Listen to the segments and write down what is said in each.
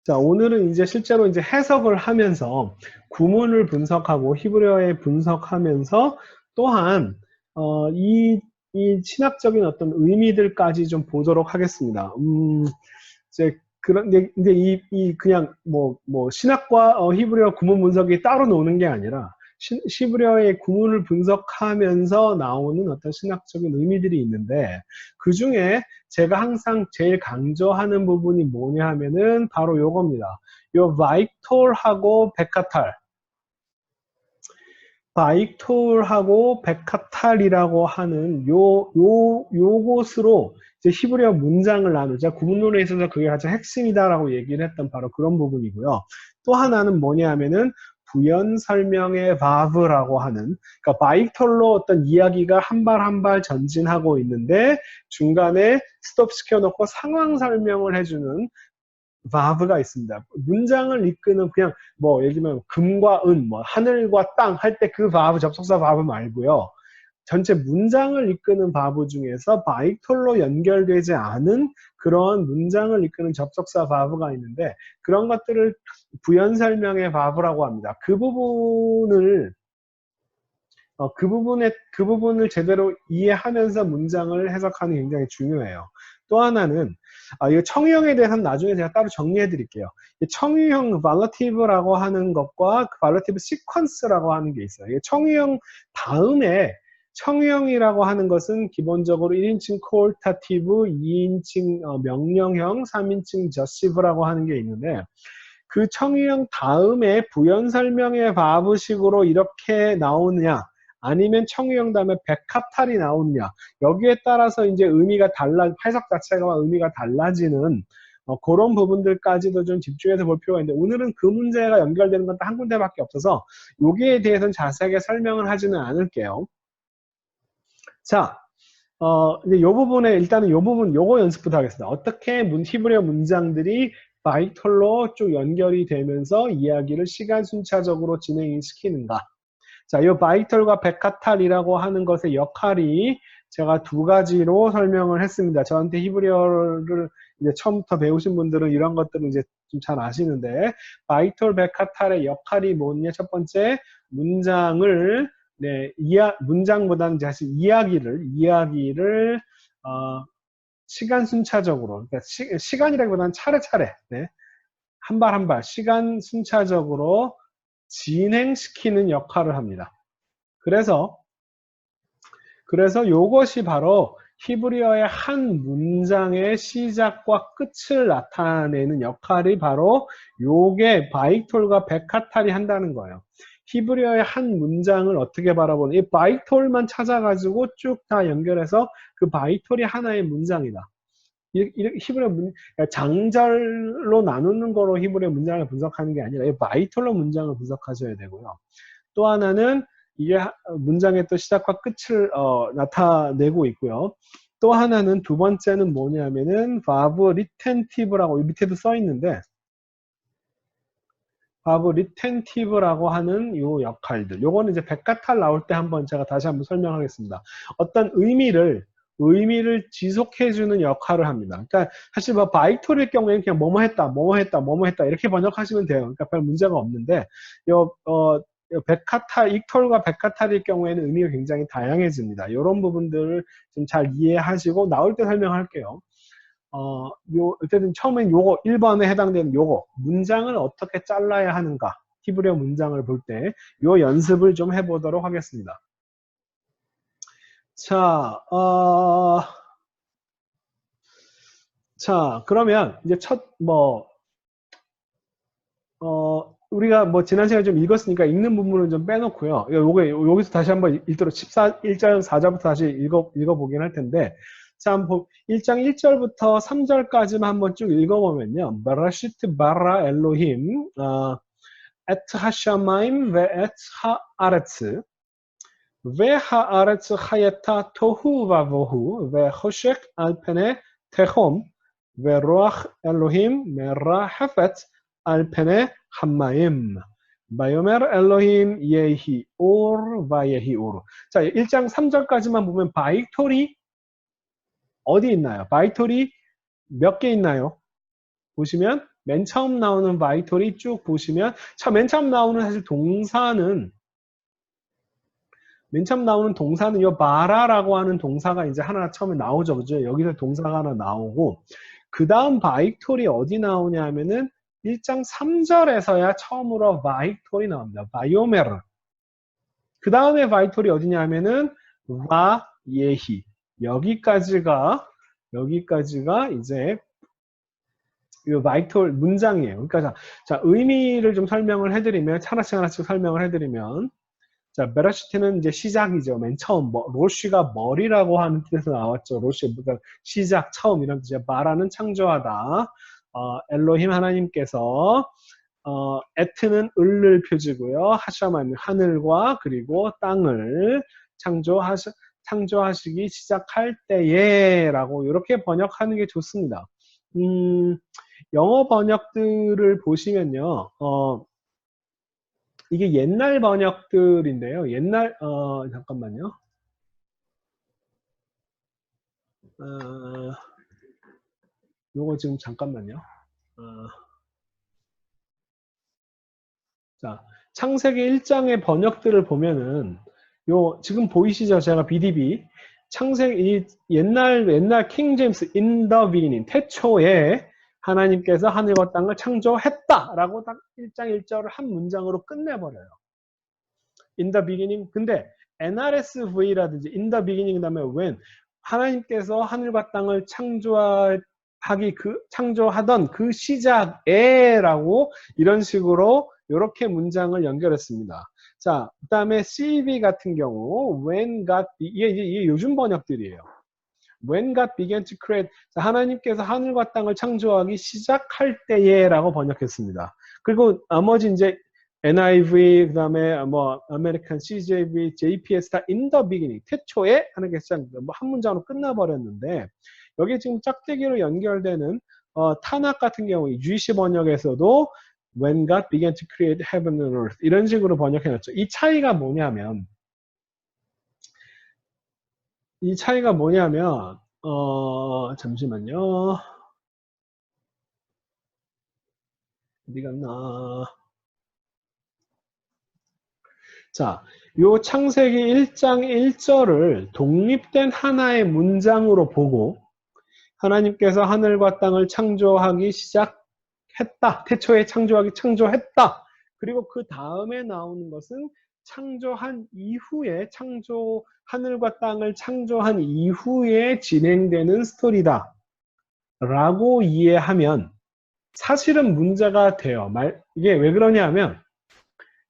자, 오늘은 이제 실제로 이제 해석을 하면서 구문을 분석하고 히브리어에 분석하면서 또한 이 신학적인 어떤 의미들까지 좀 보도록 하겠습니다. 이제 근데 이 그냥 뭐 신학과 히브리어 구문 분석이 따로 노는 게 아니라 히브리어의 구문을 분석하면서 나오는 어떤 신학적인 의미들이 있는데 그 중에 제가 항상 제일 강조하는 부분이 뭐냐 하면은 바로 요겁니다. 요 바이톨하고 베카탈. 바이톨하고 베카탈이라고 하는 요곳으로 이제 히브리어 문장을 나누자. 구문론에 있어서 그게 가장 핵심이다라고 얘기를 했던 바로 그런 부분이고요. 또 하나는 뭐냐 하면은 부연 설명의 바브라고 하는, 그러니까 바이톨로 어떤 이야기가 한 발 한 발 전진하고 있는데 중간에 스톱 시켜놓고 상황 설명을 해주는 바브가 있습니다. 문장을 이끄는 그냥 뭐 예를 들면 금과 은, 뭐 하늘과 땅 할 때 그 바브 접속사 바브 말고요. 전체 문장을 이끄는 바브 중에서 바이톨로 연결되지 않은 그런 문장을 이끄는 접속사 바브가 있는데 그런 것들을 부연 설명의 바브라고 합니다. 그 부분을 제대로 이해하면서 문장을 해석하는 게 굉장히 중요해요. 또 하나는, 이 청유형에 대해서는 나중에 제가 따로 정리해 드릴게요. 청유형 발러티브라고 하는 것과 그 발러티브 시퀀스라고 하는 게 있어요. 청유형 다음에 청유형이라고 하는 것은 기본적으로 1인칭 코올타티브, 2인칭 명령형, 3인칭 저시브라고 하는 게 있는데 그 청유형 다음에 부연 설명의 바브식으로 이렇게 나오느냐 아니면 청유형 다음에 백합탈이 나오느냐 여기에 따라서 이제 의미가 해석 자체가 의미가 달라지는 그런 부분들까지도 좀 집중해서 볼 필요가 있는데 오늘은 그 문제가 연결되는 건 한 군데밖에 없어서 여기에 대해서는 자세하게 설명을 하지는 않을게요. 자, 이제 요 부분에 일단은 요 부분 요거 연습부터 하겠습니다. 어떻게 히브리어 문장들이 바이톨로 쭉 연결이 되면서 이야기를 시간 순차적으로 진행시키는가. 자, 이 바이톨과 베카탈이라고 하는 것의 역할이 제가 두 가지로 설명을 했습니다. 저한테 히브리어를 이제 처음부터 배우신 분들은 이런 것들은 이제 좀 잘 아시는데, 바이톨, 베카탈의 역할이 뭐냐? 첫 번째, 문장을, 문장보다는 사실 이야기를, 시간 순차적으로, 그러니까 시간이라기보다는 차례차례, 한 발 한 발, 시간 순차적으로 진행시키는 역할을 합니다. 그래서 이것이 바로 히브리어의 한 문장의 시작과 끝을 나타내는 역할이 바로 요게 바이톨과 베카탈이 한다는 거예요. 히브리어의 한 문장을 어떻게 바라보는, 이 바이톨만 찾아가지고 쭉 다 연결해서 그 바이톨이 하나의 문장이다. 히브리어 장절로 나누는 거로 히브리어 문장을 분석하는 게 아니라 이 바이톨로 문장을 분석하셔야 되고요. 또 하나는 이게 문장의 또 시작과 끝을 나타내고 있고요. 또 하나는 두 번째는 뭐냐면은 바브 리텐티브라고 밑에도 써 있는데 바브 리텐티브라고 하는 요 역할들. 요거는 이제 백가탈 나올 때 한번 제가 다시 한번 설명하겠습니다. 어떤 의미를 지속해주는 역할을 합니다. 그러니까 사실 뭐 바이톨일 경우에는 그냥 뭐뭐 했다 이렇게 번역하시면 돼요. 그러니까 별 문제가 없는데 익톨과 베카탈일 경우에는 의미가 굉장히 다양해집니다. 이런 부분들을 좀 잘 이해하시고 나올 때 설명할게요. 어쨌든 처음엔 요거 1번에 해당되는 요거 문장을 어떻게 잘라야 하는가 히브리어 문장을 볼 때 요 연습을 좀 해보도록 하겠습니다. 자, 그러면 이제 우리가 뭐 지난 시간에 좀 읽었으니까 읽는 부분은 좀 빼놓고요. 여기서 다시 한번 읽도록 1장 4절부터 다시 읽어보긴 할 텐데, 자, 1장 1절부터 3절까지만 한번 쭉 읽어보면요. 바라시트 바라 엘로힘, את השמיים ואת הארץ, והארץ חייתה תוהו ובוהו, וחושך על פני תהום, ורוח אלוהים מרחפת על פני המים. ויאמר אלוהים יהי אור ויהי אור. 자, 1장 3절까지만 보면 바이톨이 어디 있나요? 바이톨이 몇 개 있나요? 보시면 맨 처음 나오는 바이톨이 쭉 보시면 맨 처음 나오는 사실 동사는 맨 처음 나오는 동사는 요 마라라고 하는 동사가 이제 하나 처음에 나오죠. 그죠? 여기서 동사가 하나 나오고 그 다음 바이톨이 어디 나오냐 하면은 1장 3절에서야 처음으로 바이톨이 나옵니다. 바이오메르. 그 다음에 바이톨이 어디냐 하면은 와 예히. 여기까지가 이제 이 바이톨 문장이에요. 그러니까 자 의미를 좀 설명을 해드리면 하나씩 설명을 해드리면 자 베라시트는 이제 시작이죠. 맨 처음 로쉬가 머리라고 하는 뜻에서 나왔죠. 로쉬 그러니까 시작 처음 이런 뜻이죠. 바라는 창조하다. 엘로힘 하나님께서 에트는 을을 표지고요. 하샤만 하늘과 그리고 땅을 창조하시기 시작할 때에라고 이렇게 번역하는 게 좋습니다. 영어 번역들을 보시면요. 이게 옛날 번역들인데요. 잠깐만요. 요거 지금 잠깐만요. 자, 창세기 1장의 번역들을 보면은 요 지금 보이시죠? 제가 BDB 창세기 옛날 킹 제임스 in the beginning 태초에 하나님께서 하늘과 땅을 창조했다라고 딱 1장 1절을 한 문장으로 끝내버려요. in the beginning. 근데 NRSV라든지 in the beginning 그다음에 when 하나님께서 하늘과 땅을 창조하던 그 시작에라고 이런 식으로 이렇게 문장을 연결했습니다. 자, 그 다음에 CV 같은 경우 when God 이게 요즘 번역들이에요. When God began to create 하나님께서 하늘과 땅을 창조하기 시작할 때에라고 번역했습니다. 그리고 나머지 이제 NIV 그다음에 뭐 American CJV, JPS 다 in the beginning 태초에 하는 게 한 문장으로 끝나버렸는데 여기 지금 짝대기로 연결되는 타낙 같은 경우 유이시 번역에서도 When God began to create heaven and earth 이런 식으로 번역해놨죠. 이 차이가 뭐냐면 잠시만요. 어디 갔나? 자, 요 창세기 1장 1절을 독립된 하나의 문장으로 보고 하나님께서 하늘과 땅을 창조하기 시작했다. 태초에 창조했다. 그리고 그 다음에 나오는 것은 하늘과 땅을 창조한 이후에 진행되는 스토리다. 라고 이해하면 사실은 문제가 돼요. 이게 왜 그러냐 하면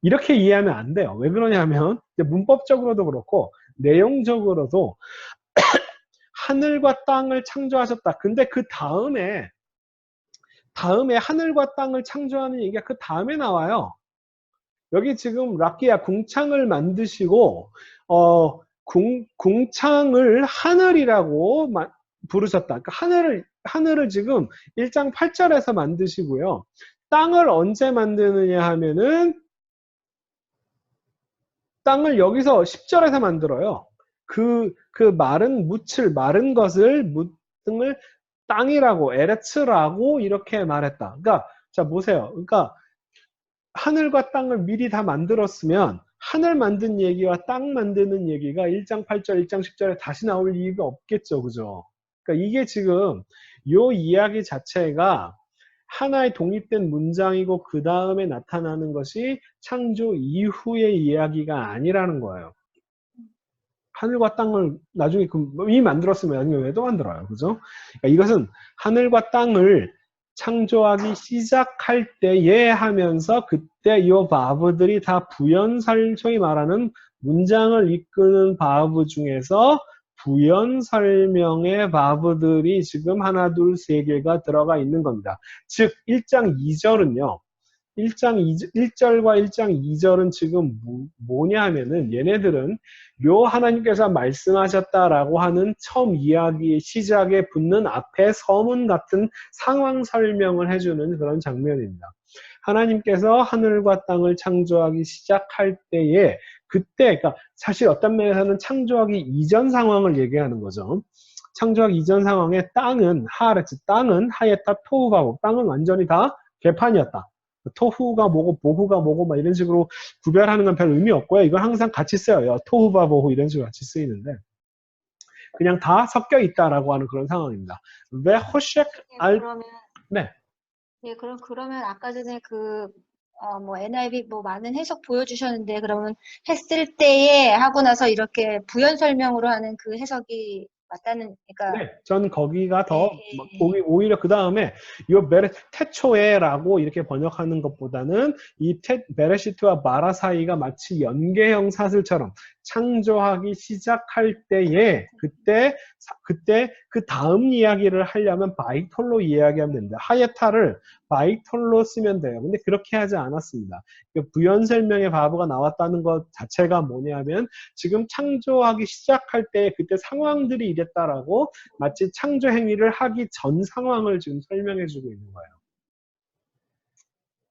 이렇게 이해하면 안 돼요. 왜 그러냐면 문법적으로도 그렇고 내용적으로도 하늘과 땅을 창조하셨다. 근데 그 다음에 하늘과 땅을 창조하는 얘기가 그 다음에 나와요. 여기 지금 락기야 궁창을 만드시고 궁창을 하늘이라고 부르셨다. 그러니까 하늘을 지금 1장 8절에서 만드시고요. 땅을 언제 만드느냐 하면은 땅을 여기서 10절에서 만들어요. 그 마른 것을 등을 땅이라고 에레츠라고 이렇게 말했다. 그러니까 자 보세요. 그러니까 하늘과 땅을 미리 다 만들었으면 하늘 만든 얘기와 땅 만드는 얘기가 1장 8절, 1장 10절에 다시 나올 이유가 없겠죠. 그죠? 그러니까 이게 지금 요 이야기 자체가 하나의 독립된 문장이고 그 다음에 나타나는 것이 창조 이후의 이야기가 아니라는 거예요. 하늘과 땅을 나중에 이미 만들었으면 나중에 왜 또 만들어요? 그죠? 그러니까 이것은 하늘과 땅을 창조하기 시작할 때에 하면서 그때 이 바브들이 다 부연설, 소위 말하는 문장을 이끄는 바브 중에서 부연 설명의 바브들이 지금 하나, 둘, 세 개가 들어가 있는 겁니다. 즉 1장 2절은요. 1절과 1장 2절은 지금 뭐냐 하면은 얘네들은 요 하나님께서 말씀하셨다라고 하는 처음 이야기의 시작에 붙는 앞에 서문 같은 상황 설명을 해주는 그런 장면입니다. 하나님께서 하늘과 땅을 창조하기 시작할 때에 그때 그러니까 사실 어떤 면에서는 창조하기 이전 상황을 얘기하는 거죠. 창조하기 이전 상황에 땅은 하예타 토우바고 땅은 완전히 다 개판이었다. 토후가 뭐고 보후가 뭐고 막 이런 식으로 구별하는 건 별 의미 없고요. 이건 항상 같이 써요. 토후바 보후 이런 식으로 같이 쓰이는데 그냥 다 섞여 있다라고 하는 그런 상황입니다. 왜 호쉑 예, 알 그러면 네. 예, 그러면 아까 전에 뭐 NIV 뭐 많은 해석 보여주셨는데 그러면 했을 때에 하고 나서 이렇게 부연 설명으로 하는 그 해석이 맞다는 그러니까 네, 전 거기가 예, 더 오히려 그 다음에 요 태초에라고 이렇게 번역하는 것보다는 이 베레시트와 마라 사이가 마치 연계형 사슬처럼 창조하기 시작할 때에 그때 그 다음 이야기를 하려면 바이톨로 이야기하면 됩니다. 하예타를 바이톨로 쓰면 돼요. 근데 그렇게 하지 않았습니다. 부연 설명의 바보가 나왔다는 것 자체가 뭐냐면 지금 창조하기 시작할 때 그때 상황들이 이랬다라고 마치 창조 행위를 하기 전 상황을 지금 설명해 주고 있는 거예요.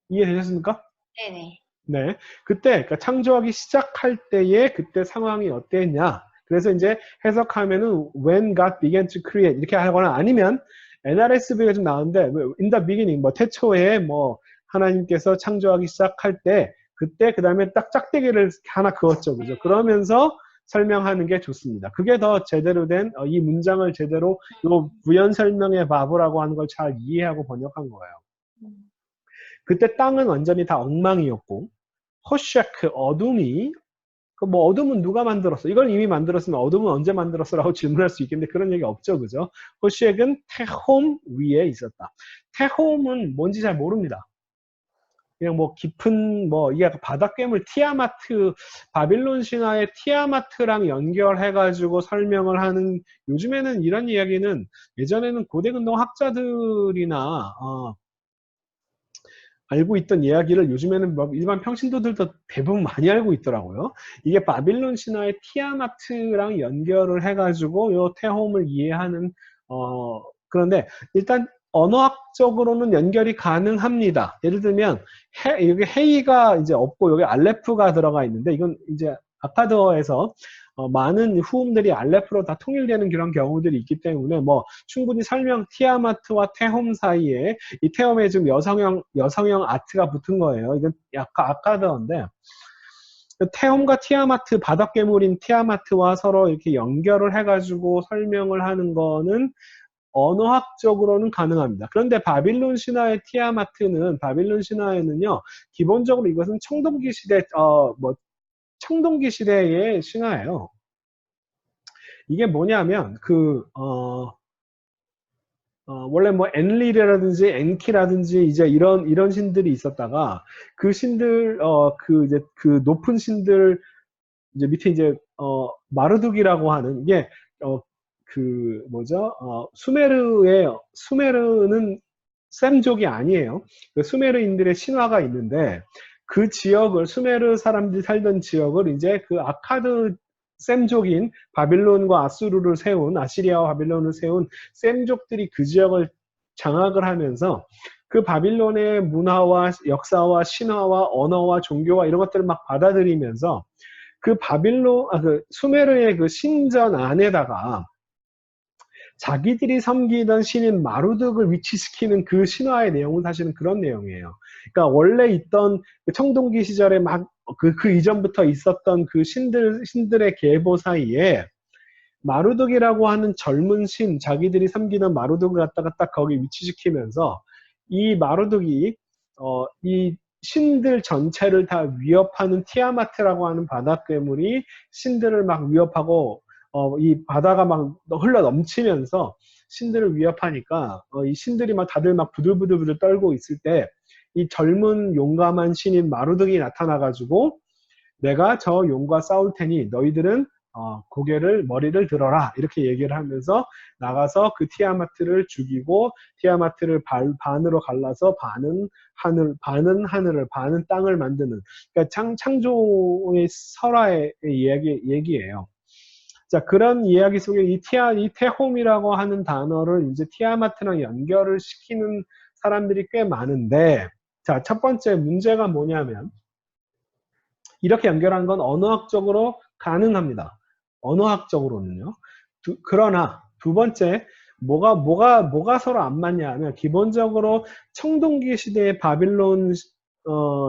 이해되셨습니까? 네네. 네. 그러니까 창조하기 시작할 때의 그때 상황이 어땠냐. 그래서 이제 해석하면은 when God began to create 이렇게 하거나 아니면 NRSV가 좀 나오는데 in the beginning 뭐 태초에 뭐 하나님께서 창조하기 시작할 때 그때 그 다음에 딱 짝대기를 하나 그었죠. 그죠? 그러면서 설명하는 게 좋습니다. 그게 더 제대로 된 이 문장을 제대로 요 부연 설명의 바보라고 하는 걸 잘 이해하고 번역한 거예요. 그때 땅은 완전히 다 엉망이었고 호쉑 어둠이 뭐 어둠은 누가 만들었어? 이걸 이미 만들었으면 어둠은 언제 만들었어? 라고 질문할 수 있겠는데 그런 얘기 없죠. 그죠? 호쉑은 태홈 위에 있었다. 태홈은 뭔지 잘 모릅니다. 그냥 뭐 깊은 이게 바닷괴물 티아마트 바빌론 신화의 티아마트랑 연결해가지고 설명을 하는 요즘에는 이런 이야기는 예전에는 고대근동 학자들이나 알고 있던 이야기를 요즘에는 일반 평신도들도 대부분 많이 알고 있더라고요. 이게 바빌론 신화의 티아마트랑 연결을 해가지고 요 태홈을 이해하는 그런데 일단 언어학적으로는 연결이 가능합니다. 예를 들면 여기 헤이가 이제 없고 여기 알레프가 들어가 있는데 이건 이제 아카드어에서 많은 후음들이 알레프로 다 통일되는 그런 경우들이 있기 때문에 뭐 충분히 티아마트와 태홈 사이에 이 태홈에 지금 여성형 아트가 붙은 거예요. 이건 약간 아카드어인데 태홈과 티아마트 바닷괴물인 티아마트와 서로 이렇게 연결을 해가지고 설명을 하는 거는 언어학적으로는 가능합니다. 그런데 바빌론 신화의 바빌론 신화에는요 기본적으로 이것은 청동기 시대의 신화예요. 이게 뭐냐면 원래 뭐 엔릴이라든지 엔키라든지 이제 이런 신들이 있었다가 그 신들 이제 그 높은 신들 이제 밑에 이제 마르둑이라고 하는 이게 수메르는 셈족이 아니에요. 그 수메르인들의 신화가 있는데 그 지역을 수메르 사람들이 살던 지역을 이제 그 아카드 셈족인 바빌론과 아시리아와 바빌론을 세운 셈족들이 그 지역을 장악을 하면서 그 바빌론의 문화와 역사와 신화와 언어와 종교와 이런 것들을 막 받아들이면서 그 수메르의 그 신전 안에다가 자기들이 섬기던 신인 마루득을 위치시키는 그 신화의 내용은 사실은 그런 내용이에요. 그러니까 원래 있던 청동기 시절에 그 이전부터 있었던 그 신들의 계보 사이에 마루득이라고 하는 젊은 자기들이 섬기던 마루득을 갖다가 딱 거기 위치시키면서 이 마루득이 이 신들 전체를 다 위협하는 티아마트라고 하는 바닷괴물이 신들을 막 위협하고 이 바다가 막 흘러 넘치면서 신들을 위협하니까 이 신들이 다들 부들부들 떨고 있을 때 이 젊은 용감한 신인 마루득이 나타나가지고 내가 저 용과 싸울 테니 너희들은 머리를 들어라 이렇게 얘기를 하면서 나가서 그 티아마트를 죽이고 티아마트를 반으로 갈라서 반은 하늘을 반은 땅을 만드는 그러니까 창조의 설화의 얘기예요. 자, 그런 이야기 속에 이 태홈이라고 하는 단어를 이제 티아마트랑 연결을 시키는 사람들이 꽤 많은데, 자, 첫 번째 문제가 뭐냐면, 이렇게 연결하는 건 언어학적으로 가능합니다. 언어학적으로는요. 그러나 두 번째, 뭐가 서로 안 맞냐 하면, 기본적으로 청동기 시대의 바빌론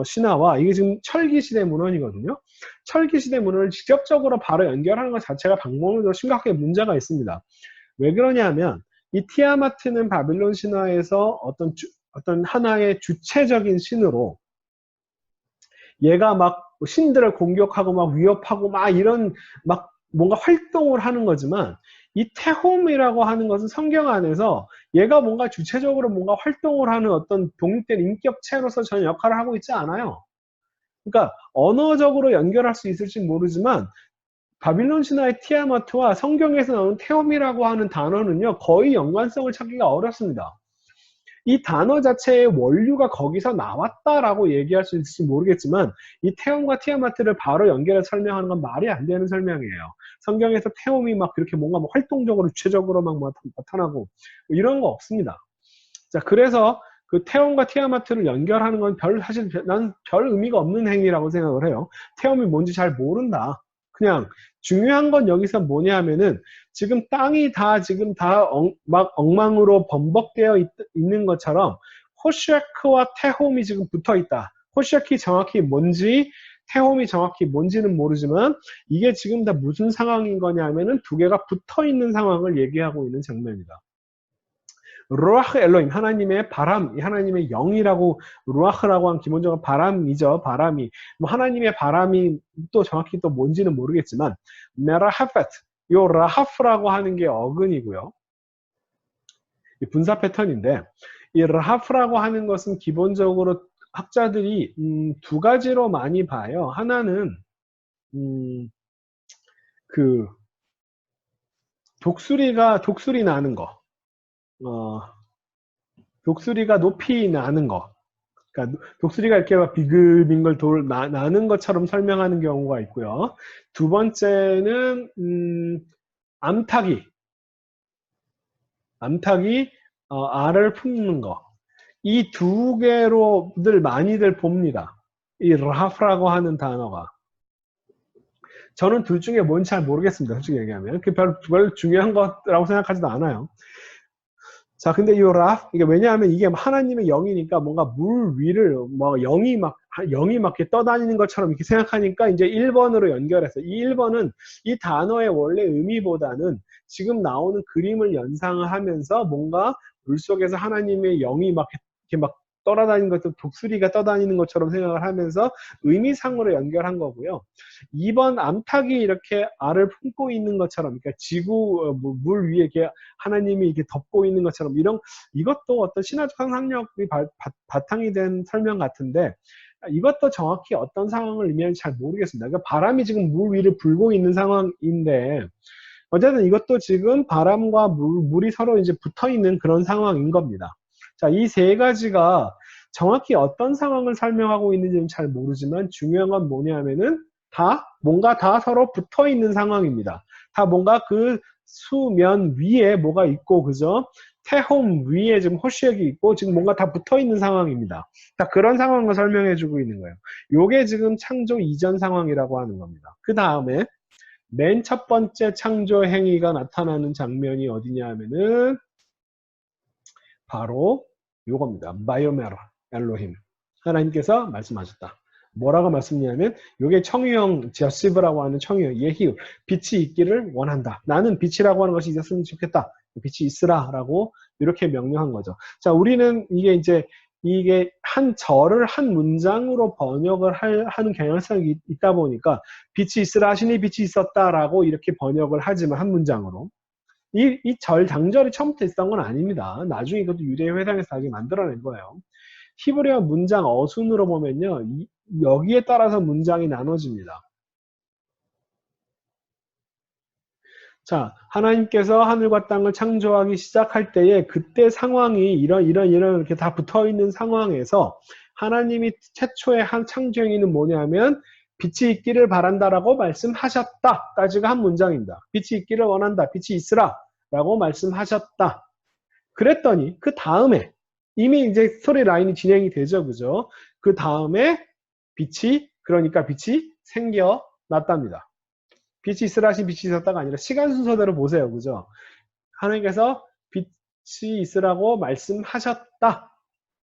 신화와, 이게 지금 철기 시대 문헌이거든요. 철기 시대 문헌을 직접적으로 바로 연결하는 것 자체가 방법론으로 심각하게 문제가 있습니다. 왜 그러냐 하면, 이 티아마트는 바빌론 신화에서 어떤 하나의 주체적인 신으로, 얘가 막 신들을 공격하고 막 위협하고 막 이런 막 뭔가 활동을 하는 거지만, 이 테홈이라고 하는 것은 성경 안에서 얘가 뭔가 주체적으로 뭔가 활동을 하는 어떤 독립된 인격체로서 전혀 역할을 하고 있지 않아요. 그러니까 언어적으로 연결할 수 있을지 모르지만, 바빌론 신화의 티아마트와 성경에서 나오는 테홈이라고 하는 단어는요, 거의 연관성을 찾기가 어렵습니다. 이 단어 자체의 원류가 거기서 나왔다라고 얘기할 수 있을지 모르겠지만, 이 태움과 티아마트를 바로 연결해서 설명하는 건 말이 안 되는 설명이에요. 성경에서 태움이 막 그렇게 뭔가 막 활동적으로 주체적으로 막 나타나고 이런 거 없습니다. 자, 그래서 그 태움과 티아마트를 연결하는 건 사실 난 별 의미가 없는 행위라고 생각을 해요. 태움이 뭔지 잘 모른다. 그냥 중요한 건 여기서 뭐냐 하면은, 지금 땅이 지금 다 막 엉망으로 범벅되어 있는 것처럼 호시아크와 테홈이 지금 붙어 있다. 호시아크가 정확히 뭔지, 테홈이 정확히 뭔지는 모르지만, 이게 지금 다 무슨 상황인 거냐 하면은 두 개가 붙어 있는 상황을 얘기하고 있는 장면이다. 루아흐 엘로힘, 하나님의 바람, 하나님의 영이라고, 루아흐라고 하면 기본적으로 바람이죠. 바람이. 뭐 하나님의 바람이 또 정확히 또 뭔지는 모르겠지만, 메라하펫, 요 라하프라고 하는 게 어근이고요. 이 분사 패턴인데, 이 라하프라고 하는 것은 기본적으로 학자들이 두 가지로 많이 봐요. 하나는 그 독수리 나는 거, 독수리가 높이 나는 거. 그러니까 독수리가 이렇게 막 비글빙글 나는 것처럼 설명하는 경우가 있고요. 두 번째는 암탉이 알을 품는 거. 이 두 개로들 많이들 봅니다. 이 라프라고 하는 단어가. 저는 둘 중에 뭔지 잘 모르겠습니다. 솔직히 얘기하면. 그게 별 중요한 거라고 생각하지도 않아요. 자, 근데 이 이게 왜냐하면 이게 하나님의 영이니까 뭔가 물 위를 뭐 영이 막 이렇게 떠다니는 것처럼 이렇게 생각하니까 이제 1번으로 연결해서, 이 1번은 이 단어의 원래 의미보다는 지금 나오는 그림을 연상을 하면서 뭔가 물속에서 하나님의 영이 막 이렇게 막 떠다니는 것도 독수리가 떠다니는 것처럼 생각을 하면서 의미상으로 연결한 거고요. 2번 암탉이 이렇게 알을 품고 있는 것처럼, 그러니까 물 위에 이렇게 하나님이 이렇게 덮고 있는 것처럼, 이것도 어떤 신화적 상상력이 바탕이 된 설명 같은데, 이것도 정확히 어떤 상황을 의미하는지 잘 모르겠습니다. 그러니까 바람이 지금 물 위를 불고 있는 상황인데, 어쨌든 이것도 지금 바람과 물이 서로 이제 붙어 있는 그런 상황인 겁니다. 자, 이 세 가지가 정확히 어떤 상황을 설명하고 있는지는 잘 모르지만, 중요한 건 뭐냐면은 뭔가 다 서로 붙어 있는 상황입니다. 다 뭔가 그 수면 위에 뭐가 있고, 그죠? 태홈 위에 지금 호시액이 있고, 지금 뭔가 다 붙어 있는 상황입니다. 다 그런 상황을 설명해 주고 있는 거예요. 요게 지금 창조 이전 상황이라고 하는 겁니다. 그 다음에 맨 첫 번째 창조 행위가 나타나는 장면이 어디냐 하면은 바로 요겁니다. 바이오메라 엘로힘. 하나님께서 말씀하셨다. 뭐라고 말씀이냐면, 요게 청유형 저시브라고 하는 청유형 예히우, 빛이 있기를 원한다. 나는 빛이라고 하는 것이 있었으면 좋겠다. 빛이 있으라라고 이렇게 명령한 거죠. 자, 우리는 이게 한 절을 한 문장으로 번역을 하는 경향성이 있다 보니까, 빛이 있으라 하시니 빛이 있었다라고 이렇게 번역을 하지만, 한 문장으로. 이 장절이 처음부터 있었던 건 아닙니다. 나중에 이것도 유대의 회당에서 다시 만들어낸 거예요. 히브리어 문장 어순으로 보면요, 여기에 따라서 문장이 나눠집니다. 자, 하나님께서 하늘과 땅을 창조하기 시작할 때에, 그때 상황이 이런 이렇게 다 붙어 있는 상황에서 하나님이 최초의 한 창조 행위는 뭐냐면, 빛이 있기를 바란다라고 말씀하셨다까지가 한 문장입니다. 빛이 있기를 원한다. 빛이 있으라 라고 말씀하셨다. 그랬더니 그 다음에 이미 이제 스토리 라인이 진행이 되죠. 그죠? 그 다음에 그러니까 빛이 생겨났답니다. 빛이 있으라 하신 빛이 있었다가 아니라 시간 순서대로 보세요. 그죠? 하나님께서 빛이 있으라고 말씀하셨다.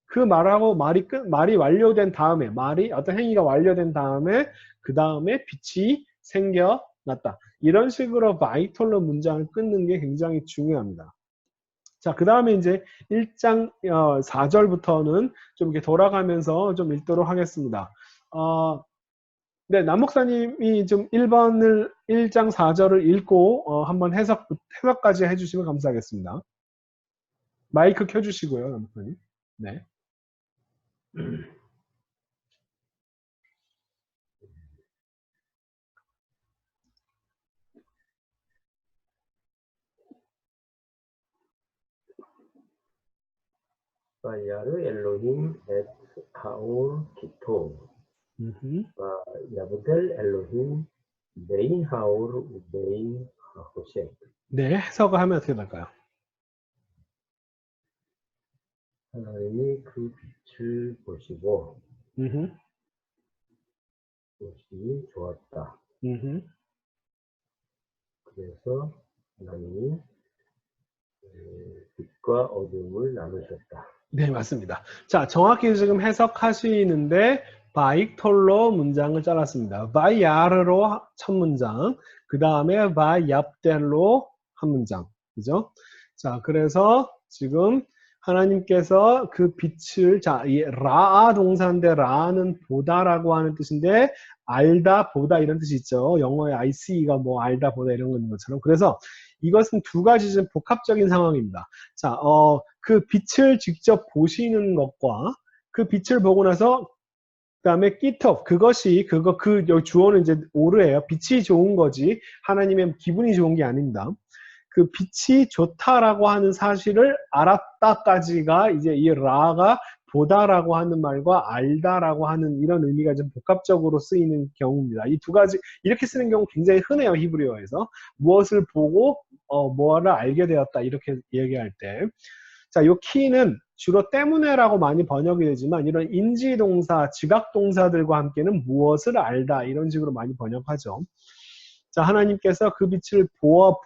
그 말하고 말이 완료된 다음에, 어떤 행위가 완료된 다음에, 그 다음에 빛이 생겨났다. 이런 식으로 바이톨로 문장을 끊는 게 굉장히 중요합니다. 자, 그 다음에 이제 1장 4절부터는 좀 이렇게 돌아가면서 좀 읽도록 하겠습니다. 네, 남 목사님이 좀 1장 4절을 읽고 한번 해석까지 해주시면 감사하겠습니다. 마이크 켜주시고요, 남 목사님. 네. וירא אלוהים את האור כי טוב, ויבדל אלוהים בין האור ובין החושך. 네, 해석을 하면 어떻게 될까요? 하나님이 그 빛을 보시고 보시니 좋았다. 그래서 하나님이 빛과 어둠을 나누셨다. 네, 맞습니다. 자, 정확히 지금 해석하시는데 바익톨로 문장을 잘랐습니다. 바이야르로 첫 문장, 그 다음에 바이압델로 한 문장, 그죠? 자, 그래서 지금 하나님께서 그 빛을, 자, 이 라아 동사인데 라는 보다라고 하는 뜻인데 알다, 보다 이런 뜻이 있죠. 영어의 I see가 뭐 알다, 보다 이런 건 것처럼. 그래서 이것은 두 가지 좀 복합적인 상황입니다. 자, 그 빛을 직접 보시는 것과 그 빛을 보고 나서 그다음에 끼톱 그것이 여기 주어는 이제 오르예요. 빛이 좋은 거지 하나님의 기분이 좋은 게 아닙니다. 그 빛이 좋다라고 하는 사실을 알았다까지가 이제 이 라가 보다라고 하는 말과 알다라고 하는 이런 의미가 좀 복합적으로 쓰이는 경우입니다. 이 두 가지 이렇게 쓰는 경우 굉장히 흔해요. 히브리어에서 무엇을 보고 뭐를 알게 되었다 이렇게 얘기할 때. 자, 요 키는 주로 때문에라고 많이 번역이 되지만 이런 인지동사, 지각동사들과 함께는 무엇을 알다 이런 식으로 많이 번역하죠. 자, 하나님께서 그 빛을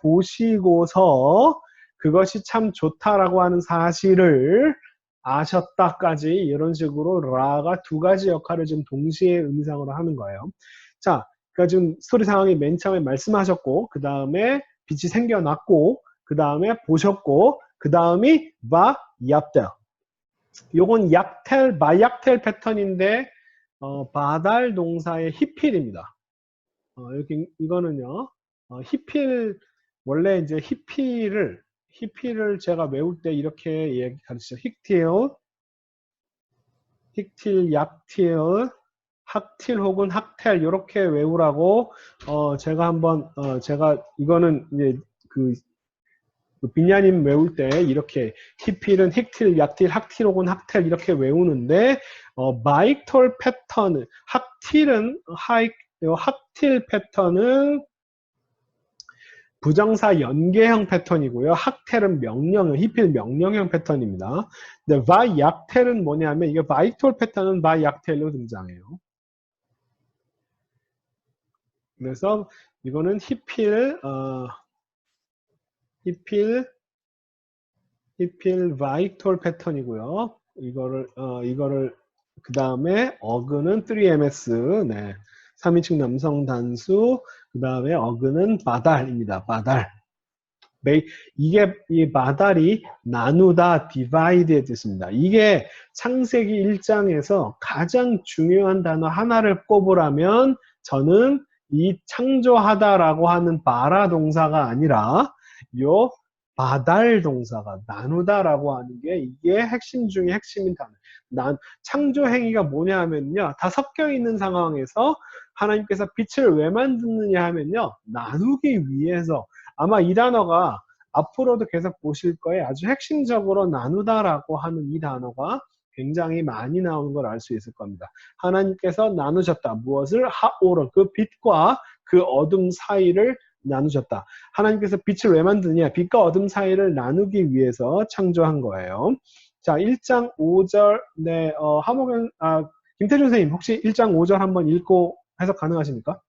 보시고서 그것이 참 좋다라고 하는 사실을 아셨다까지 이런 식으로 라가 두 가지 역할을 좀 동시에 의미상으로 하는 거예요. 자, 그러니까 지금 스토리 상황이 맨 처음에 말씀하셨고 그 다음에 빛이 생겨났고 그 다음에 보셨고 그 다음이 바약텔. 요건 마약텔 패턴인데 바달 동사의 히필입니다. 이거는요. 히필 원래 이제 히필을 제가 외울 때 이렇게 가르치죠. 힉틸, 약틸, 학틸 혹은 학텔 이렇게 외우라고 제가 한번 제가 이거는 이제 그 빈야님 외울 때 이렇게 히필은 힉틸, 약틸, 학틸 혹은 학텔 이렇게 외우는데 마이톨 패턴 학틸 패턴은 부정사 연계형 패턴이고요. 학텔은 명령형, 히필 명령형 패턴입니다. 근데 바약텔은 뭐냐면 이게 바이톨 패턴은 바약텔로 등장해요. 그래서 이거는 히필 바이톨 패턴이고요. 이거를 그 다음에 어그는 3ms, 네. 3인칭 남성 단수, 그 다음에 어그는 바달입니다. 바달. 이 바달이 나누다, divide의 뜻입니다. 이게 창세기 1장에서 가장 중요한 단어 하나를 꼽으라면 저는 이 창조하다라고 하는 바라 동사가 아니라 요 바달 동사가 나누다라고 하는 게 이게 핵심 중에 핵심인 단어. 창조 행위가 뭐냐 하면요. 다 섞여 있는 상황에서 하나님께서 빛을 왜 만드느냐 하면요. 나누기 위해서 아마 이 단어가 앞으로도 계속 보실 거예요. 아주 핵심적으로 나누다라고 하는 이 단어가 굉장히 많이 나오는 걸 알 수 있을 겁니다. 하나님께서 나누셨다. 무엇을? 하오르. 그 빛과 그 어둠 사이를 나누셨다. 하나님께서 빛을 왜 만드냐? 빛과 어둠 사이를 나누기 위해서 창조한 거예요. 자, 1장 5절, 네, 김태준 선생님, 혹시 1장 5절 한번 읽고 해석 가능하십니까?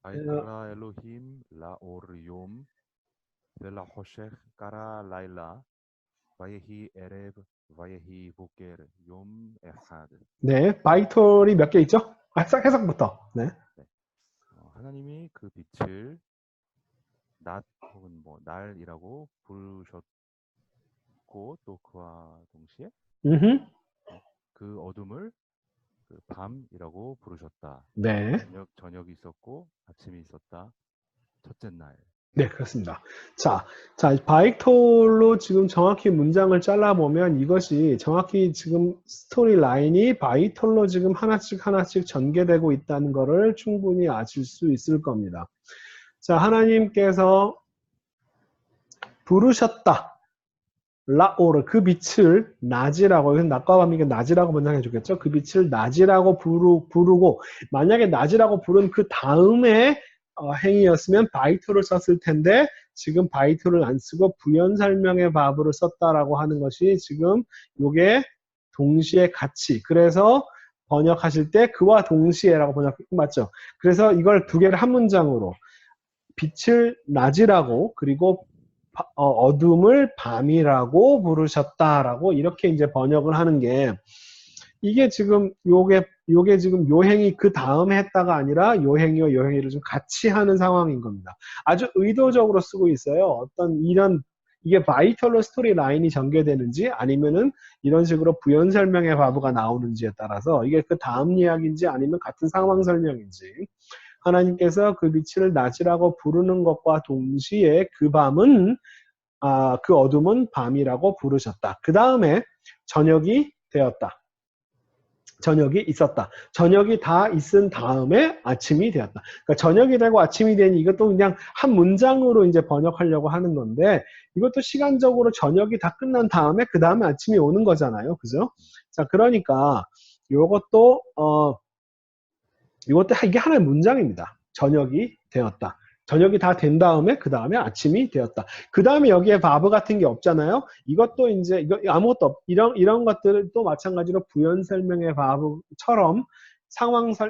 바이톨라 엘로힘 라오르 욤 벨라 호셰 까라 라일라 바예히 에레브 바예히 보케르 욤 에하드. 네, 바이톨이 몇 개 있죠? 해석부터. 네. 하나님이 그 빛을 낮 혹은 뭐 날이라고 부르셨고 또 그와 동시에 그 어둠을 그 밤이라고 부르셨다. 네. 저녁이 있었고 아침이 있었다. 첫째 날. 네, 그렇습니다. 자, 바이톨로 지금 정확히 문장을 잘라보면 이것이 정확히 지금 스토리 라인이 바이톨로 지금 하나씩 전개되고 있다는 것을 충분히 아실 수 있을 겁니다. 자, 하나님께서 부르셨다. 라오르, 그 빛을 낮이라고, 낮과 밤이니까 낮이라고 번역해 주겠죠? 그 빛을 낮이라고 부르고, 만약에 낮이라고 부른 그 다음에 행위였으면 바이토를 썼을 텐데, 지금 바이토를 안 쓰고 부연설명의 바브를 썼다라고 하는 것이 지금 요게 동시에 같이, 그래서 번역하실 때 그와 동시에라고 맞죠? 그래서 이걸 두 개를 한 문장으로 빛을 낮이라고 그리고 어둠을 밤이라고 부르셨다라고 이렇게 이제 번역을 하는 게 이게 지금 요게 지금 요행이 그 다음에 했다가 아니라 요행이와 요행이를 좀 같이 하는 상황인 겁니다. 아주 의도적으로 쓰고 있어요. 어떤 이게 바이털로 스토리 라인이 전개되는지 아니면은 이런 식으로 부연 설명의 바브가 나오는지에 따라서 이게 그 다음 이야기인지 아니면 같은 상황 설명인지 하나님께서 그 빛을 낮이라고 부르는 것과 동시에 그 그 어둠은 밤이라고 부르셨다. 그 다음에 저녁이 되었다. 저녁이 있었다. 저녁이 다 있은 다음에 아침이 되었다. 그러니까 저녁이 되고 아침이 되니 이것도 그냥 한 문장으로 이제 번역하려고 하는 건데 이것도 시간적으로 저녁이 다 끝난 다음에 그 다음에 아침이 오는 거잖아요. 그죠? 자, 그러니까 이것도 이게 하나의 문장입니다. 저녁이 되었다. 저녁이 다 된 다음에 그 다음에 아침이 되었다. 그 다음에 여기에 바브 같은 게 없잖아요. 이것도 이제 이거 아무것도 이런 것들도 마찬가지로 부연 설명의 바브처럼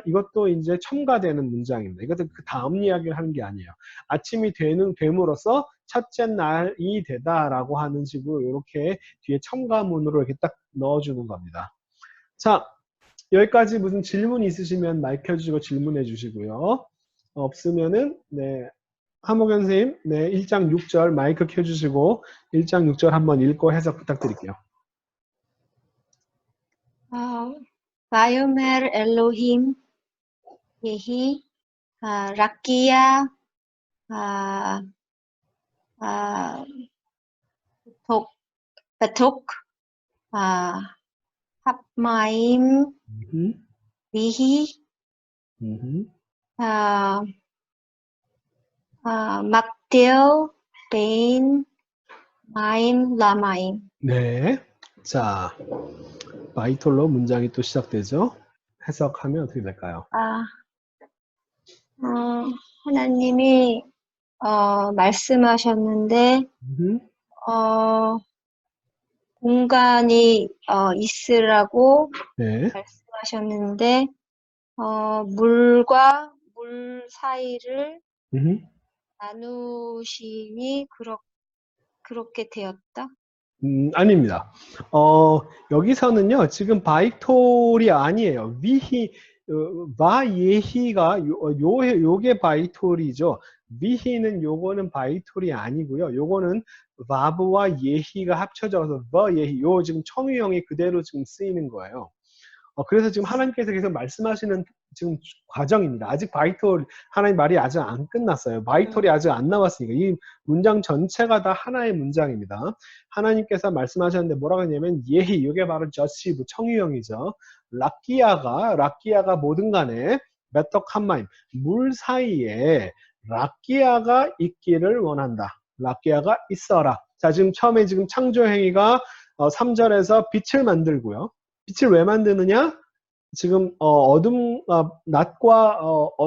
이것도 이제 첨가되는 문장입니다. 이것도 그 다음 이야기를 하는 게 아니에요. 아침이 됨으로써 첫째 날이 되다라고 하는 식으로 이렇게 뒤에 첨가문으로 이렇게 딱 넣어주는 겁니다. 자, 여기까지 무슨 질문 있으시면 마이크 켜주시고 질문해 주시고요. 없으면은 네, 하모경 선생님, 네, 1장 6절 마이크 켜주시고 1장 6절 한번 읽고 해석 부탁드릴게요. 바요멜 엘로힘 예히 라키야 베톡 합마임 위히 막딜 베인 마임 라마임. 네, 자 바이톨로 문장이 또 시작되죠. 해석하면 어떻게 될까요? 하나님이 말씀하셨는데 공간이 있으라고 네. 말씀하셨는데 물과 물 사이를 나누시니 그렇게 되었다? 아닙니다. 여기서는요, 지금 바이톨이 아니에요. 바예히가 요게 바이톨이죠. 위히는 요거는 바이톨이 아니고요. 요거는 바브와 예히가 합쳐져서 바예히, 요 지금 첨유형이 그대로 지금 쓰이는 거예요. 그래서 지금 하나님께서 계속 말씀하시는 지금 과정입니다. 아직 바이톨, 하나님 말이 아직 안 끝났어요. 바이톨이 아직 안 나왔으니까. 이 문장 전체가 다 하나의 문장입니다. 하나님께서 말씀하셨는데 뭐라고 했냐면, 예히, 이게 바로 저시브, 청유형이죠. 락기야가 뭐든 간에, 메떡 한마임, 물 사이에 락기야가 있기를 원한다. 락기야가 있어라. 자, 지금 처음에 지금 창조행위가 3절에서 빛을 만들고요. 빛을 왜 만드느냐? 지금 낮과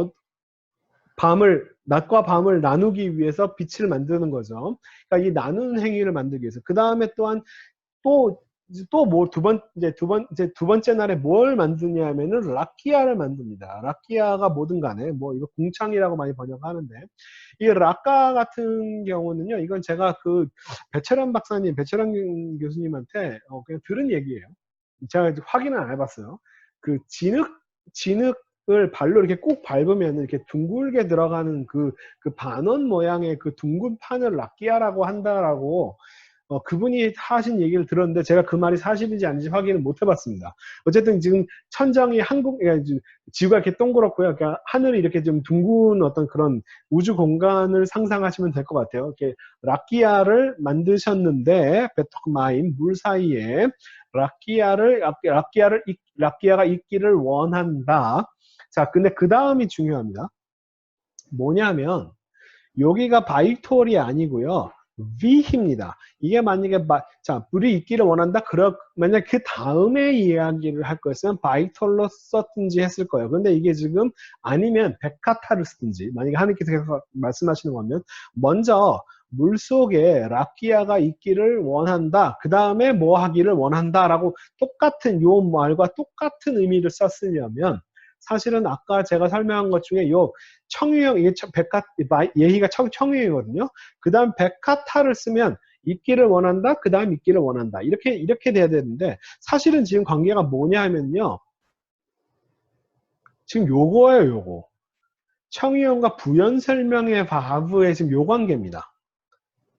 밤을 나누기 위해서 빛을 만드는 거죠. 그러니까 이 나누는 행위를 만들기 위해서. 그 다음에 또한 또 또 뭐 이제 두 번째 날에 뭘 만드냐면은 라키아를 만듭니다. 라키아가 뭐든 간에 뭐 이거 궁창이라고 많이 번역하는데 이 라카 같은 경우는요. 이건 제가 그 배철환 교수님한테 그냥 들은 얘기예요. 제가 확인은 안 해봤어요. 그 진흙을 발로 이렇게 꾹 밟으면 이렇게 둥글게 들어가는 그 반원 모양의 그 둥근 판을 라키아라고 한다라고 그분이 하신 얘기를 들었는데 제가 그 말이 사실인지 아닌지 확인을 못 해봤습니다. 어쨌든 지금 천정이 그러니까 지구가 이렇게 동그랗고요. 그러니까 하늘이 이렇게 좀 둥근 어떤 그런 우주 공간을 상상하시면 될 것 같아요. 이렇게 라키아를 만드셨는데 베토크마임 물 사이에 라키아가 있기를 원한다. 자, 근데 그 다음이 중요합니다. 뭐냐면 여기가 바이톨이 아니고요. 위입니다. 이게 만약에 물이 있기를 원한다. 만약 그 다음에 이야기를 할 것은 바이톨로 썼든지 했을 거예요. 근데 이게 지금 아니면 베카타를 쓰든지 만약에 하느님께서 말씀하시는 거면 먼저 물속에 라키아가 있기를 원한다. 그 다음에 뭐 하기를 원한다라고 똑같은 요 말과 똑같은 의미를 썼으려면 사실은 아까 제가 설명한 것 중에 요 청유형, 이게 예희가 청유형이거든요. 그 다음 베카타를 쓰면 있기를 원한다, 그 다음 있기를 원한다. 이렇게 돼야 되는데, 사실은 지금 관계가 뭐냐 하면요. 지금 요거예요, 요거. 청유형과 부연설명의 바브의 지금 요 관계입니다.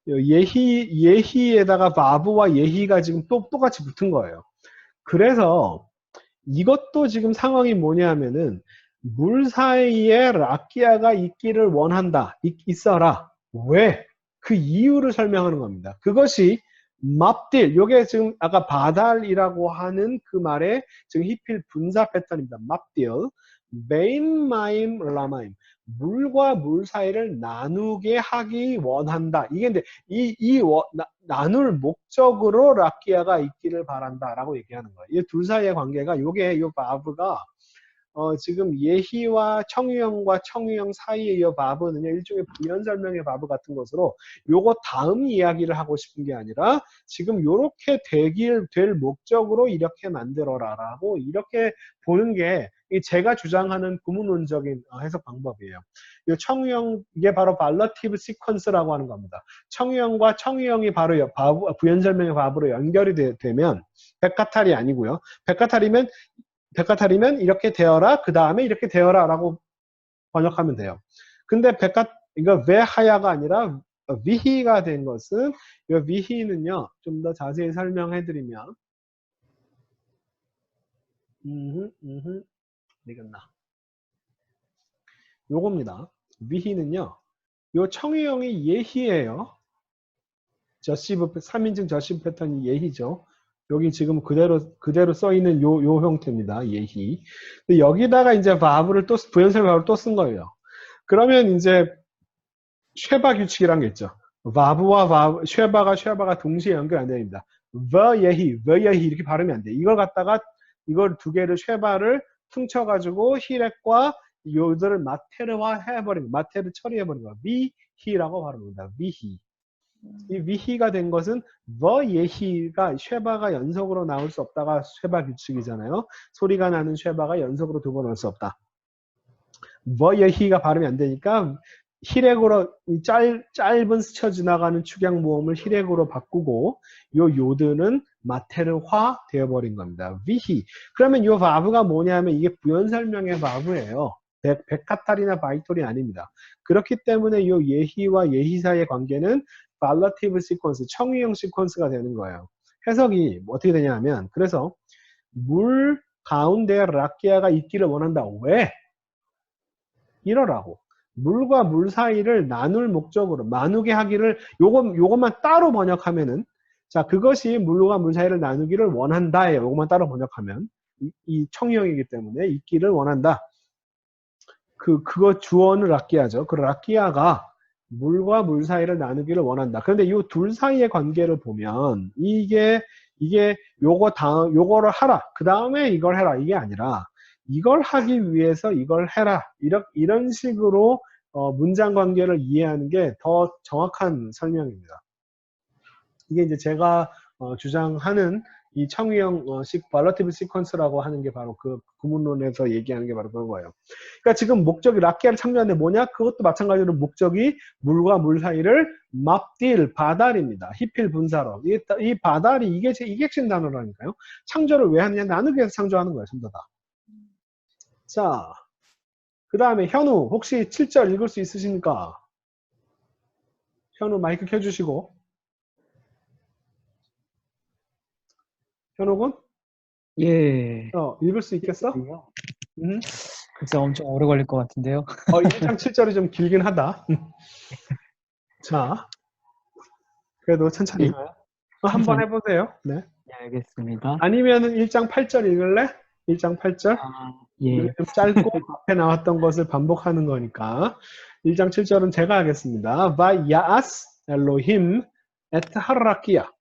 예희에다가 바브와 예희가 지금 똑같이 붙은 거예요. 그래서 이것도 지금 상황이 뭐냐 하면은 물 사이에 라키아가 있기를 원한다. 있어라. 왜? 그 이유를 설명하는 겁니다. 그것이 맙딜, 요게 지금 아까 바달이라고 하는 그 말의 지금 히필 분사 패턴입니다. 맙딜, 베인 마임 라마임, 물과 물 사이를 나누게 하기 원한다. 이게 근데 나눌 목적으로 라키아가 있기를 바란다라고 얘기하는 거예요. 이 둘 사이의 관계가 요 바브가 지금 예희와 청유형과 청유형 사이의 이 바브는요, 일종의 부연설명의 바브 같은 것으로 요거 다음 이야기를 하고 싶은 게 아니라 지금 요렇게 될 목적으로 이렇게 만들어라라고 이렇게 보는 게 제가 주장하는 구문론적인 해석 방법이에요. 이 청유형, 이게 바로 발러티브 시퀀스라고 하는 겁니다. 청유형과 청유형이 바로 부연설명의 바브로 연결이 되면 백카탈이 아니고요. 백카탈이면 이렇게 되어라, 그 다음에 이렇게 되어라 라고 번역하면 돼요. 근데 이거 왜 하야가 아니라 위히가 된 것은, 이 위히는요, 좀 더 자세히 설명해 드리면, 되겠나. 요겁니다. 위히는요, 요 청유형이 예희예요. 3인칭 저시브 패턴이 예희죠. 여기 지금 그대로 써 있는 요 형태입니다. 예희. 근데 여기다가 이제 부연설 바브를 또 쓴 거예요. 그러면 이제 쉐바 규칙이란 게 있죠. 바브와 쉐바가 동시에 연결 안 됩니다. 예희 이렇게 발음이 안 돼. 이걸 두 개를 쉐바를 퉁쳐가지고 히렉과 요들을 마테르 처리해버린 거야. 위히라고 발음합니다. 위히. 이 위히가 된 것은 예희가 쉐바가 연속으로 나올 수 없다가 쉐바 규칙이잖아요. 소리가 나는 쉐바가 연속으로 두 번 올 수 없다. 예희가 발음이 안 되니까 히렉으로 짧은 스쳐 지나가는 축양 모음을 히렉으로 바꾸고 요드는 마테르화 되어버린 겁니다. 위히. 그러면 요 바브가 뭐냐면 이게 부연설명의 바브예요. 베카탈이나 바이톨이 아닙니다. 그렇기 때문에 요 예희와 예희 사이의 관계는 발러티브 시퀀스, 청유형 시퀀스가 되는 거예요. 해석이 어떻게 되냐면, 그래서 물 가운데 라키아가 있기를 원한다. 왜? 이러라고. 물과 물 사이를 나눌 목적으로, 나누게 하기를, 요것만 따로 번역하면은, 자, 그것이 물과 물 사이를 나누기를 원한다예요. 요것만 따로 번역하면. 이 청유형이기 때문에 있기를 원한다. 그거 주어는 라키아죠. 그 라키아가 물과 물 사이를 나누기를 원한다. 그런데 이 둘 사이의 관계를 보면 요거를 하라. 그 다음에 이걸 해라. 이게 아니라 이걸 하기 위해서 이걸 해라. 이런 식으로 문장 관계를 이해하는 게 더 정확한 설명입니다. 이게 이제 제가 주장하는 이 청유형식 발러티브 시퀀스라고 하는 게 바로 그 구문론에서 얘기하는 게 바로 그거예요. 그러니까 지금 목적이 라키아를 창조하는데 뭐냐? 그것도 마찬가지로 목적이 물과 물 사이를 맙딜, 바달입니다. 히필 분사로. 이 바달이 이게 핵심 단어라니까요. 창조를 왜 하느냐? 나누기 위해서 창조하는 거예요. 전부 다. 자, 그 다음에 현우 혹시 7절 읽을 수 있으십니까? 현우 마이크 켜주시고. 현욱은? 예. 읽을 수 있겠어? 글쎄 엄청 오래 걸릴 것 같은데요. 1장 7절이 좀 길긴 하다. 자, 그래도 천천히 한번 해보세요. 네. 예, 알겠습니다. 아니면은 1장 8절 읽을래? 1장 8절? 예. 이게 좀 짧고 앞에 나왔던 것을 반복하는 거니까 1장 7절은 제가 하겠습니다. 바야스 엘로힘 에트 하라키야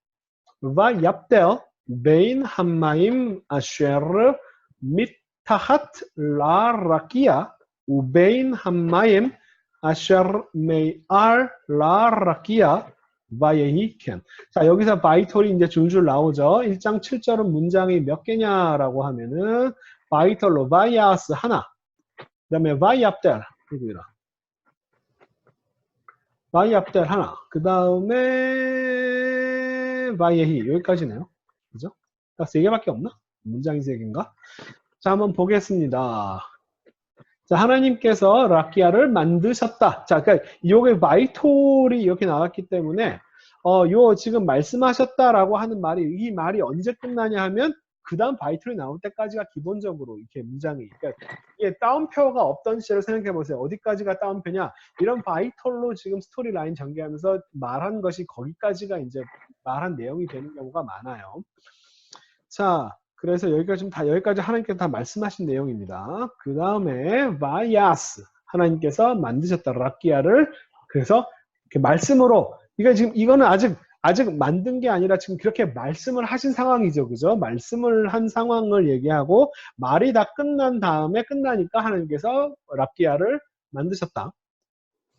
바얍델 베인 함마임 아쉐르 미타핫 라라키야 우베인 함마임 아쉐르 메이알 라라키야 바예히켄. 자, 여기서 바이톨이 이제 줄줄 나오죠. 1장 7절은 문장이 몇 개냐라고 하면은 바이톨로 바이아스 하나, 그 다음에 바이압델 이거라. 바이압델 하나, 그 다음에 바이에히 여기까지네요. 그죠? 딱 3개밖에 없나? 문장이 3개인가? 자, 한번 보겠습니다. 자, 하나님께서 라키아를 만드셨다. 자, 그러니까 요게 바이톨이 이렇게 나왔기 때문에 요 지금 말씀하셨다라고 하는 말이 이 말이 언제 끝나냐 하면 그 다음 바이톨이 나올 때까지가 기본적으로 이렇게 문장이 그러니까 이게 따옴표가 없던 시절을 생각해 보세요. 어디까지가 따옴표냐? 이런 바이톨로 지금 스토리 라인 전개하면서 말한 것이 거기까지가 이제 말한 내용이 되는 경우가 많아요. 자, 그래서 여기까지 하나님께서 다 말씀하신 내용입니다. 그 다음에 바야스 하나님께서 만드셨다 라키아를 그래서 이렇게 말씀으로 이거는 아직 만든 게 아니라 지금 그렇게 말씀을 하신 상황이죠. 그죠? 말씀을 한 상황을 얘기하고 말이 다 끝난 다음에 끝나니까 하나님께서 라키아를 만드셨다.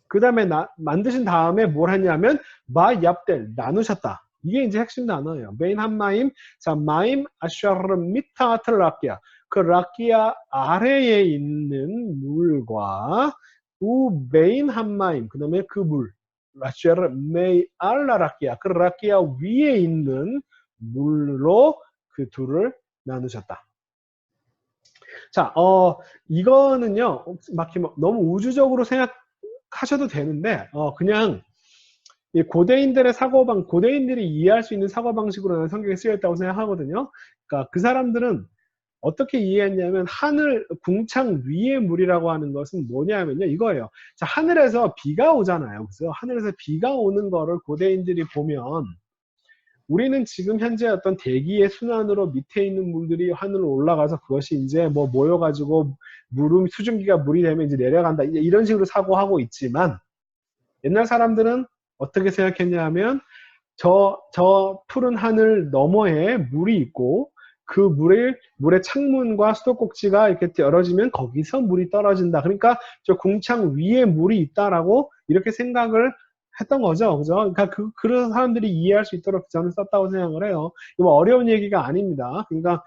그 다음에 만드신 다음에 뭘 했냐면 바얍델 나누셨다. 이게 이제 핵심 단어예요. 베인 한마임, 자 마임 아샤르 미타트 라키아. 그 라키아 아래에 있는 물과 우 베인 한마임, 그 다음에 그 물. 라시아르 메이 알라 라키아. 그 라키아 위에 있는 물로 그 둘을 나누셨다. 자, 이거는요, 막 너무 우주적으로 생각하셔도 되는데, 그냥 고대인들의 고대인들이 이해할 수 있는 사고방식으로 성경에 쓰여있다고 생각하거든요. 그러니까 그 사람들은 어떻게 이해했냐면 궁창 위의 물이라고 하는 것은 뭐냐면요. 이거예요. 자, 하늘에서 비가 오잖아요. 그래서 하늘에서 비가 오는 거를 고대인들이 보면 우리는 지금 현재 어떤 대기의 순환으로 밑에 있는 물들이 하늘로 올라가서 그것이 이제 뭐 모여가지고 수증기가 물이 되면 이제 내려간다. 이런 식으로 사고하고 있지만 옛날 사람들은 어떻게 생각했냐면 저 푸른 하늘 너머에 물이 있고 그 물의 창문과 수도꼭지가 이렇게 열어지면 거기서 물이 떨어진다. 그러니까 저 궁창 위에 물이 있다라고 이렇게 생각을 했던 거죠. 그죠? 그러니까 그런 사람들이 이해할 수 있도록 저는 썼다고 생각을 해요. 이거 어려운 얘기가 아닙니다. 그러니까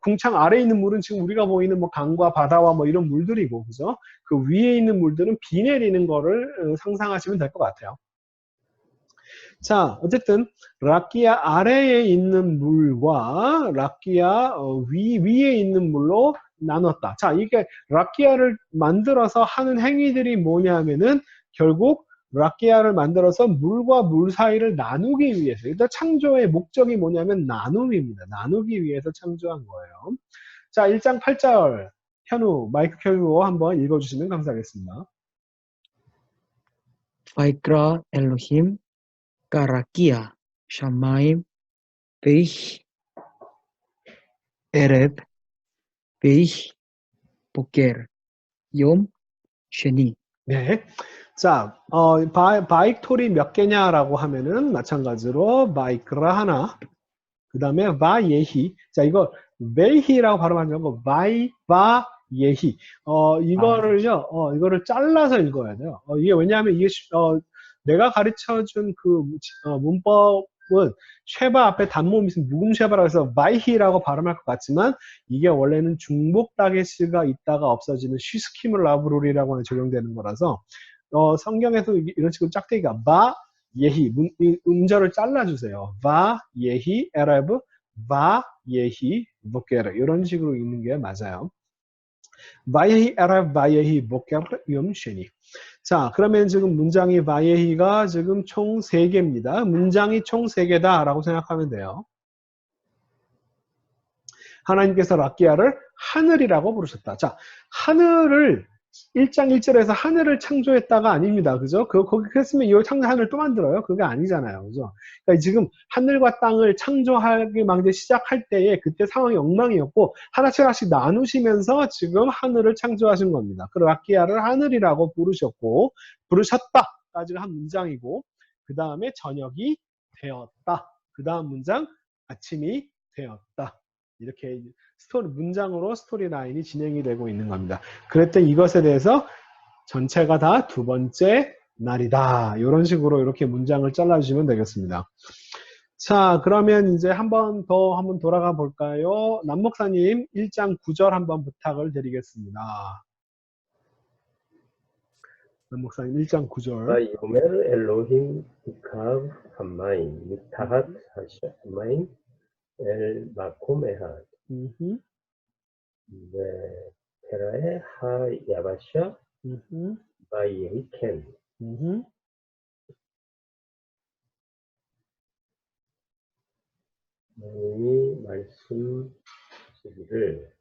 궁창 아래에 있는 물은 지금 우리가 보이는 뭐 강과 바다와 뭐 이런 물들이고, 그죠? 그 위에 있는 물들은 비 내리는 거를 상상하시면 될 것 같아요. 자, 어쨌든 라키아 아래에 있는 물과 라키아 위에 있는 물로 나눴다. 자, 이게 라키아를 만들어서 하는 행위들이 뭐냐면은 결국 라키아를 만들어서 물과 물 사이를 나누기 위해서. 일단 창조의 목적이 뭐냐면 나눔입니다. 나누기 위해서 창조한 거예요. 자, 1장 8절 현우 마이크 켜고 한번 읽어주시면 감사하겠습니다. 바이크라 엘로힘 까라키아 샤마임 베이히 에렙 베이히 보케르 욤 쉐니. 네. 자, 바이톨이 몇 개냐라고 하면은 마찬가지로 바이크라 하나, 그 다음에 바예히. 자, 이거 베히라고 발음하는 거 바예히. 이거를요, 이거를 잘라서 읽어야 돼요. 이게 왜냐하면 이게 내가 가르쳐준 그 문법 쉐바 앞에 단모음 있으면 묵음 쉐바라고 해서 바이히라고 발음할 것 같지만 이게 원래는 중복 다게시가 있다가 없어지는 쉬스키물 라브롤이라고 하는 적용되는 거라서 성경에서 이런 식으로 짝대기가 바 예히 이 음절을 잘라주세요. 바 예히 에레브 바 예히 보케르 이런 식으로 읽는 게 맞아요. 바예히 에레브 바예히 보케르 염쉐니. 자, 그러면 지금 문장이 바예히가 지금 총 3개입니다. 문장이 총 3개다 라고 생각하면 돼요. 하나님께서 락기야를 하늘이라고 부르셨다. 자, 하늘을 1장 1절에서 하늘을 창조했다가 아닙니다. 그죠? 거기 했으면 이 창조 하늘을 또 만들어요? 그게 아니잖아요. 그죠? 그러니까 지금 하늘과 땅을 창조하기 막 시작할 때에 그때 상황이 엉망이었고 하나씩 하나씩 나누시면서 지금 하늘을 창조하신 겁니다. 그 락기야를 하늘이라고 부르셨다까지가 한 문장이고 그 다음에 저녁이 되었다. 그 다음 문장 아침이 되었다. 이렇게 문장으로 스토리 라인이 진행이 되고 있는 겁니다. 그랬더니 이것에 대해서 전체가 다 두 번째 날이다. 이런 식으로 이렇게 문장을 잘라주시면 되겠습니다. 자, 그러면 이제 한번 돌아가 볼까요? 남 목사님 1장 9절 한번 부탁을 드리겠습니다. 남 목사님 1장 9절. ויאמר אלוהים יקב המים מתחת השמיים אל מקום אחד ותראה היבשה ויהי כן. 하나님이 말씀하시기를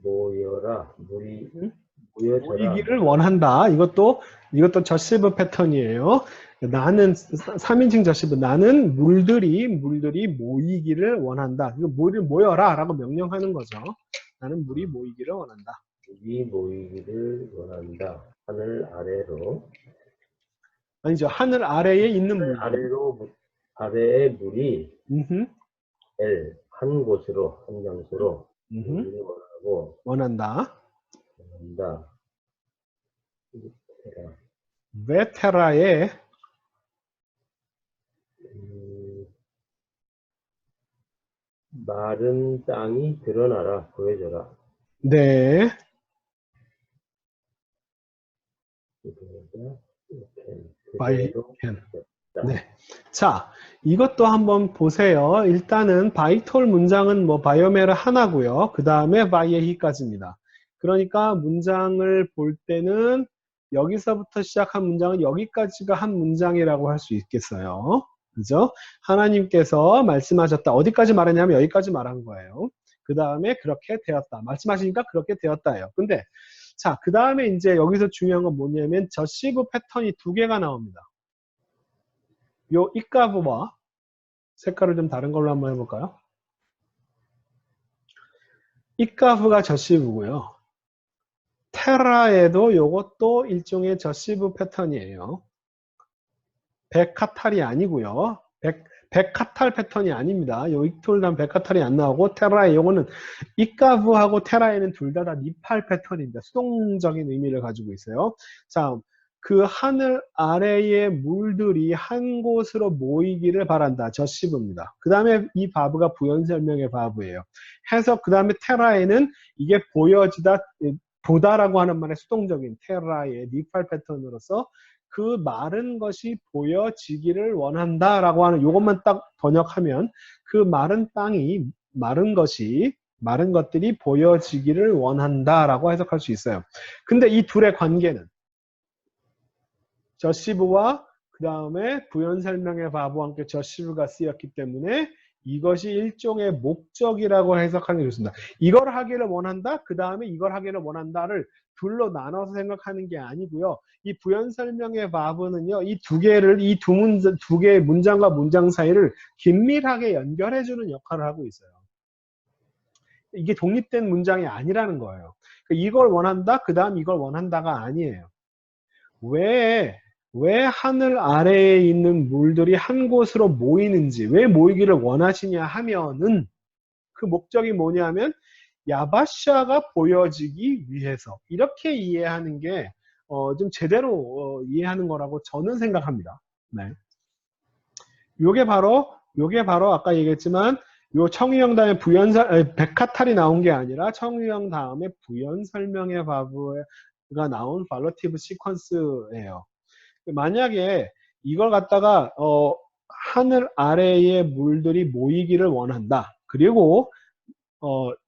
모여라 모여져라. 모이기를 원한다. 이것도 저시브 패턴이에요. 나는 3인칭 저시브. 나는 물들이 모이기를 원한다. 이거 물이 모여라 라고 명령하는 거죠. 나는 물이 모이기를 원한다. 물이 모이기를 원한다. 하늘 아래로. 아니죠. 하늘 아래에 있는 물. 아래의 물이 한 곳으로 한 장소로 물이 원한다. 베테라에 마른 땅이 드러나라 보여져라. 네. 네. 자, 이것도 한번 보세요. 일단은 바이톨 문장은 바이오메르 하나고요. 그 다음에 바이에히까지입니다. 그러니까 문장을 볼 때는 여기서부터 시작한 문장은 여기까지가 한 문장이라고 할 수 있겠어요. 그죠? 하나님께서 말씀하셨다. 어디까지 말했냐면 여기까지 말한 거예요. 그 다음에 그렇게 되었다. 말씀하시니까 그렇게 되었다예요. 근데 자, 그 다음에 이제 여기서 중요한 건 뭐냐면 저시브 패턴이 2개가 나옵니다. 요 이까브와 색깔을 좀 다른 걸로 한번 해볼까요? 이까브가 저시브고요. 테라에도 요것도 일종의 저시브 패턴이에요. 백카탈이 아니고요. 백카탈 패턴이 아닙니다. 요 익톨단 백카탈이 안 나오고 테라에 요거는 이까브하고 테라에는 둘 다 니팔 패턴입니다. 수동적인 의미를 가지고 있어요. 자, 그 하늘 아래의 물들이 한 곳으로 모이기를 바란다. 저시브입니다. 그 다음에 이 바브가 부연설명의 바브예요. 해서 그 다음에 테라에는 이게 보다라고 하는 말의 수동적인 테라의 니팔 패턴으로서 그 마른 것이 보여지기를 원한다라고 하는 요것만 딱 번역하면 그 마른 땅이 마른 것들이 보여지기를 원한다라고 해석할 수 있어요. 근데 이 둘의 관계는 저시브와 그 다음에 부연설명의 바보와 함께 저시브가 쓰였기 때문에 이것이 일종의 목적이라고 해석하는 게 좋습니다. 이걸 하기를 원한다, 그 다음에 이걸 하기를 원한다를 둘로 나눠서 생각하는 게 아니고요. 이 부연설명의 바보는요, 이 두 개의 문장과 문장 사이를 긴밀하게 연결해주는 역할을 하고 있어요. 이게 독립된 문장이 아니라는 거예요. 이걸 원한다, 그 다음 이걸 원한다가 아니에요. 왜 하늘 아래에 있는 물들이 한 곳으로 모이는지, 왜 모이기를 원하시냐 하면은 그 목적이 뭐냐면 야바샤가 보여지기 위해서, 이렇게 이해하는 게 좀 제대로 이해하는 거라고 저는 생각합니다. 네. 요게 바로 아까 얘기했지만 요 청유형 다음에 백카탈이 나온 게 아니라 청유형 다음에 부연 설명의 바브가 나온 발러티브 시퀀스예요. 만약에 이걸 갖다가 하늘 아래의 물들이 모이기를 원한다. 그리고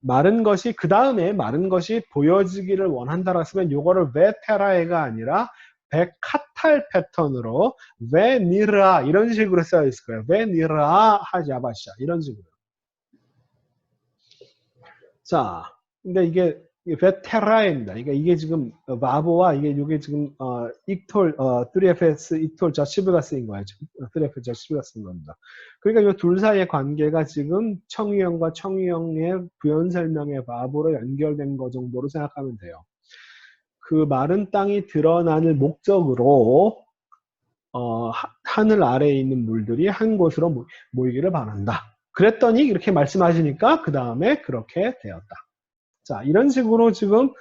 마른 것이 그 다음에 마른 것이 보여지기를 원한다라고 했으면 요거를 베테라에가 아니라 베카탈 패턴으로 베니라 이런 식으로 쓰여 있을 거예요. 베니라 하자바샤 이런 식으로. 자, 근데 이게 베테라입니다. 그러니까 이게 지금 바보와 이게 지금 익톨 3FS 익톨 저시브가 쓰인 거예요. 3FS 저시브가 쓰인 겁니다. 그러니까 이 둘 사이의 관계가 지금 청유형과 청유형의 부연 설명의 바보로 연결된 거 정도로 생각하면 돼요. 그 마른 땅이 드러나는 목적으로 하늘 아래에 있는 물들이 한 곳으로 모이기를 바란다. 그랬더니 이렇게 말씀하시니까 그 다음에 그렇게 되었다. 자, 이런 식으로 지금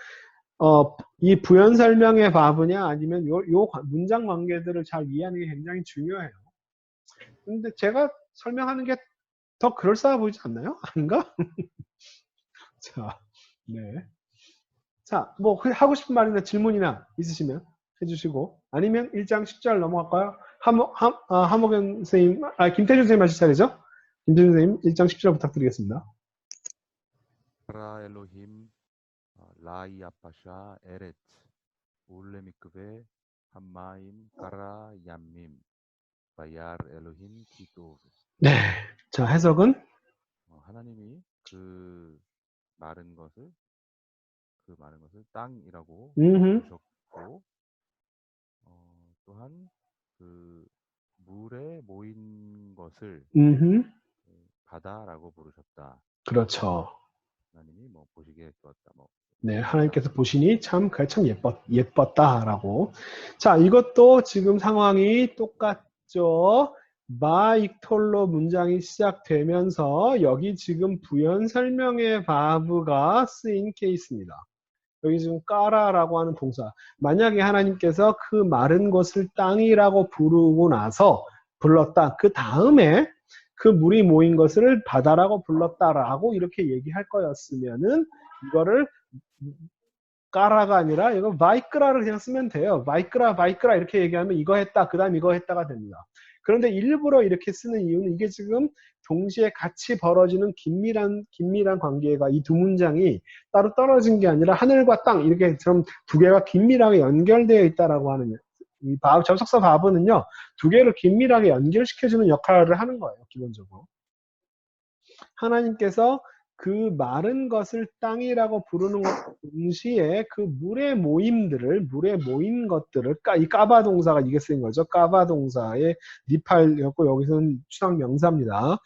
이 부연 설명의 바보냐 아니면 요 문장 관계들을 잘 이해하는 게 굉장히 중요해요. 근데 제가 설명하는 게 더 그럴싸해 보이지 않나요? 아닌가? 자, 네. 자, 뭐 하고 싶은 말이나 질문이나 있으시면 해주시고 아니면 1장 10절 넘어갈까요? 하모경 선생님, 김태준 선생님 하실 차례죠? 김태준 선생님 1장 10절 부탁드리겠습니다. 바라 엘로힘 라이 아파샤 에렛 울레미크베 함마임 까라 얌밈 바야르 엘로힘 기도브. 네. 자, 해석은 하나님이 그 마른 것을 땅이라고 부르셨고 또한 그 물에 모인 것을 바다라고 부르셨다. 그렇죠. 하나님이 뭐 보시기에 좋았다. 뭐 네, 하나님께서 보시니 참 예뻤다라고. 자, 이것도 지금 상황이 똑같죠. 바익톨로 문장이 시작되면서 여기 지금 부연 설명의 바브가 쓰인 케이스입니다. 여기 지금 까라라고 하는 동사. 만약에 하나님께서 그 마른 것을 땅이라고 부르고 나서 불렀다. 그 다음에 그 물이 모인 것을 바다라고 불렀다라고 이렇게 얘기할 거였으면은 이거를 까라가 아니라 이거 바이크라를 그냥 쓰면 돼요. 바이크라 이렇게 얘기하면 이거 했다. 그 다음 이거 했다가 됩니다. 그런데 일부러 이렇게 쓰는 이유는 이게 지금 동시에 같이 벌어지는 긴밀한 관계가 이 두 문장이 따로 떨어진 게 아니라 하늘과 땅 이렇게 좀 두 개가 긴밀하게 연결되어 있다라고 하는 이 접속사 바브는요 두 개를 긴밀하게 연결시켜주는 역할을 하는 거예요. 기본적으로 하나님께서 그 마른 것을 땅이라고 부르는 것 동시에 그 물에 모인 것들을 이 까바 동사가 이게 쓰인 거죠. 까바 동사의 니팔이었고 여기서는 추상 명사입니다.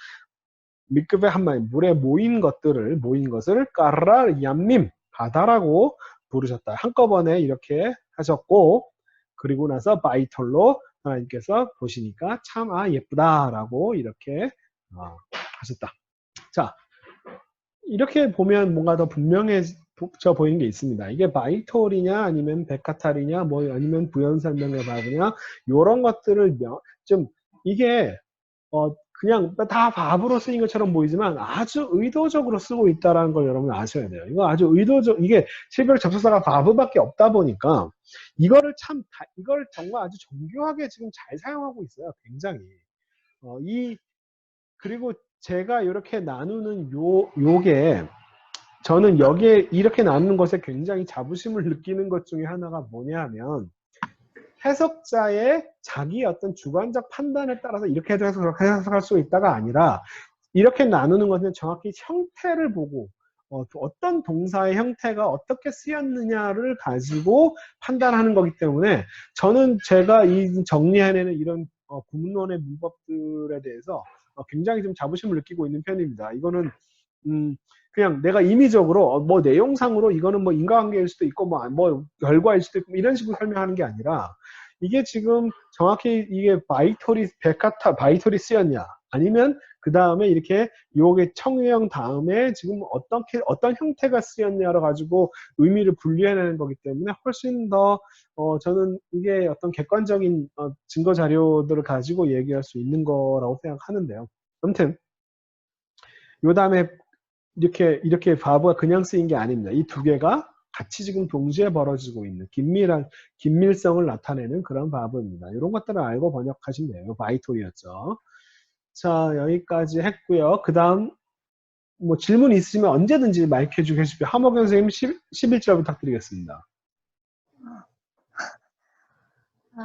미급의 한마디 물에 모인 것을 까라 얌밈 바다라고 부르셨다. 한꺼번에 이렇게 하셨고 그리고 나서 바이톨로 하나님께서 보시니까 참 예쁘다라고 이렇게 하셨다. 자. 이렇게 보면 뭔가 더 분명해져 보이는 게 있습니다. 이게 바이톨이냐 아니면 베카탈이냐 뭐 아니면 부연 설명의 바브냐 이런 것들을 좀 이게 그냥 다 바브로 쓰인 것처럼 보이지만 아주 의도적으로 쓰고 있다는 걸 여러분 아셔야 돼요. 이거 아주 이게 실별 접속사가 바브밖에 없다 보니까 이걸 정말 아주 정교하게 지금 잘 사용하고 있어요. 굉장히 그리고 제가 이렇게 나누는 요게 저는 여기에 이렇게 나누는 것에 굉장히 자부심을 느끼는 것 중에 하나가 뭐냐 하면 해석자의 자기 어떤 주관적 판단에 따라서 이렇게 해석할 수 있다가 아니라 이렇게 나누는 것은 정확히 형태를 보고 어떤 동사의 형태가 어떻게 쓰였느냐를 가지고 판단하는 거기 때문에 저는 제가 이 정리해내는 이런 구문론의 문법들에 대해서 굉장히 좀 자부심을 느끼고 있는 편입니다. 이거는 그냥 내가 임의적으로 뭐 내용상으로 이거는 뭐 인과관계일 수도 있고 뭐 결과일 수도 있고 이런 식으로 설명하는 게 아니라 이게 지금 정확히 이게 바이톨이 쓰였냐 아니면 그 다음에 이렇게 요게 청유형 다음에 지금 어떤 형태가 쓰였냐로 가지고 의미를 분리해내는 거기 때문에 훨씬 더 저는 이게 어떤 객관적인 증거 자료들을 가지고 얘기할 수 있는 거라고 생각하는데요. 아무튼 요 다음에 이렇게 바보가 그냥 쓰인 게 아닙니다. 이 두 개가 같이 지금 동시에 벌어지고 있는 긴밀성을 나타내는 그런 바보입니다. 이런 것들을 알고 번역하시면 돼요. 바이톨이었죠. 자, 여기까지 했고요. 그 다음 뭐 질문 있으시면 언제든지 마이크 해주고 계십시오. 하목영 선생님 11절 부탁드리겠습니다.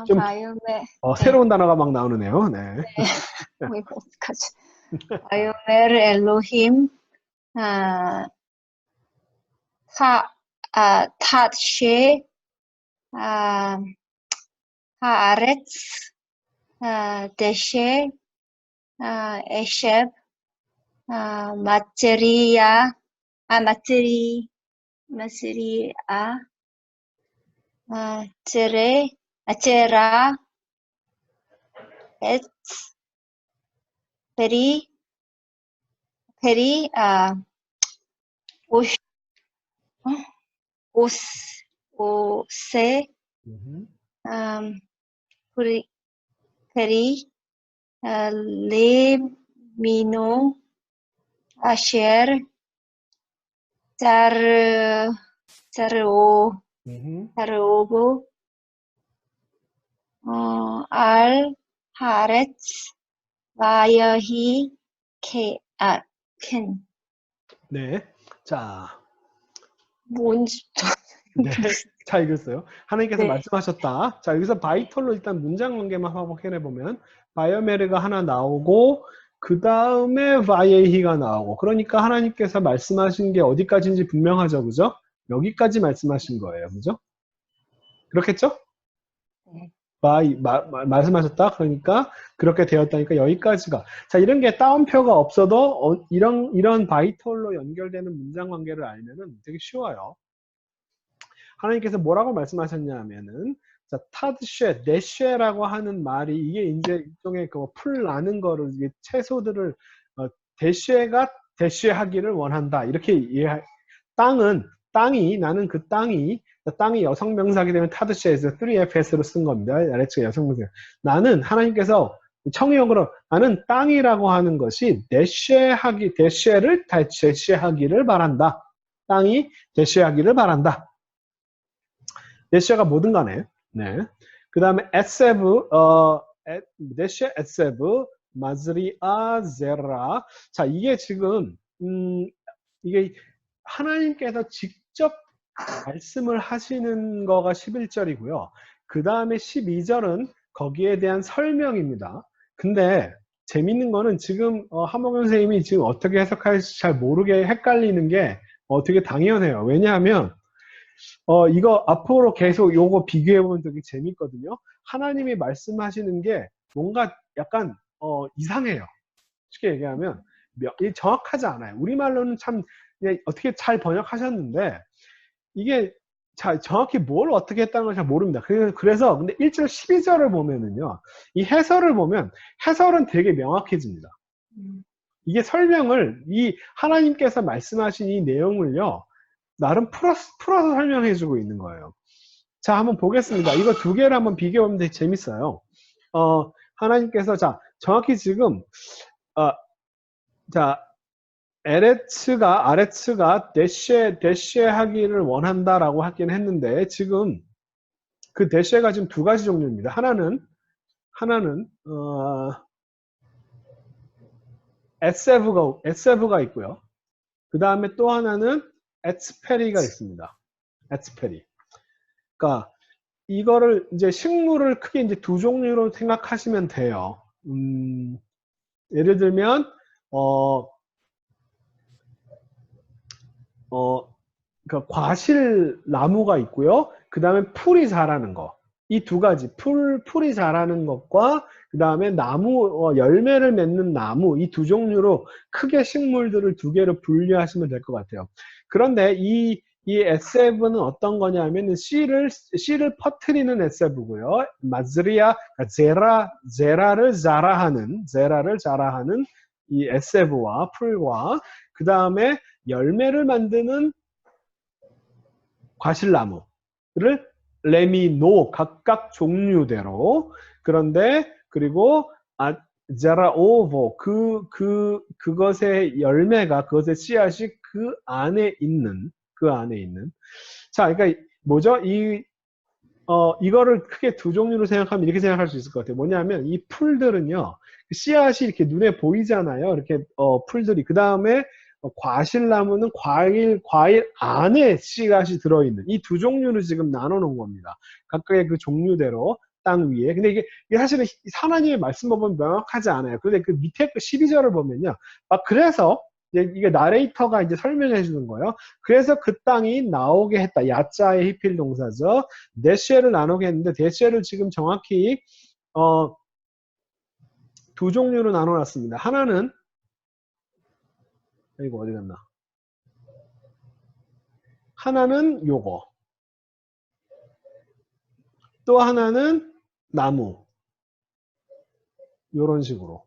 좀 바이오메, 네. 새로운 단어가 막 나오네요. 네. 뭐 이거 어떡하지? 바이오메르 엘로힘, 타쉐, 하아레츠, 데쉐, 에셰브, 마츠리아, 마츠리아, 제라, 에츠, 페리, 오세, 페리, 레미노, 아셰르, 자르오고, 알, 하레츠, 와여히, 켄. 네. 자. 뭔지. 네. 자, 읽었어요. 하나님께서 네. 말씀하셨다. 자, 여기서 바이톨로 일단 문장 관계만 확인해 보면 바이오메르가 하나 나오고 그 다음에 바이에히가 나오고 그러니까 하나님께서 말씀하신 게 어디까지인지 분명하죠. 그죠? 여기까지 말씀하신 거예요. 그죠? 그렇겠죠? 네. 말씀하셨다. 그러니까 그렇게 되었다니까 여기까지가. 자, 이런 게 따옴표가 없어도 이런 바이톨로 연결되는 문장 관계를 알면은 되게 쉬워요. 하나님께서 뭐라고 말씀하셨냐면은 자, 타드쉐, 네쉐라고 하는 말이 이게 이제 일종의 그 풀 나는 거를 이게 채소들을 대쉐가 대쉐하기를 원한다. 이렇게 나는 그 땅이 여성 명사하게 되면 타드쉐에서 3FS로 쓴 겁니다. 아래측 여성 명사. 나는 하나님께서 청유형으로 나는 땅이라고 하는 것이 대쉐를 대쉐하기를 바란다. 땅이 대쉐하기를 바란다. 네시아가 뭐든 간에, 네. 그 다음에 에세브, 네시아 에세브, 마즈리아 제라. 자, 이게 지금, 이게 하나님께서 직접 말씀을 하시는 거가 11절이고요. 그 다음에 12절은 거기에 대한 설명입니다. 근데 재밌는 거는 지금 하목영 선생님이 지금 어떻게 해석할지 잘 모르게 헷갈리는 게 되게 당연해요. 왜냐하면 이거 앞으로 계속 요거 비교해보면 되게 재밌거든요. 하나님이 말씀하시는 게 뭔가 약간, 이상해요. 쉽게 얘기하면, 정확하지 않아요. 우리말로는 참, 어떻게 잘 번역하셨는데, 이게, 정확히 뭘 어떻게 했다는 걸 잘 모릅니다. 그래서, 근데 1절 12절을 보면은요, 이 해설을 보면, 해설은 되게 명확해집니다. 이게 설명을, 이 하나님께서 말씀하신 이 내용을요, 나름 풀어서 설명해주고 있는 거예요. 자, 한번 보겠습니다. 이거 두 개를 한번 비교해보면 되게 재밌어요. 하나님께서, 정확히 지금, 아레츠가 대쉐하기를 원한다라고 하긴 했는데, 지금 그 대쉐가 지금 두 가지 종류입니다. 하나는, 에세브가 있고요. 그 다음에 또 하나는 에츠페리가 있습니다. 에츠페리. 그러니까 이거를 이제 식물을 크게 이제 두 종류로 생각하시면 돼요. 예를 들면 그러니까 과실 나무가 있고요. 그 다음에 풀이 자라는 거. 이 두 가지 풀이 자라는 것과 그 다음에 나무 열매를 맺는 나무 이 두 종류로 크게 식물들을 두 개로 분류하시면 될 것 같아요. 그런데 이 에세브는 어떤 거냐면 씨를 퍼뜨리는 에세브고요. 마즈리아 제라를 자라하는 이 에세브와 풀과 그 다음에 열매를 만드는 과실나무를 레미노 각각 종류대로 그런데 그리고 자라오보 그것의 열매가 그것의 씨앗이 그 안에 있는 자 그러니까 뭐죠? 이거를 크게 두 종류로 생각하면 이렇게 생각할 수 있을 것 같아요. 뭐냐면 이 풀들은요 씨앗이 이렇게 눈에 보이잖아요. 이렇게 풀들이 그 다음에 과실나무는 과일 안에 씨앗이 들어있는 이 두 종류를 지금 나눠놓은 겁니다. 각각의 그 종류대로 땅 위에. 근데 이게 사실은 하나님의 말씀 보면 명확하지 않아요. 근데 그 밑에 그 12절을 보면요. 그래서 이게 나레이터가 이제 설명해 주는 거예요. 그래서 그 땅이 나오게 했다. 야자의 히필 동사죠. 데시에를 나누게 했는데 데시에를 지금 정확히 두 종류로 나눠놨습니다. 하나는 이거 어디 갔나? 하나는 요거. 또 하나는 나무. 요런 식으로.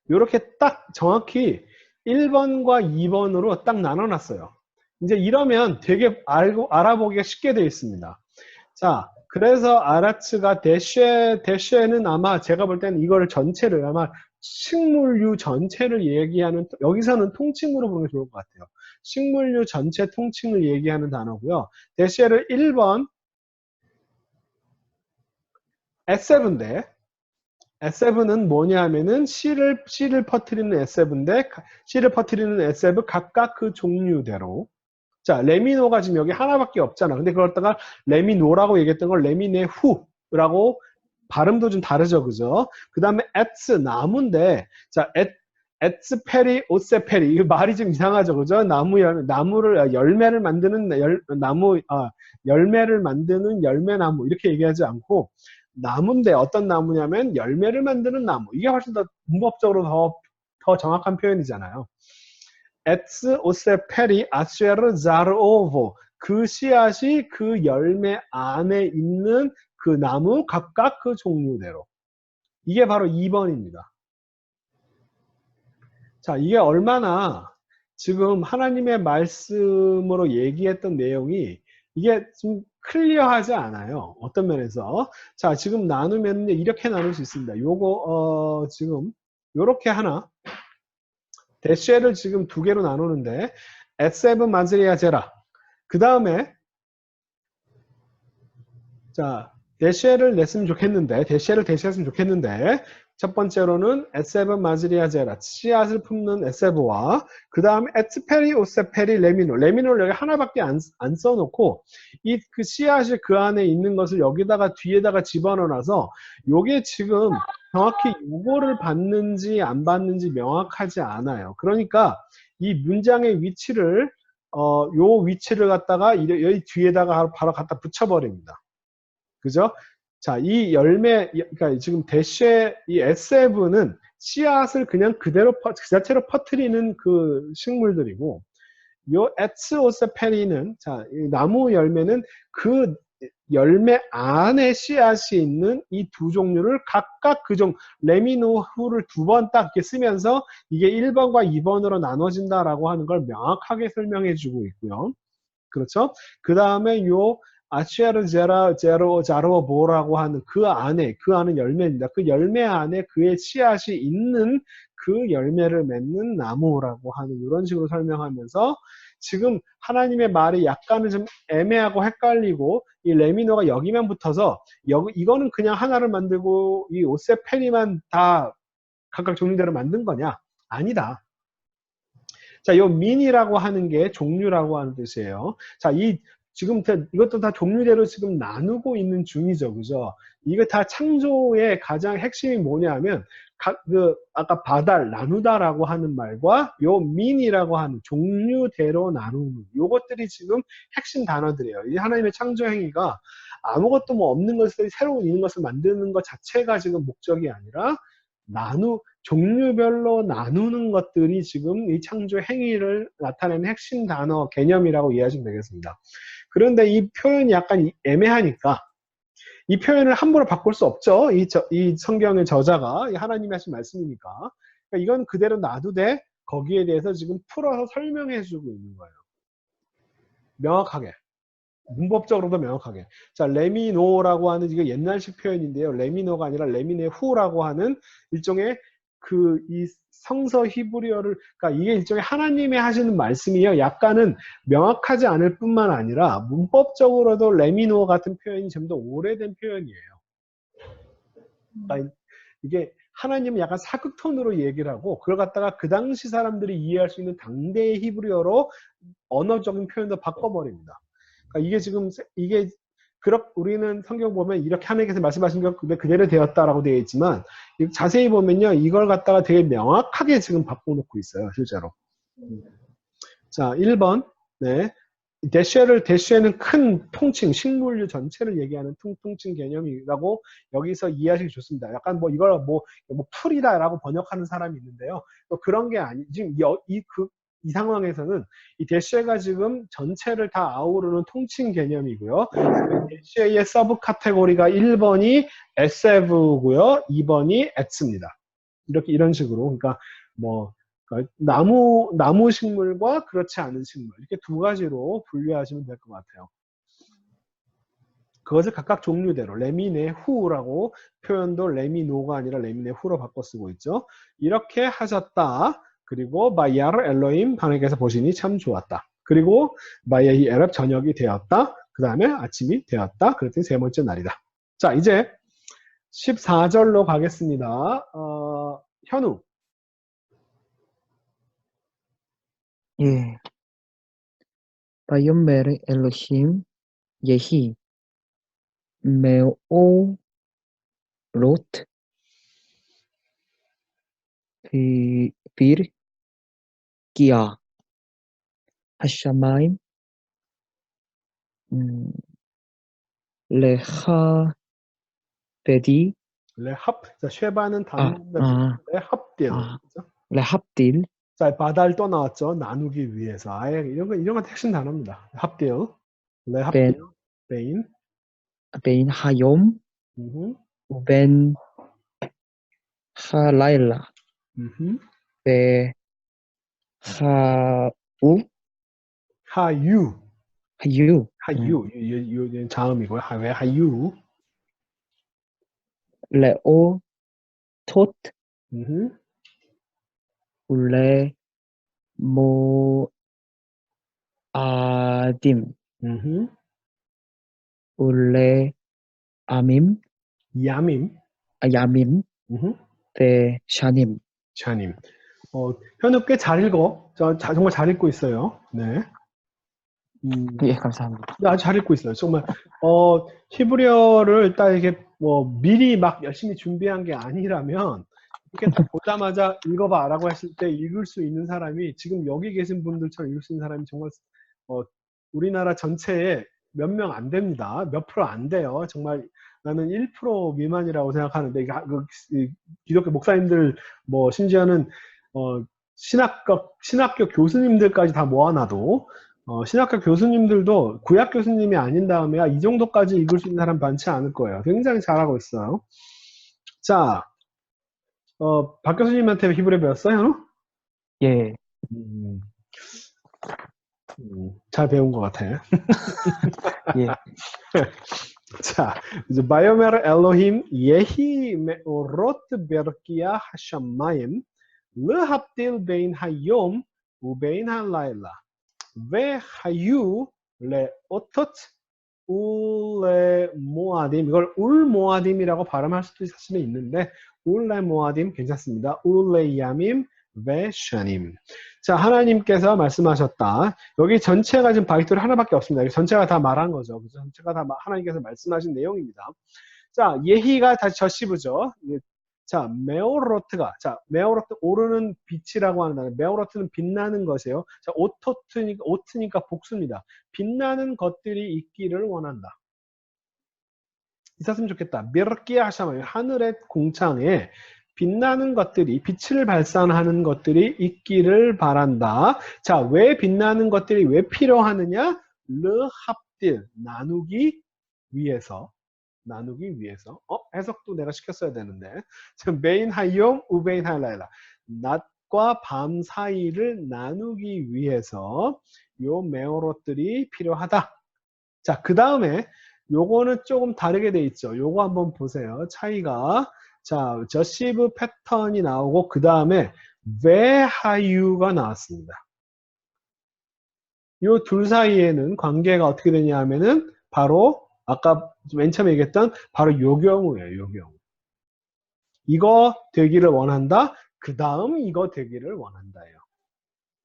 요렇게 딱 정확히 1번과 2번으로 딱 나눠놨어요. 이제 이러면 되게 알아보기가 쉽게 되어 있습니다. 자, 그래서 아라츠가 대쉐는 아마 제가 볼 때는 이거를 전체를 아마 식물류 전체를 얘기하는 여기서는 통칭으로 보면 좋을 것 같아요. 식물류 전체 통칭을 얘기하는 단어고요. 대쉐를 1번 S7인데 S7은 뭐냐면은 씨를 퍼뜨리는 S7인데 씨를 퍼뜨리는 S7 각각 그 종류대로 자 레미노가 지금 여기 하나밖에 없잖아. 근데 그걸 갖다가 레미노라고 얘기했던 걸 레미네후라고 발음도 좀 다르죠, 그죠? 그 다음에 에츠 나무인데 자 에츠페리 오세페리 이거 말이 좀 이상하죠, 그죠? 나무를 열매를 만드는 열매를 만드는 열매나무 이렇게 얘기하지 않고 나무인데 어떤 나무냐면 열매를 만드는 나무. 이게 훨씬 더 문법적으로 더 정확한 표현이잖아요. 에츠 오세페리 아쉐르 자르오보 그 씨앗이 그 열매 안에 있는 그 나무 각각 그 종류대로. 이게 바로 2번입니다. 자, 이게 얼마나 지금 하나님의 말씀으로 얘기했던 내용이 이게 좀 클리어하지 않아요. 어떤 면에서. 자, 지금 나누면 이렇게 나눌 수 있습니다. 요거, 지금, 요렇게 하나. 데쉐를 지금 두 개로 나누는데, 에세브 마즈리아 제라. 그 다음에, 자, 데쉐를 냈으면 좋겠는데, 데쉐를 대시했으면 좋겠는데, 첫 번째로는 에세브 마즈리아 제라, 씨앗을 품는 에세브와 그 다음에 에츠페리 오세페리 레미노, 레미노를 여기 하나밖에 안 써놓고 그 씨앗이 그 안에 있는 것을 여기다가 뒤에다가 집어넣어놔서 요게 지금 정확히 요거를 받는지 안 받는지 명확하지 않아요. 그러니까 이 문장의 위치를 요 위치를 갖다가 여기 뒤에다가 바로 갖다 붙여버립니다. 그죠? 자, 이 열매, 그러니까 지금 대쉐, 이 S7은 씨앗을 그냥 그 자체로 퍼뜨리는 그 식물들이고, 요 에츠오세페리는, 자, 이 나무 열매는 그 열매 안에 씨앗이 있는 이 두 종류를 각각 레미노후를 두 번 딱 이렇게 쓰면서 이게 1번과 2번으로 나눠진다라고 하는 걸 명확하게 설명해 주고 있고요. 그렇죠? 그 다음에 요 아시아르 자로보라고 하는 그 안은 열매입니다. 그 열매 안에 그의 씨앗이 있는 그 열매를 맺는 나무라고 하는 이런 식으로 설명하면서 지금 하나님의 말이 약간은 좀 애매하고 헷갈리고 이 레미노가 여기만 붙어서 이거는 그냥 하나를 만들고 이 오세페리만 다 각각 종류대로 만든 거냐? 아니다. 자, 요 민이라고 하는 게 종류라고 하는 뜻이에요. 자, 지금 이것도 다 종류대로 지금 나누고 있는 중이죠. 그죠? 이거 다 창조의 가장 핵심이 뭐냐면, 아까 바달, 나누다라고 하는 말과 요 민이라고 하는 종류대로 나누는, 요것들이 지금 핵심 단어들이에요. 이 하나님의 창조 행위가 아무것도 뭐 없는 것을 새로운 있는 것을 만드는 것 자체가 지금 목적이 아니라, 종류별로 나누는 것들이 지금 이 창조 행위를 나타내는 핵심 단어 개념이라고 이해하시면 되겠습니다. 그런데 이 표현이 약간 애매하니까 이 표현을 함부로 바꿀 수 없죠. 이 성경의 저자가 하나님이 하신 말씀이니까. 그러니까 이건 그대로 놔두되 거기에 대해서 지금 풀어서 설명해주고 있는 거예요. 명확하게. 문법적으로도 명확하게. 자, 레미노라고 하는 이거 옛날식 표현인데요. 레미노가 아니라 레미네후라고 하는 일종의 이 성서 히브리어를, 그러니까 이게 일종의 하나님이 하시는 말씀이에요. 약간은 명확하지 않을 뿐만 아니라 문법적으로도 레미노 같은 표현이 좀 더 오래된 표현이에요. 그러니까 이게 하나님은 약간 사극톤으로 얘기를 하고 그걸 갖다가 그 당시 사람들이 이해할 수 있는 당대의 히브리어로 언어적인 표현도 바꿔버립니다. 그러니까 이게 지금 우리는 성경 보면 이렇게 하나님께서 말씀하신 것 그대로 되었다라고 되어 있지만 자세히 보면요 이걸 갖다가 되게 명확하게 지금 바꿔놓고 있어요 실제로. 자 1번 네 대쉐는 큰 통칭 식물류 전체를 얘기하는 통칭 개념이라고 여기서 이해하시기 좋습니다. 약간 뭐 이걸 뭐 풀이다라고 번역하는 사람이 있는데요. 또 그런 게 아니 지금 이 상황에서는 이 대쉐가 지금 전체를 다 아우르는 통칭 개념이고요. 대쉐의 서브 카테고리가 1번이 SF고요. 2번이 X입니다. 이런 식으로 그러니까 뭐 나무 식물과 그렇지 않은 식물 이렇게 두 가지로 분류하시면 될 것 같아요. 그것을 각각 종류대로 레미네후라고 표현도 레미노가 아니라 레미네후로 바꿔 쓰고 있죠. 이렇게 하셨다. 그리고 바야르 엘로임 하나님께서 보시니 참 좋았다. 그리고 바야히 에럽 저녁이 되었다. 그 다음에 아침이 되었다. 그랬더니 세 번째 날이다. 자 이제 14절로 가겠습니다. 현우. 예. 바이오메르 엘로힘 예히 메오 로트 비르기야 하샤마임 레하 베디 레합. 자, 쉐바는 단문입니다. 레합딜. 레합딜 자, 바달 또 나왔죠. 나누기 위해서. 아예 이런 거 핵심 단어입니다. 합딜. 레합딜. 베인. 베인 하욤 우벤 하라일라 베 하우 하유. 하유 하유. 자음이고요. 왜 하유. 레오 톳 울레 모아딤 울레 아밈 야밈. 야밈 데 샤님. 샤님. 현우 꽤 잘 읽어. 정말 잘 읽고 있어요. 네. 예, 감사합니다. 아주 잘 읽고 있어요. 정말 히브리어를 딱 이렇게 미리 막 열심히 준비한 게 아니라면 이렇게 딱 보자마자 읽어봐라고 했을 때 읽을 수 있는 사람이 지금 여기 계신 분들처럼 읽을 수 있는 사람이 정말 우리나라 전체에 몇 명 안 됩니다. 몇 프로 안 돼요. 정말 나는 1% 미만이라고 생각하는데 기독교 목사님들 심지어는 신학교 교수님들까지 다 모아놔도 신학교 교수님들도 구약 교수님이 아닌 다음에 이 정도까지 읽을 수 있는 사람 많지 않을 거예요. 굉장히 잘하고 있어요. 자, 박 교수님한테 히브리 배웠어요, 현우? 예. 잘 배운 것 같아. 예. 자, 이제 바이오메르 엘로힘 예히 메오로트 베르키야 하샤마임 르합딜 베인 하욤 우베인 할라일라 웨하유 레오톳 울레모아딤. 이걸 울모아딤이라고 발음할 수도 사실은 있는데 울레모아딤 괜찮습니다. 울레야밈 웨샤님. 자, 하나님께서 말씀하셨다. 여기 전체가 지금 바이트리 하나밖에 없습니다. 여기 전체가 다 말한 거죠. 그죠? 전체가 다 하나님께서 말씀하신 내용입니다. 자, 예희가 다시 저시부죠. 자, 메오로트가, 자, 메오로트, 오르는 빛이라고 하는 단어. 메오로트는 빛나는 것이에요. 자, 오트니까 복수입니다. 빛나는 것들이 있기를 원한다. 있었으면 좋겠다. 미르키야 하샤마, 하늘의 공창에 빛나는 것들이, 빛을 발산하는 것들이 있기를 바란다. 자, 왜 빛나는 것들이 왜 필요하느냐? 르합딜, 나누기 위해서. 해석도 내가 시켰어야 되는데. 지금 베인 하욤 우베인 할라일라. 낮과 밤 사이를 나누기 위해서 요 메오롯들이 필요하다. 자, 그 다음에 요거는 조금 다르게 돼 있죠. 요거 한번 보세요. 차이가. 자, 저시브 패턴이 나오고 그 다음에 where are you가 나왔습니다. 요 둘 사이에는 관계가 어떻게 되냐 하면은 바로 아까 맨 처음에 얘기했던 바로 요 경우예요. 요 경우. 이거 되기를 원한다. 그 다음 이거 되기를 원한다예요.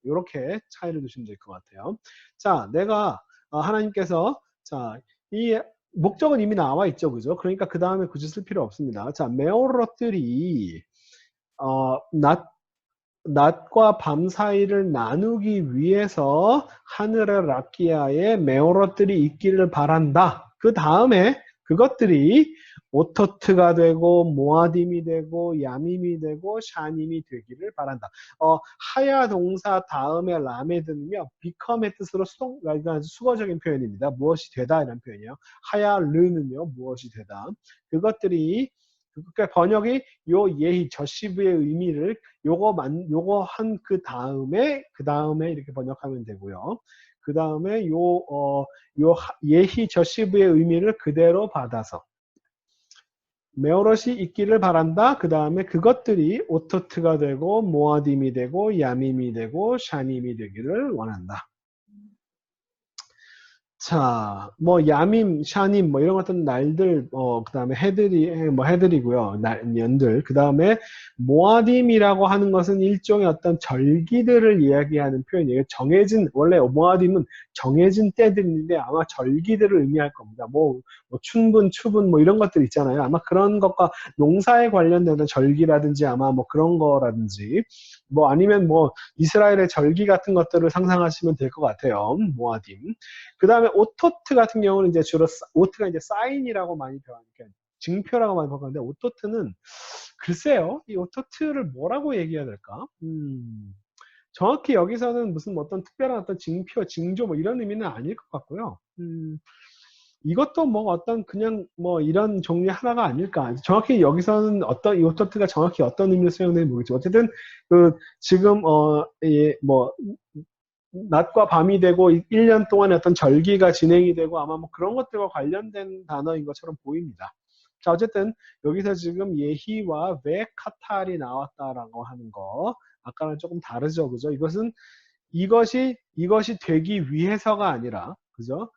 이렇게 차이를 두시면 될 것 같아요. 자, 내가 하나님께서 자, 이 목적은 이미 나와 있죠, 그죠? 그러니까 그 다음에 굳이 쓸 필요 없습니다. 자, 메오롯들이 낮과 밤 사이를 나누기 위해서 하늘의 라키아에 메오롯들이 있기를 바란다. 그 다음에 그것들이 오토트가 되고 모아딤이 되고 야밈이 되고 샤님이 되기를 바란다. 하야 동사 다음에 라메드는요. become의 뜻으로 그러니까 수거적인 표현입니다. 무엇이 되다 이런 표현이에요. 하야 르는요. 무엇이 되다. 그것들이 그러니까 번역이 요 예히 저시브의 의미를 요거 한 그 다음에 이렇게 번역하면 되고요. 그 다음에 요 예히 저시브의 의미를 그대로 받아서 메오롯이 있기를 바란다. 그 다음에 그것들이 오토트가 되고 모아딤이 되고 야밈이 되고 샤님이 되기를 원한다. 자, 뭐 야밈, 샤님 뭐 이런 어떤 날들, 그 다음에 해들이고요, 년들. 그 다음에 모아딤이라고 하는 것은 일종의 어떤 절기들을 이야기하는 표현이에요. 원래 모아딤은 정해진 때들인데 아마 절기들을 의미할 겁니다. 뭐 춘분, 추분 뭐 이런 것들 있잖아요. 아마 그런 것과 농사에 관련된 절기라든지 아마 뭐 그런 거라든지 뭐 아니면 뭐 이스라엘의 절기 같은 것들을 상상하시면 될 것 같아요. 모아딤. 그 다음에 오토트 같은 경우는 이제 주로 오트가 이제 사인이라고 많이 표현하니까 증표라고 많이 표현하는데 오토트는 글쎄요, 이 오토트를 뭐라고 얘기해야 될까? 정확히 여기서는 무슨 어떤 특별한 어떤 증표, 징조 뭐 이런 의미는 아닐 것 같고요. 이것도 뭐 어떤 그냥 뭐 이런 종류의 하나가 아닐까. 정확히 여기서는 이 오토트가 정확히 어떤 의미로 사용되는지 모르겠죠. 어쨌든 그 지금 뭐 낮과 밤이 되고 1년 동안의 어떤 절기가 진행이 되고 아마 뭐 그런 것들과 관련된 단어인 것처럼 보입니다. 자, 어쨌든 여기서 지금 예히와 왜 카탈이 나왔다라고 하는 거 아까는 조금 다르죠, 그죠? 이것이 되기 위해서가 아니라, 그죠?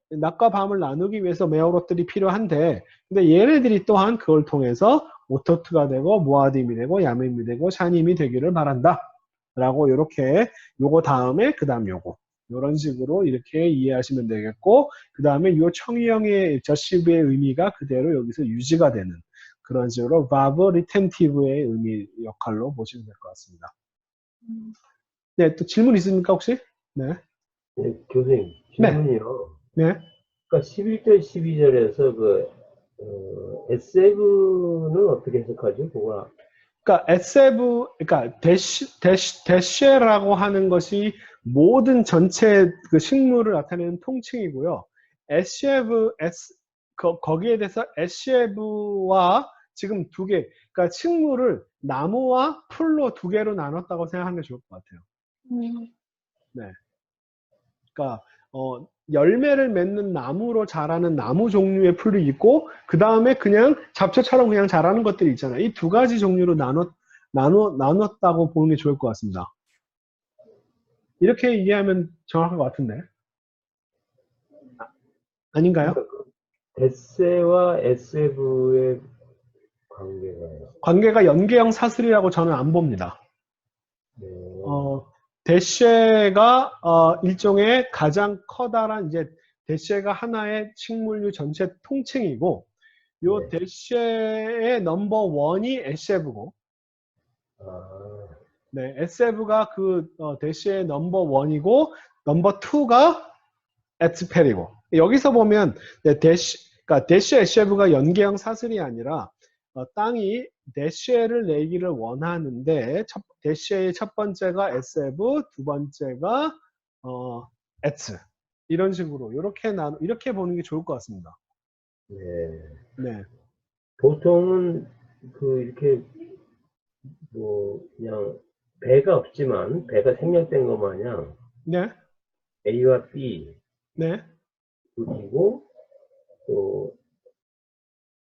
낮과 밤을 나누기 위해서 메오롯들이 필요한데, 근데 얘네들이 또한 그걸 통해서 오토트가 되고 모아딤이 되고 야밈이 되고 샤님이 되기를 바란다. 라고 요렇게 요거 다음에 그 다음 요거 요런 식으로 이렇게 이해하시면 되겠고 그 다음에 요 청유형의 저시브의 의미가 그대로 여기서 유지가 되는 그런 식으로 verb retentive의 의미 역할로 보시면 될 것 같습니다. 네, 또 질문 있습니까 혹시? 네. 네, 교수님 질문이요. 네. 그러니까 11절, 12절에서 SF는 어떻게 해석하죠? 그거 그러니까 SF, 그러니까 대쉬라고 하는 것이 모든 전체 그 식물을 나타내는 통칭이고요. 거기에 대해서 SF와 지금 두 개, 그러니까 식물을 나무와 풀로 두 개로 나눴다고 생각하는 게 좋을 것 같아요. 네. 그러니까 열매를 맺는 나무로 자라는 나무 종류의 풀이 있고 그 다음에 그냥 잡초처럼 그냥 자라는 것들이 있잖아요. 이 두 가지 종류로 나눴다고 보는 게 좋을 것 같습니다. 이렇게 이해하면 정확할 것 같은데 아닌가요? 데세와 SF의 관계가요. 관계가 연계형 사슬이라고 저는 안 봅니다. 네. 대쉐가 일종의 가장 커다란 이제 대쉐가 하나의 식물류 전체 통칭이고 요 네. 대쉐의 넘버 원이 SF고 네, SF가 그 대쉐의 넘버 원이고 넘버 투가 에츠펠이고 여기서 보면 네, 그러니까 대쉐 SF가 연계형 사슬이 아니라 땅이 대쉐를 내기를 원하는데 대쉐의 첫 번째가 SF, 두 번째가 에츠 이런 식으로 이렇게 보는 게 좋을 것 같습니다. 네. 네. 보통은 이렇게 뭐 그냥 배가 없지만 배가 생략된 것 마냥 네, A와 B 네. 그리고 또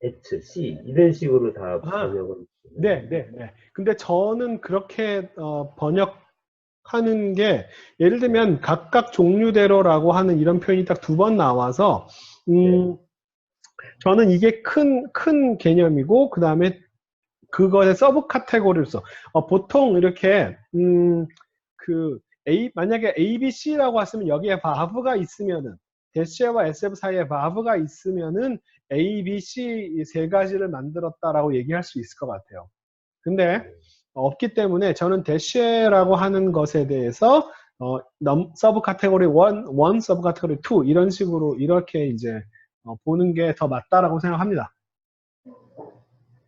H, C 이런 식으로 다 아, 번역을 네, 네, 네. 근데 저는 그렇게 번역하는 게 예를 네, 들면 각각 종류대로라고 하는 이런 표현이 딱 두 번 나와서 네, 저는 이게 큰 개념이고 그 다음에 그거의 서브 카테고리로서 보통 이렇게 만약에 A, B, C라고 했으면 여기에 버브가 있으면은 대시와 SF 사이에 버브가 있으면은 A, B, C 이 세 가지를 만들었다라고 얘기할 수 있을 것 같아요. 근데 없기 때문에 저는 대시라고 하는 것에 대해서 서브 카테고리 1, 서브 카테고리 2 이런 식으로 이렇게 이제 보는 게 더 맞다라고 생각합니다.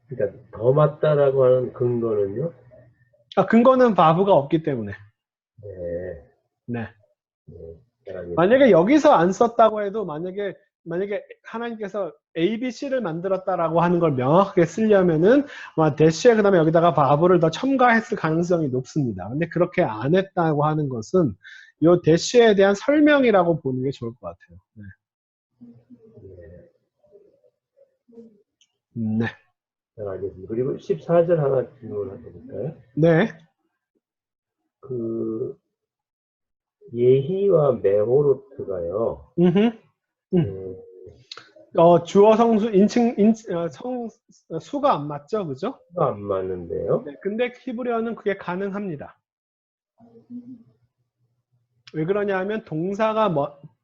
그러니까 더 맞다라고 하는 근거는요? 근거는 버브가 없기 때문에. 네, 네. 네, 잘 알겠습니다. 만약에 여기서 안 썼다고 해도 만약에 하나님께서 A, B, C를 만들었다라고 하는 걸 명확하게 쓰려면은 아마 대시에 그다음에 여기다가 버브를 더 첨가했을 가능성이 높습니다. 근데 그렇게 안 했다고 하는 것은 이 대시에 대한 설명이라고 보는 게 좋을 것 같아요. 네. 네. 잘 알겠습니다. 그리고 14절 하나 질문을 해볼까요? 네. 그 예희와 메호로트가요. 음흠. 주어 성수 수가 안 맞죠, 그죠? 안 맞는데요. 네. 근데 히브리어는 그게 가능합니다. 왜 그러냐면 동사가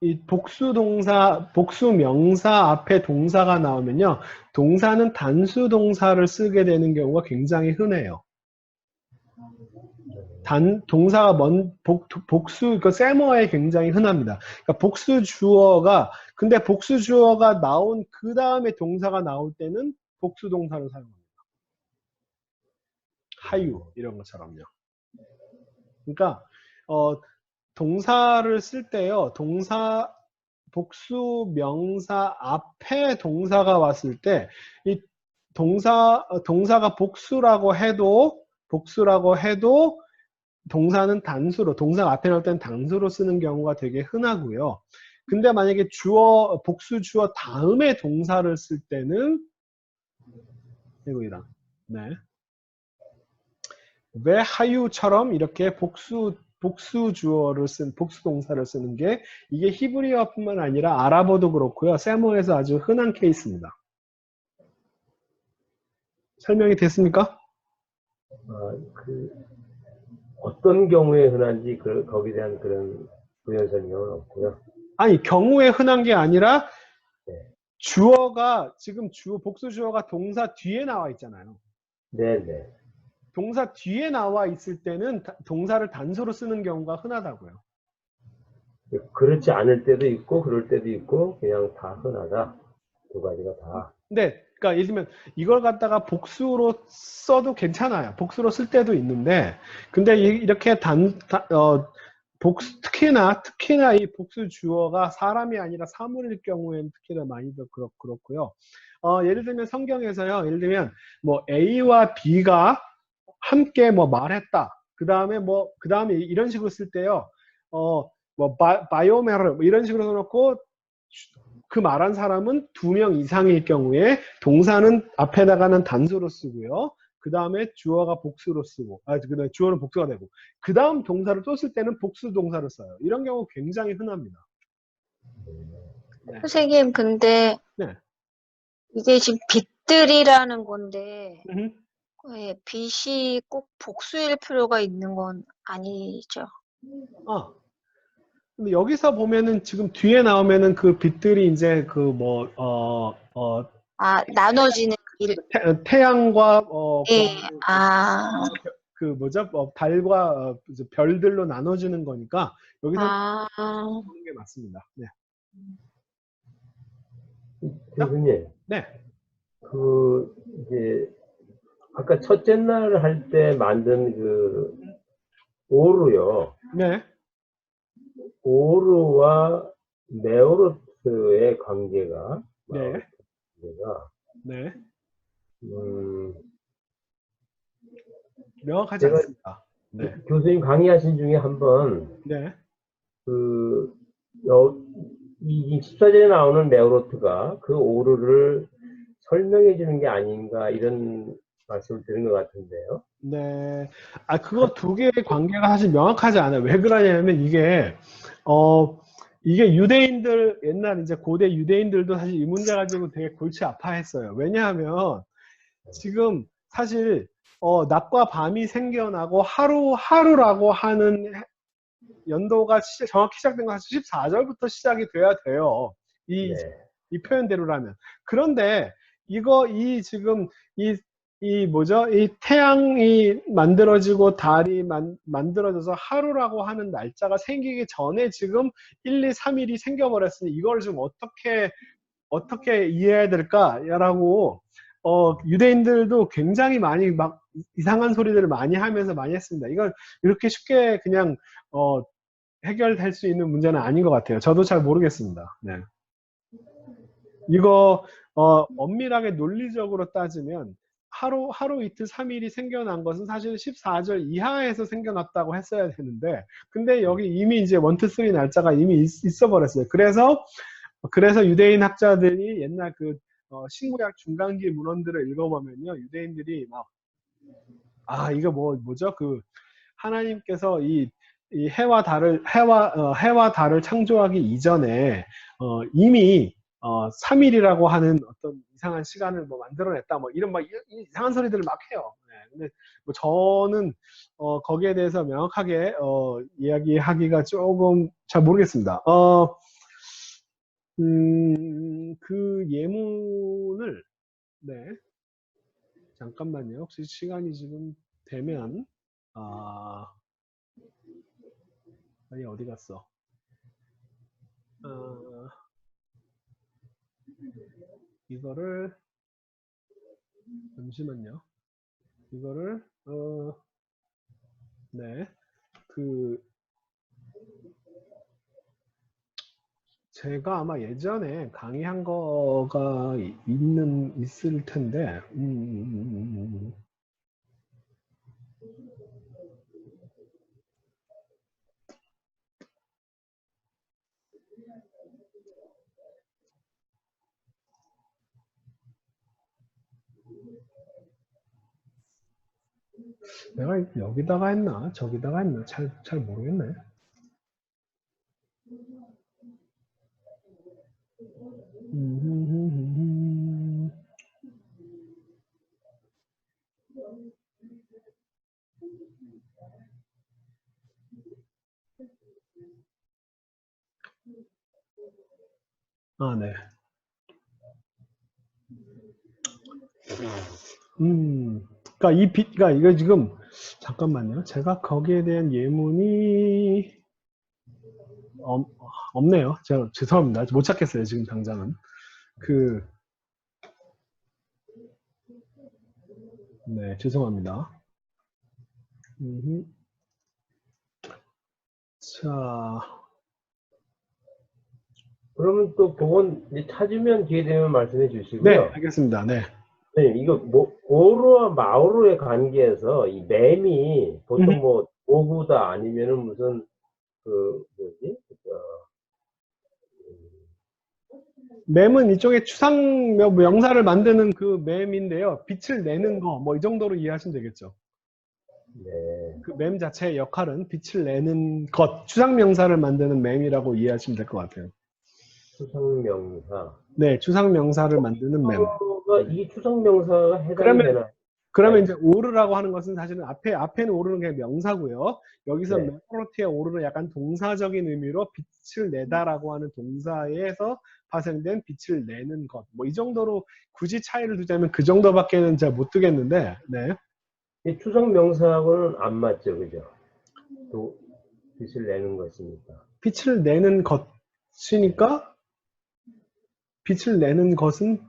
이 복수 명사 앞에 동사가 나오면요. 동사는 단수 동사를 쓰게 되는 경우가 굉장히 흔해요. 동사가 복수, 그 세모에 굉장히 흔합니다. 그러니까 근데 복수 주어가 나온 그 다음에 동사가 나올 때는 복수 동사를 사용합니다. 하유, 이런 것처럼요. 그러니까, 동사를 쓸 때요, 복수 명사 앞에 동사가 왔을 때, 이 동사가 복수라고 해도, 동사는 동사가 앞에 나올 때는 단수로 쓰는 경우가 되게 흔하고요. 근데 만약에 복수 주어 다음에 동사를 쓸 때는, 이거이다. 네. 왜 하유처럼 이렇게 복수 동사를 쓰는 게 이게 히브리어뿐만 아니라 아랍어도 그렇고요. 세모에서 아주 흔한 케이스입니다. 설명이 됐습니까? 어떤 경우에 흔한지 거기에 대한 그런 부연 설명은 없고요. 아니, 경우에 흔한 게 아니라 네. 복수 주어가 동사 뒤에 나와 있잖아요. 네네. 동사 뒤에 나와 있을 때는 동사를 단수로 쓰는 경우가 흔하다고요. 그렇지 않을 때도 있고 그럴 때도 있고 그냥 다 흔하다. 두 가지가 다. 네, 그러니까 예를 들면 이걸 갖다가 복수로 써도 괜찮아요. 복수로 쓸 때도 있는데, 근데 이렇게 특히나 이 복수 주어가 사람이 아니라 사물일 경우에는 특히나 많이 더 그렇고요. 예를 들면 성경에서요, 예를 들면 뭐 A와 B가 함께 뭐 말했다. 그 다음에 이런 식으로 쓸 때요, 바이오메르 이런 식으로 써놓고 그 말한 사람은 2명 이상일 경우에 동사는 앞에다가는 단수로 쓰고요. 그 다음에 주어가 복수로 쓰고, 그다음에 주어는 복수가 되고, 그 다음 동사를 또 쓸 때는 복수 동사를 써요. 이런 경우 굉장히 흔합니다. 네. 선생님, 근데 네. 이게 지금 빛들이라는 건데, 음흠. 예, 빛이 꼭 복수일 필요가 있는 건 아니죠. 근데 여기서 보면은 지금 뒤에 나오면은 그 빛들이 이제 나눠지는 일. 태양과 예, 달과 이제 별들로 나눠주는 거니까 여기서 아, 보는 게 맞습니다. 네. 교수님, 네. 이제 아까 첫째 날 할 때 만든 오르요. 네. 오르와 메오르트의 관계가 네. 네. 명확하지 제가 않습니다. 네. 교수님 강의하신 중에 한번 네. 그 이 14절에 나오는 메오로트가 그 오르를 설명해 주는 게 아닌가 이런 말씀을 드린 것 같은데요. 네. 아, 그거 두 개의 관계가 사실 명확하지 않아요. 왜 그러냐면 이게 유대인들, 옛날 이제 고대 유대인들도 사실 이 문제 가지고 되게 골치 아파했어요. 왜냐하면 지금 사실, 낮과 밤이 생겨나고 하루라고 하는 연도가 정확히 시작된 건 사실 14절부터 시작이 돼야 돼요. 이, 네. 이 표현대로라면. 그런데 지금 뭐죠? 이 태양이 만들어지고 달이 만들어져서 하루라고 하는 날짜가 생기기 전에 지금 1, 2, 3일이 생겨버렸으니 이걸 좀 어떻게 이해해야 될까라고 유대인들도 굉장히 많이 막 이상한 소리들을 많이 하면서 많이 했습니다. 이건 이렇게 쉽게 그냥 해결될 수 있는 문제는 아닌 것 같아요. 저도 잘 모르겠습니다. 네. 이거 엄밀하게 논리적으로 따지면 하루 이틀 3일이 생겨난 것은 사실 14절 이하에서 생겨났다고 했어야 되는데 근데 여기 이미 이제 1, 2, 3 날짜가 이미 있어 버렸어요. 그래서 유대인 학자들이 옛날 신구약 중간기 문헌들을 읽어보면요. 유대인들이 이거 뭐죠? 하나님께서 이 해와 달을 창조하기 이전에 이미 3일이라고 하는 어떤 이상한 시간을 만들어냈다. 이런 이상한 소리들을 막 해요. 네, 근데 저는 거기에 대해서 명확하게 이야기하기가 조금 잘 모르겠습니다. 그 예문을 네. 잠깐만요. 혹시 시간이 지금 되면 아니 어디 갔어? 이거를 잠시만요. 이거를 네. 제가 아마 예전에 강의한 거가 있을 텐데 내가 여기다가 했나 저기다가 했나 잘 모르겠네. 네. 그러니까 이거 지금 잠깐만요. 제가 거기에 대한 예문이 없네요. 제가 죄송합니다. 못 찾겠어요. 지금 당장은. 네, 죄송합니다. 자, 그러면 또 그건 찾으면 기회 되면 말씀해 주시고요. 네, 알겠습니다. 네. 네, 이거 오르와 마오르의 관계에서 이 맴이 보통 오구다 아니면은 무슨 맴은 이쪽에 추상 명사를 만드는 그 맴인데요. 빛을 내는 거, 이 정도로 이해하시면 되겠죠. 네. 그 맴 자체의 역할은 빛을 내는 것, 추상 명사를 만드는 맴이라고 이해하시면 될 것 같아요. 추상명사. 네, 추상 명사를 만드는 맴. 이 추상명사가 해당이 되나요? 그러면 이제 오르라고 하는 것은 사실은 앞에는 오르는 게 명사고요. 여기서 네. 메오로트의 오르는 약간 동사적인 의미로 빛을 내다라고 하는 동사에서 파생된 빛을 내는 것. 이 정도로 굳이 차이를 두자면 그 정도밖에는 잘 못 두겠는데, 네. 이 추상명사하고는 안 맞죠, 그죠? 또 빛을 내는 것이니까. 빛을 내는 것이니까 빛을 내는 것은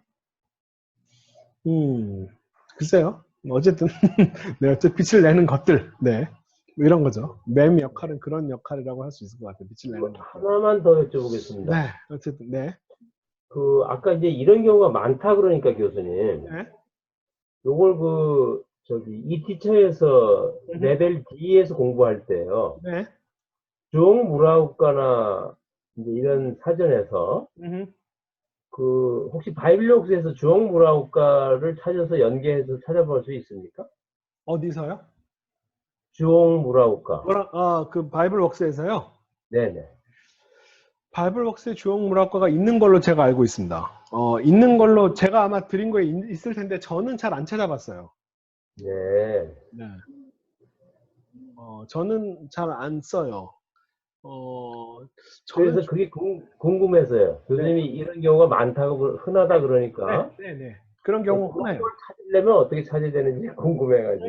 글쎄요. 어쨌든 네, 어쨌든 빛을 내는 것들, 네, 이런 거죠. 맴 역할은 그런 역할이라고 할 수 있을 것 같아요. 빛을 내는 것. 하나만 더 여쭤보겠습니다. 네, 어쨌든 네. 아까 이제 이런 경우가 많다 그러니까 교수님. 네. 요걸 저기 이 티처에서 레벨 D에서 공부할 때요. 네. 주옥 무라우카나 이제 이런 사전에서 음흠. 그 혹시 바이블록스에서 주옥 무라우카를 찾아서 연계해서 찾아볼 수 있습니까? 어디서요? 주옥 무라우카. 그 바이블 웍스에서요? 네네. 바이블 웍스에 주옥 무라과가 있는 걸로 제가 알고 있습니다. 있는 걸로 제가 아마 드린 거에 있을 텐데 저는 잘 안 찾아봤어요. 네. 네. 저는 잘 안 써요. 저는 그래서 그게 궁금해서요. 네. 교수님이 이런 경우가 많다고 흔하다 네, 그러니까 네. 그런 경우 그걸 흔해요. 찾으려면 어떻게 찾아야 되는지 궁금해가지고.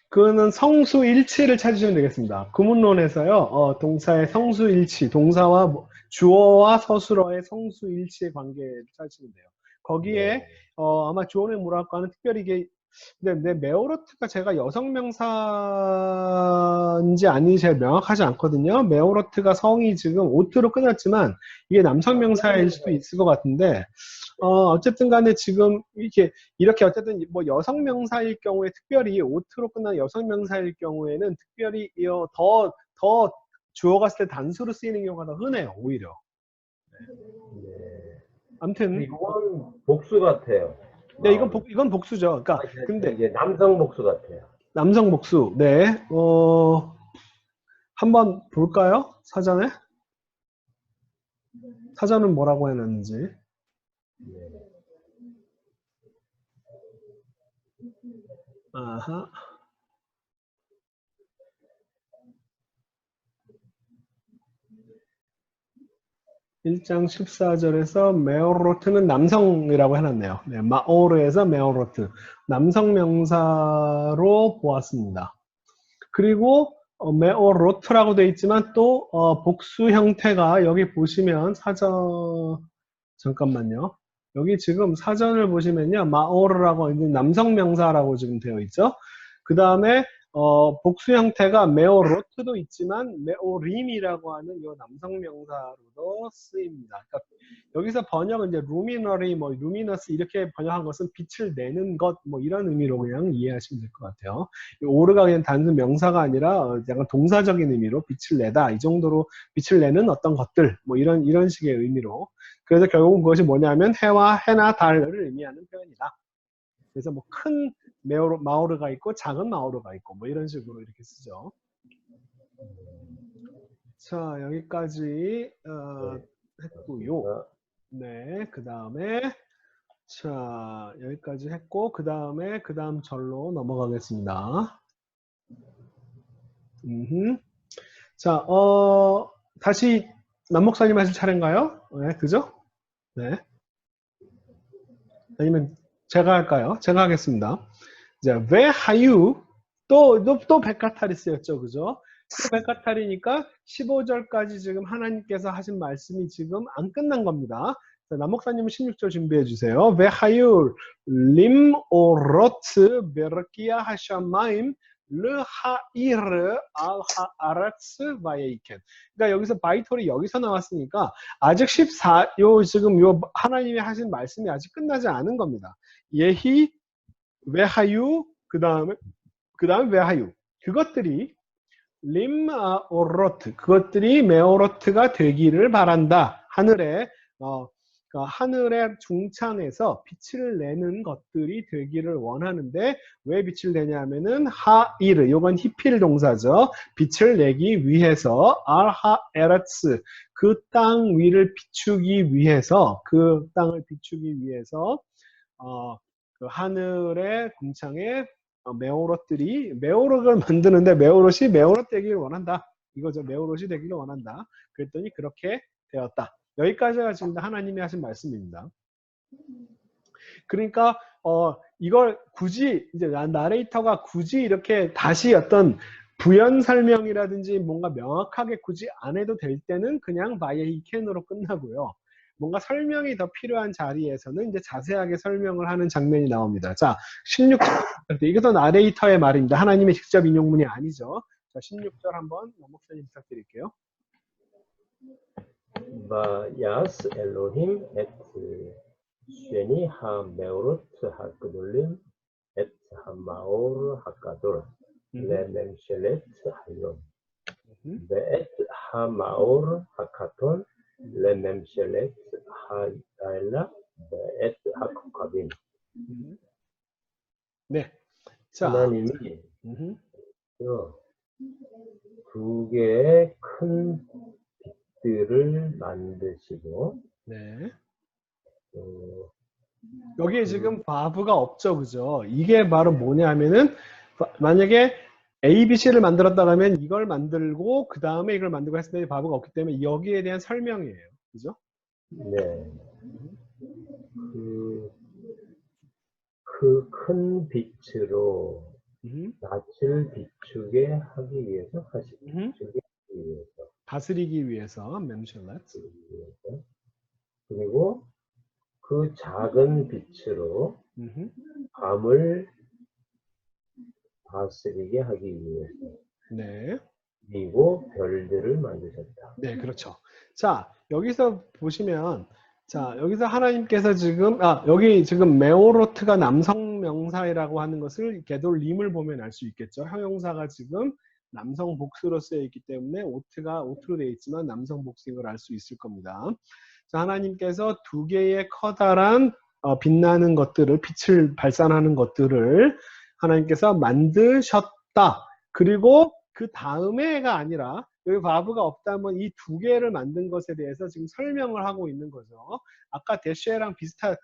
그거는 성수일치를 찾으시면 되겠습니다. 구문론에서요, 동사의 성수일치, 동사와 주어와 서술어의 성수일치의 관계를 찾으시면 돼요. 거기에 네. 아마 주어의 무라과는 특별히 이게 근데 메오로트가 제가 여성명사인지 아닌지 잘 명확하지 않거든요. 메오로트가 성이 지금 오트로 끝났지만 이게 남성명사일 수도 있을 것 같은데 어쨌든 간에 지금 이렇게 어쨌든 뭐 여성명사일 경우에 특별히 오트로 끝난 여성명사일 경우에는 특별히 더 주어가 쓸 때 단수로 쓰이는 경우가 더 흔해요, 오히려. 네. 아무튼 이건 복수 같아요. 네, 이건 복수죠. 그러니까 근데 이게 남성 복수 같아요. 남성 복수. 네. 한번 볼까요? 사전에? 사전은 뭐라고 해놨는지. 아하. 1장 14절에서 메오로트는 남성이라고 해놨네요. 네, 마오르에서 메오로트. 남성 명사로 보았습니다. 그리고 메오로트라고 되어 있지만 또 복수 형태가 여기 보시면 잠깐만요. 여기 지금 사전을 보시면요. 마오르라고 있는 남성 명사라고 지금 되어 있죠. 그 다음에 복수 형태가 메오로트도 있지만 메오림이라고 하는 이 남성 명사로도 쓰입니다. 그러니까 여기서 번역은 이제 루미너리, 뭐 루미너스 이렇게 번역한 것은 빛을 내는 것, 뭐 이런 의미로 그냥 이해하시면 될 것 같아요. 오르가 그냥 단순 명사가 아니라 약간 동사적인 의미로 빛을 내다 이 정도로 빛을 내는 어떤 것들, 뭐 이런 식의 의미로. 그래서 결국은 그것이 뭐냐면 해나 달을 의미하는 표현이다. 그래서 뭐 큰 마오르가 있고 작은 마오르가 있고 뭐 이런 식으로 이렇게 쓰죠. 자, 여기까지 했고요. 네, 그 다음에 자, 여기까지 했고 그 다음 절로 넘어가겠습니다. 자, 다시 남목사님 하실 차례인가요? 네, 그죠? 네. 아니면 제가 할까요? 제가 하겠습니다. 자, 왜 하유? 또 베카타리스였죠, 그죠? 또 베카타리니까 15절까지 지금 하나님께서 하신 말씀이 지금 안 끝난 겁니다. 자, 남목사님은 16절 준비해 주세요. 왜 하유 림 오로트 베르키아 하샤마임 르하이르 알하아라츠 바예이켄. 그러니까 여기서 바이톨이 여기서 나왔으니까 아직 지금 하나님이 하신 말씀이 아직 끝나지 않은 겁니다. 예히 외하유 그 다음에 외하유 그것들이 림오로트 그것들이 메오로트가 되기를 바란다. 하늘의 중창에서 빛을 내는 것들이 되기를 원하는데 왜 빛을 내냐면은 하이르 요건 히필 동사죠. 빛을 내기 위해서 알하에라츠 그 땅 위를 비추기 위해서 그 하늘의 궁창에 메오롯을 만드는데 메오롯이 메오롯 되기를 원한다. 이거죠. 메오롯이 되기를 원한다. 그랬더니 그렇게 되었다. 여기까지가 지금 하나님이 하신 말씀입니다. 그러니까 이걸 굳이 이제 나레이터가 굳이 이렇게 다시 어떤 부연 설명이라든지 뭔가 명확하게 굳이 안 해도 될 때는 그냥 바예히켄으로 끝나고요. 뭔가 설명이 더 필요한 자리에서는 이제 자세하게 설명을 하는 장면이 나옵니다. 자, 16절. 이것도 나레이터의 말입니다. 하나님의 직접 인용문이 아니죠. 자, 16절 한번 목사님 부탁드릴게요. 바야스 엘로힘 앳 쉐니 하 메오로트 하 그돌림 앳 하마오르 하카돌 레멤실렛 할론 베엣 하마오르 하카톤 레멤실렛 하달라 베엣 하코카빈. 네. 자, 하나님이 두 개의 큰 빛들을 만드시고 네. 여기에 지금 바브가 없죠, 그죠? 이게 바로 뭐냐면은 만약에 A, B, C를 만들었다 하면 이걸 만들고 그 다음에 이걸 만들고 했을 때 바브가 없기 때문에 여기에 대한 설명이에요, 그죠? 네. 그 큰 빛으로 낯을 비추게 하기 위해서 다스리기 위해서 멤슐렛. 그리고 그 작은 빛으로 밤을 다스리게 하기 위해서. 네. 그리고 별들을 만드셨다. 네, 그렇죠. 자, 여기서 보시면, 자, 여기서 하나님께서 지금, 여기 지금 메오로트가 남성 명사이라고 하는 것을 게돌림을 보면 알 수 있겠죠. 형용사가 지금 남성 복수로 쓰여 있기 때문에 오트가 오트로 되어 있지만 남성 복수인 걸 알 수 있을 겁니다. 자, 하나님께서 두 개의 커다란 빛나는 것들을, 빛을 발산하는 것들을 하나님께서 만드셨다. 그리고 그 다음에가 아니라 여기 바브가 없다면 이 두 개를 만든 것에 대해서 지금 설명을 하고 있는 거죠. 아까 대시랑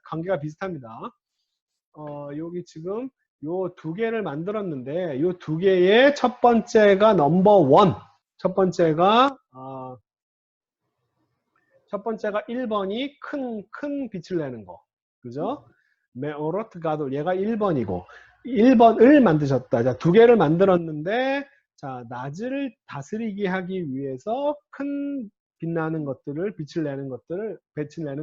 관계가 비슷합니다. 여기 지금 요 두 개를 만들었는데 요 두 개의 첫 번째가 넘버 원. 첫 번째가 1번이 큰 빛을 내는 거. 그죠? 메오로트 가돌 얘가 1번이고 1번을 만드셨다. 자, 두 개를 만들었는데 자, 낮을 다스리게 하기 위해서 큰 빛나는 것들을 빛을 내는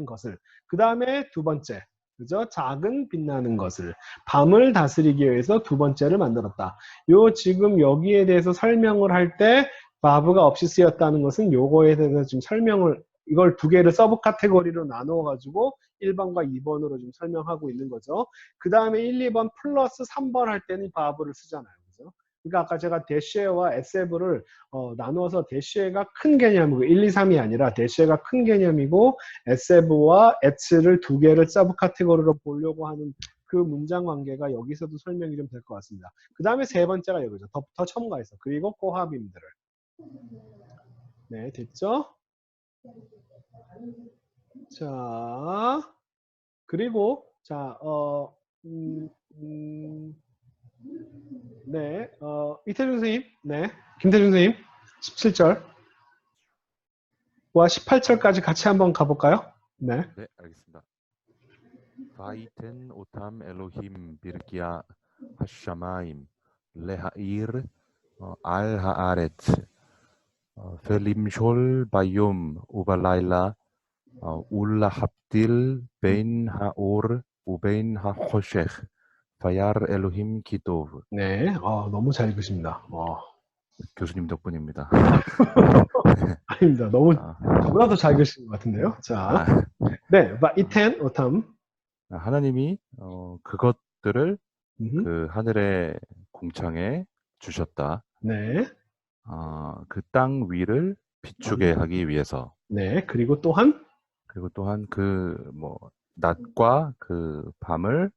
것을 그 다음에 두 번째 그죠? 작은 빛나는 것을 밤을 다스리기 위해서 두 번째를 만들었다. 요 지금 여기에 대해서 설명을 할 때 바브가 없이 쓰였다는 것은 요거에 대해서 지금 설명을 이걸 두 개를 서브 카테고리로 나누어 가지고 1번과 2번으로 지금 설명하고 있는 거죠. 그 다음에 1, 2번 플러스 3번 할 때는 바브를 쓰잖아요. 그죠? 그러니까 아까 제가 대시에와 에세브를 나누어서 대시에가 큰 개념이고 1, 2, 3이 아니라 대시에가 큰 개념이고 에세브와 에츠를 두 개를 서브 카테고리로 보려고 하는 그 문장 관계가 여기서도 설명이 좀 될 것 같습니다. 그 다음에 세 번째가 여기죠. 더 첨가해서. 그리고 코하빔들을. 네, 됐죠? 자, 그리고 자, 네, 이태준 선생님, 네, 김태준 선생님, 17절과 18절까지 같이 한번 가볼까요? 네. 네, 알겠습니다. 바이텐 오탐 엘로힘 비르기아 하샤마임 레하իր 알 하아레츠 펠림숄 바이옴 우발라일라 울라 합딜 베인 하오르 우베인 하호셰흐 바야르 엘로힘 기도브. 네, 너무 잘 읽으십니다. 교수님 덕분입니다. 아닙니다. 너무 저보다도 잘 읽으신 것 같은데요. 자, 네, 바이텐 오탐. 하나님이 그것들을 그 하늘의 궁창에 주셨다. 네. 그 땅 위를 비추게 하기 위해서. 네. 그리고 또한 그 낮과 그 밤을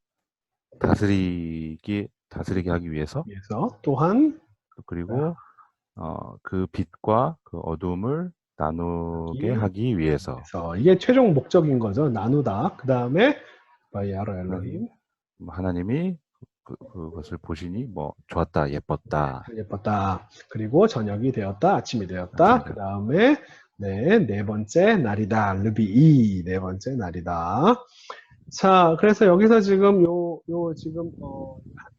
다스리게 하기 위해서. 또한 그리고 그 빛과 그 어둠을 나누게 하기 위해서. 이게 최종 목적인 거죠. 나누다. 그 다음에 바야르 엘로힘. 하나님이 그것을 보시니 좋았다, 예뻤다. 그리고 저녁이 되었다, 아침이 되었다. 그 다음에 네 번째 날이다. 르비이 네 번째 날이다. 자, 그래서 여기서 지금 지금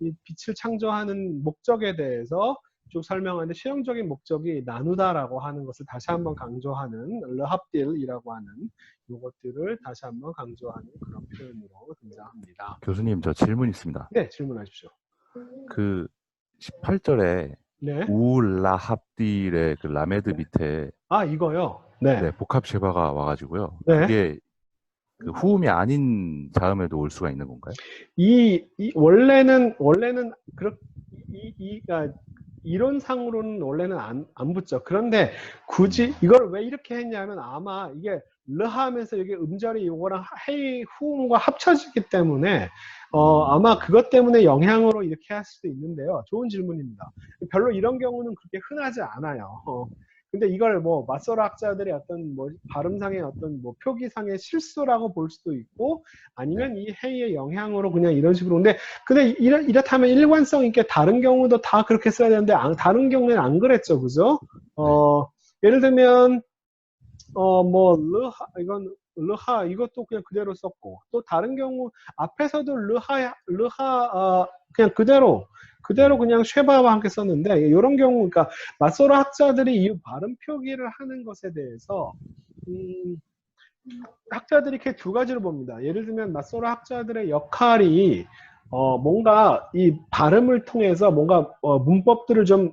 이 빛을 창조하는 목적에 대해서 쭉 설명하는데 실용적인 목적이 나누다라고 하는 것을 다시 한번 강조하는 르합딜이라고 하는 이것들을 다시 한번 강조하는 그런 표현으로 등장합니다. 교수님, 저 질문 있습니다. 네, 질문하십시오. 그 18절에 네. 우라합딜의 그 라메드 밑에 이거요? 네. 복합 쉐바가 와가지고요. 네. 그게 그 후음이 아닌 자음에도 올 수가 있는 건가요? 원래는 이론상으로는 원래는 안 붙죠. 그런데 굳이 이걸 왜 이렇게 했냐면 아마 이게 르 하면서 이게 음절이 이거랑 헤이 후음과 합쳐지기 때문에 아마 그것 때문에 영향으로 이렇게 할 수도 있는데요. 좋은 질문입니다. 별로 이런 경우는 그렇게 흔하지 않아요. 근데 이걸 뭐 맞서로 학자들의 어떤 뭐 발음상의 어떤 뭐 표기상의 실수라고 볼 수도 있고 아니면 이 헤이의 영향으로 그냥 이런 식으로. 근데 이렇다면 일관성 있게 다른 경우도 다 그렇게 써야 되는데 다른 경우에는 안 그랬죠, 그죠? 예를 들면 뭐 르하 이것도 그냥 그대로 썼고 또 다른 경우 앞에서도 르하 그냥 그대로 그냥 쉐바와 함께 썼는데 이런 경우 그러니까 맞소로 학자들이 이 발음 표기를 하는 것에 대해서 학자들이 이렇게 두 가지로 봅니다. 예를 들면 맞소로 학자들의 역할이 뭔가 이 발음을 통해서 뭔가 문법들을 좀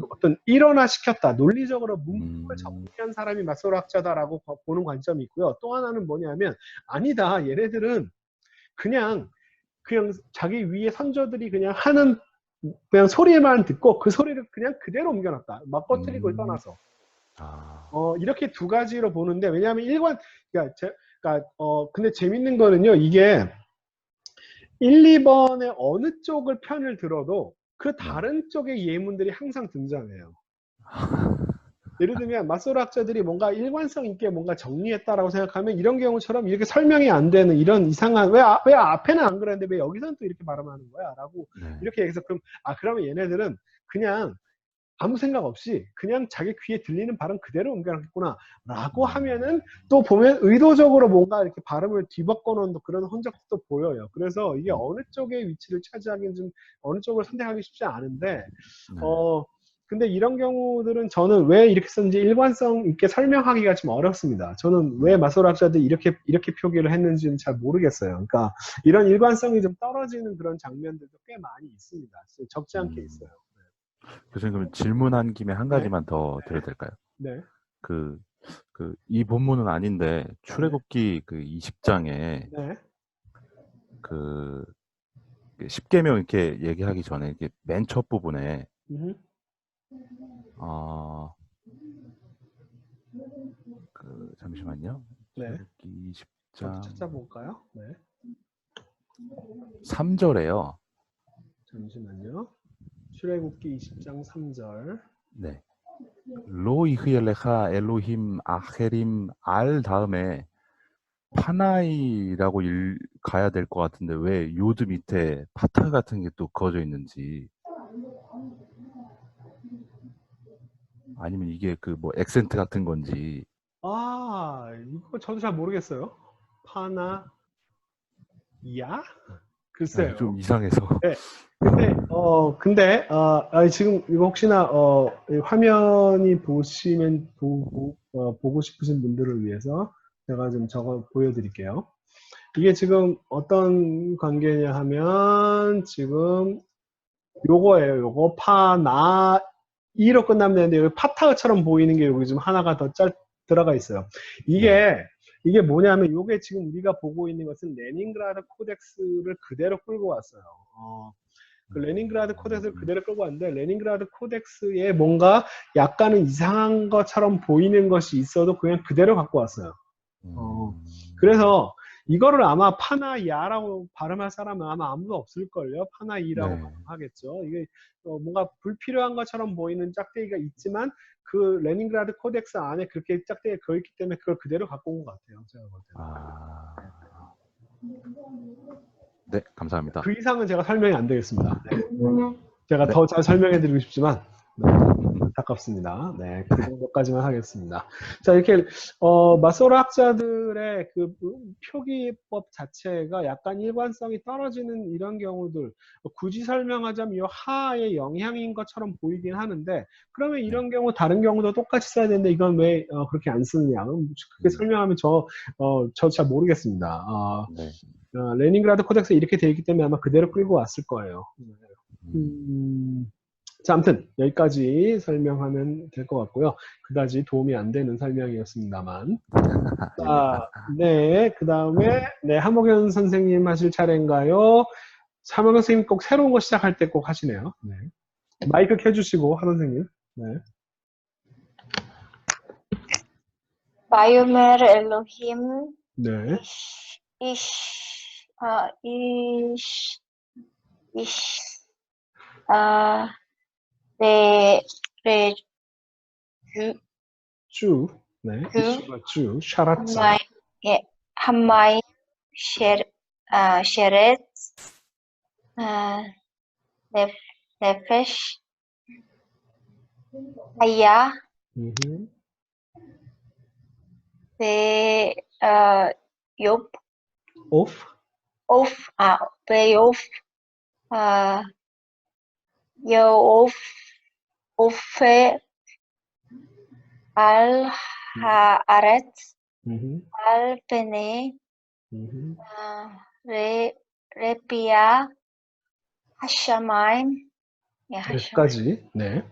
어떤 일원화시켰다. 논리적으로 문법을 정리한 사람이 맞소로 학자다라고 보는 관점이 있고요. 또 하나는 뭐냐면 아니다. 얘네들은 그냥 자기 위에 선조들이 그냥 하는 그냥 소리만 듣고 그 소리를 그냥 그대로 옮겨놨다. 맞고 틀리고 떠나서. 이렇게 두 가지로 보는데 왜냐하면 근데 재밌는 거는요. 이게 1, 2번의 어느 쪽을 편을 들어도 그 다른 쪽의 예문들이 항상 등장해요. 예를 들면 맞소로 학자들이 뭔가 일관성 있게 뭔가 정리했다라고 생각하면 이런 경우처럼 이렇게 설명이 안 되는 이런 이상한 왜 앞에는 안 그랬는데 왜 여기서는 또 이렇게 발음하는 거야? 라고 이렇게 해서 그러면 얘네들은 그냥 아무 생각 없이 그냥 자기 귀에 들리는 발음 그대로 옮겨놨구나 라고 하면은 또 보면 의도적으로 뭔가 이렇게 발음을 뒤바꿔 놓은 그런 흔적도 보여요. 그래서 이게 어느 쪽의 위치를 차지하기는 좀 어느 쪽을 선택하기 쉽지 않은데 근데 이런 경우들은 저는 왜 이렇게 썼는지 일관성 있게 설명하기가 좀 어렵습니다. 저는 왜 맞소로 학자들이 이렇게 표기를 했는지는 잘 모르겠어요. 그러니까 이런 일관성이 좀 떨어지는 그런 장면들도 꽤 많이 있습니다. 적지 않게 있어요. 교수님, 그럼 질문한 김에 한 가지만 더 드려도 될까요? 네. 이 본문은 아닌데, 출애굽기 그 20장에, 네. 그, 10계명 이렇게 얘기하기 전에, 이렇게 맨 첫 부분에, 잠시만요. 네. 출애굽기 저도 20장 찾아볼까요? 네. 3절에요. 잠시만요. 출애굽기 20장 3절. 네. 로 이흐엘레카 엘로힘 아헤림 알 다음에 파나이라고 가야 될 것 같은데 왜 요드 밑에 파타 같은 게 또 그어져 있는지 아니면 이게 그 뭐 액센트 같은 건지 이거 저도 잘 모르겠어요. 파나 야? 글쎄요. 좀 이상해서. 네. 근데 지금 이거 혹시나 화면이 보고 싶으신 분들을 위해서 제가 좀 적어 보여드릴게요. 이게 지금 어떤 관계냐 하면 지금 요거예요. 요거 파나 이로 끝나면 되는데 여기 파타처럼 보이는 게 여기 좀 하나가 더 들어가 있어요. 이게 뭐냐면 요게 지금 우리가 보고 있는 것은 레닌그라드 코덱스를 그대로 끌고 왔어요. 그 레닌그라드 코덱스를 그대로 끌고 왔는데 레닌그라드 코덱스에 뭔가 약간은 이상한 것처럼 보이는 것이 있어도 그냥 그대로 갖고 왔어요. 그래서 이거를 아마 파나야라고 발음할 사람은 아마 아무도 없을걸요. 파나이라고 발음하겠죠. 이게 뭔가 불필요한 것처럼 보이는 짝대기가 있지만 그 레닌그라드 코덱스 안에 그렇게 짝대기가 그어있기 때문에 그걸 그대로 갖고 온 것 같아요. 제가 볼 때는. 네, 감사합니다. 그 이상은 제가 설명이 안 되겠습니다. 네. 제가 더 잘 설명해 드리고 싶지만 안타깝습니다. 네, 그 정도까지만 하겠습니다. 자, 이렇게 맞소로 학자들의 그 표기법 자체가 약간 일관성이 떨어지는 이런 경우들 굳이 설명하자면 이 하의 영향인 것처럼 보이긴 하는데 그러면 이런 경우 다른 경우도 똑같이 써야 되는데 이건 왜 그렇게 안 쓰느냐? 그렇게 설명하면 저 잘 모르겠습니다. 레닌그라드 코덱스에 이렇게 되어 있기 때문에 아마 그대로 끌고 왔을 거예요. 자, 아무튼 여기까지 설명하면 될 것 같고요. 그다지 도움이 안 되는 설명이었습니다만. 자, 네, 그 다음에 네, 하목연 선생님 하실 차례인가요? 하목연 선생님 꼭 새로운 거 시작할 때 꼭 하시네요. 네. 마이크 켜주시고, 하 선생님. 네. 바이오멜 엘로힘 네. 아, 레, 레, 주, 네. 주, 이슈가 주, 샤라짜. 한마이, 예, 한마이, 쉐렛, 네, 네페시, 하야, 음흠. 네, 욥, 오프. 오프, 베오프, 아, 여오프, 오페, 알, 하아렛, 음흠. 알, 베네, 음흠. 레피아, 하샤마임, 예, 하샤마임. 여기까지. 네.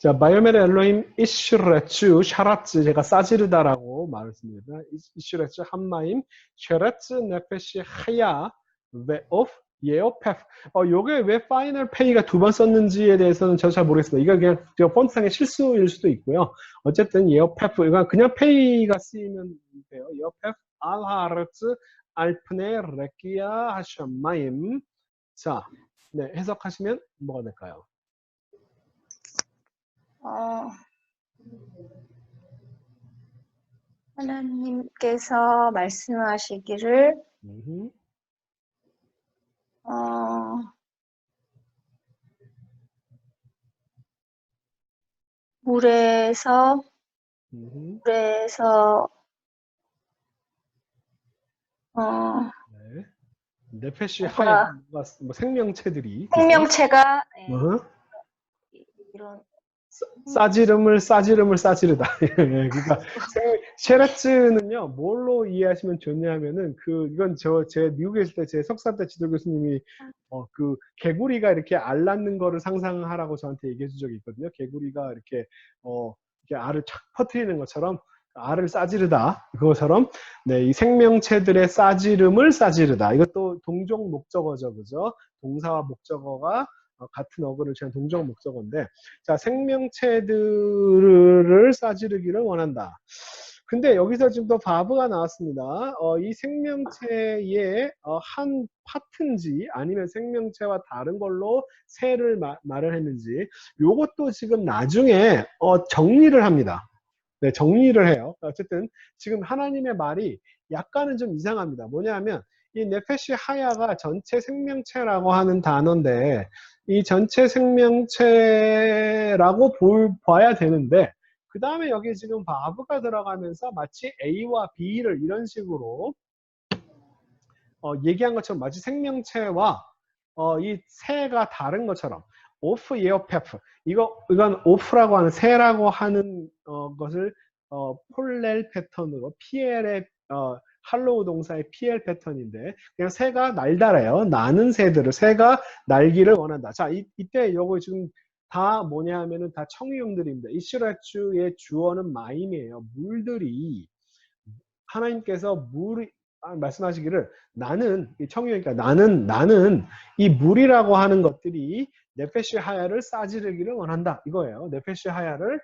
자, 바이오멜 엘로임 이슈레츠 샤라츠 제가 싸지르다라고 말했습니다. 이슈레츠 한마임 쉐레츠 네페시 하야 웨오프 예오페프. 요게 왜 파이널 페이가 두 번 썼는지에 대해서는 저도 잘 모르겠습니다. 이거 그냥 제가 폰트상의 실수일 수도 있고요. 어쨌든 예오페프 이거 그냥 페이가 쓰이면 돼요. 예오페프 알하르츠 알프네 레키아 하샤마임. 자, 네, 해석하시면 뭐가 될까요? 하나님께서 말씀하시기를, 음흠. 물에서, 음흠. 네. 네페시 하야 뭐 생명체들이 그죠? 생명체가, 예, 어허. 이런, 싸지름을 싸지르다. 예, 그러니까 쉐레츠는요 뭘로 이해하시면 좋냐면은 이건 제 미국에 있을 때 제 석사 때 지도 교수님이 그 개구리가 이렇게 알 낳는 거를 상상하라고 저한테 얘기해 준 적이 있거든요. 개구리가 이렇게 이렇게 알을 착 퍼뜨리는 것처럼 알을 싸지르다 그것처럼 네, 이 생명체들의 싸지름을 싸지르다. 이것도 동종 목적어죠, 그죠? 동사와 목적어가 같은 어근을 취한 동종 목적어인데, 자, 생명체들을 싸지르기를 원한다. 근데 여기서 지금 또 바브가 나왔습니다. 이 생명체의 한 파트인지 아니면 생명체와 다른 걸로 새를 말을 했는지 요것도 지금 나중에 정리를 합니다. 네, 정리를 해요. 어쨌든 지금 하나님의 말이 약간은 좀 이상합니다. 뭐냐면 이 네페시 하야가 전체 생명체라고 하는 단어인데 이 전체 생명체라고 봐야 되는데 그 다음에 여기 지금 바브가 들어가면서 마치 A와 B를 이런 식으로 얘기한 것처럼 마치 생명체와 이 새가 다른 것처럼 오프 예어페프 이건 오프라고 하는 새라고 하는 것을 폴렐 패턴으로 PL의 할로우 동사의 PL 패턴인데 그냥 새가 날달아요. 나는 새가 날기를 원한다. 자, 이때 요거 지금 다 뭐냐 하면은 다 청유형들입니다. 이슈라추의 주어는 마임이에요. 물들이 하나님께서 말씀하시기를 나는 이 청유니까 나는 이 물이라고 하는 것들이 네페시 하야를 싸지르기를 원한다 이거예요. 네페시 하야를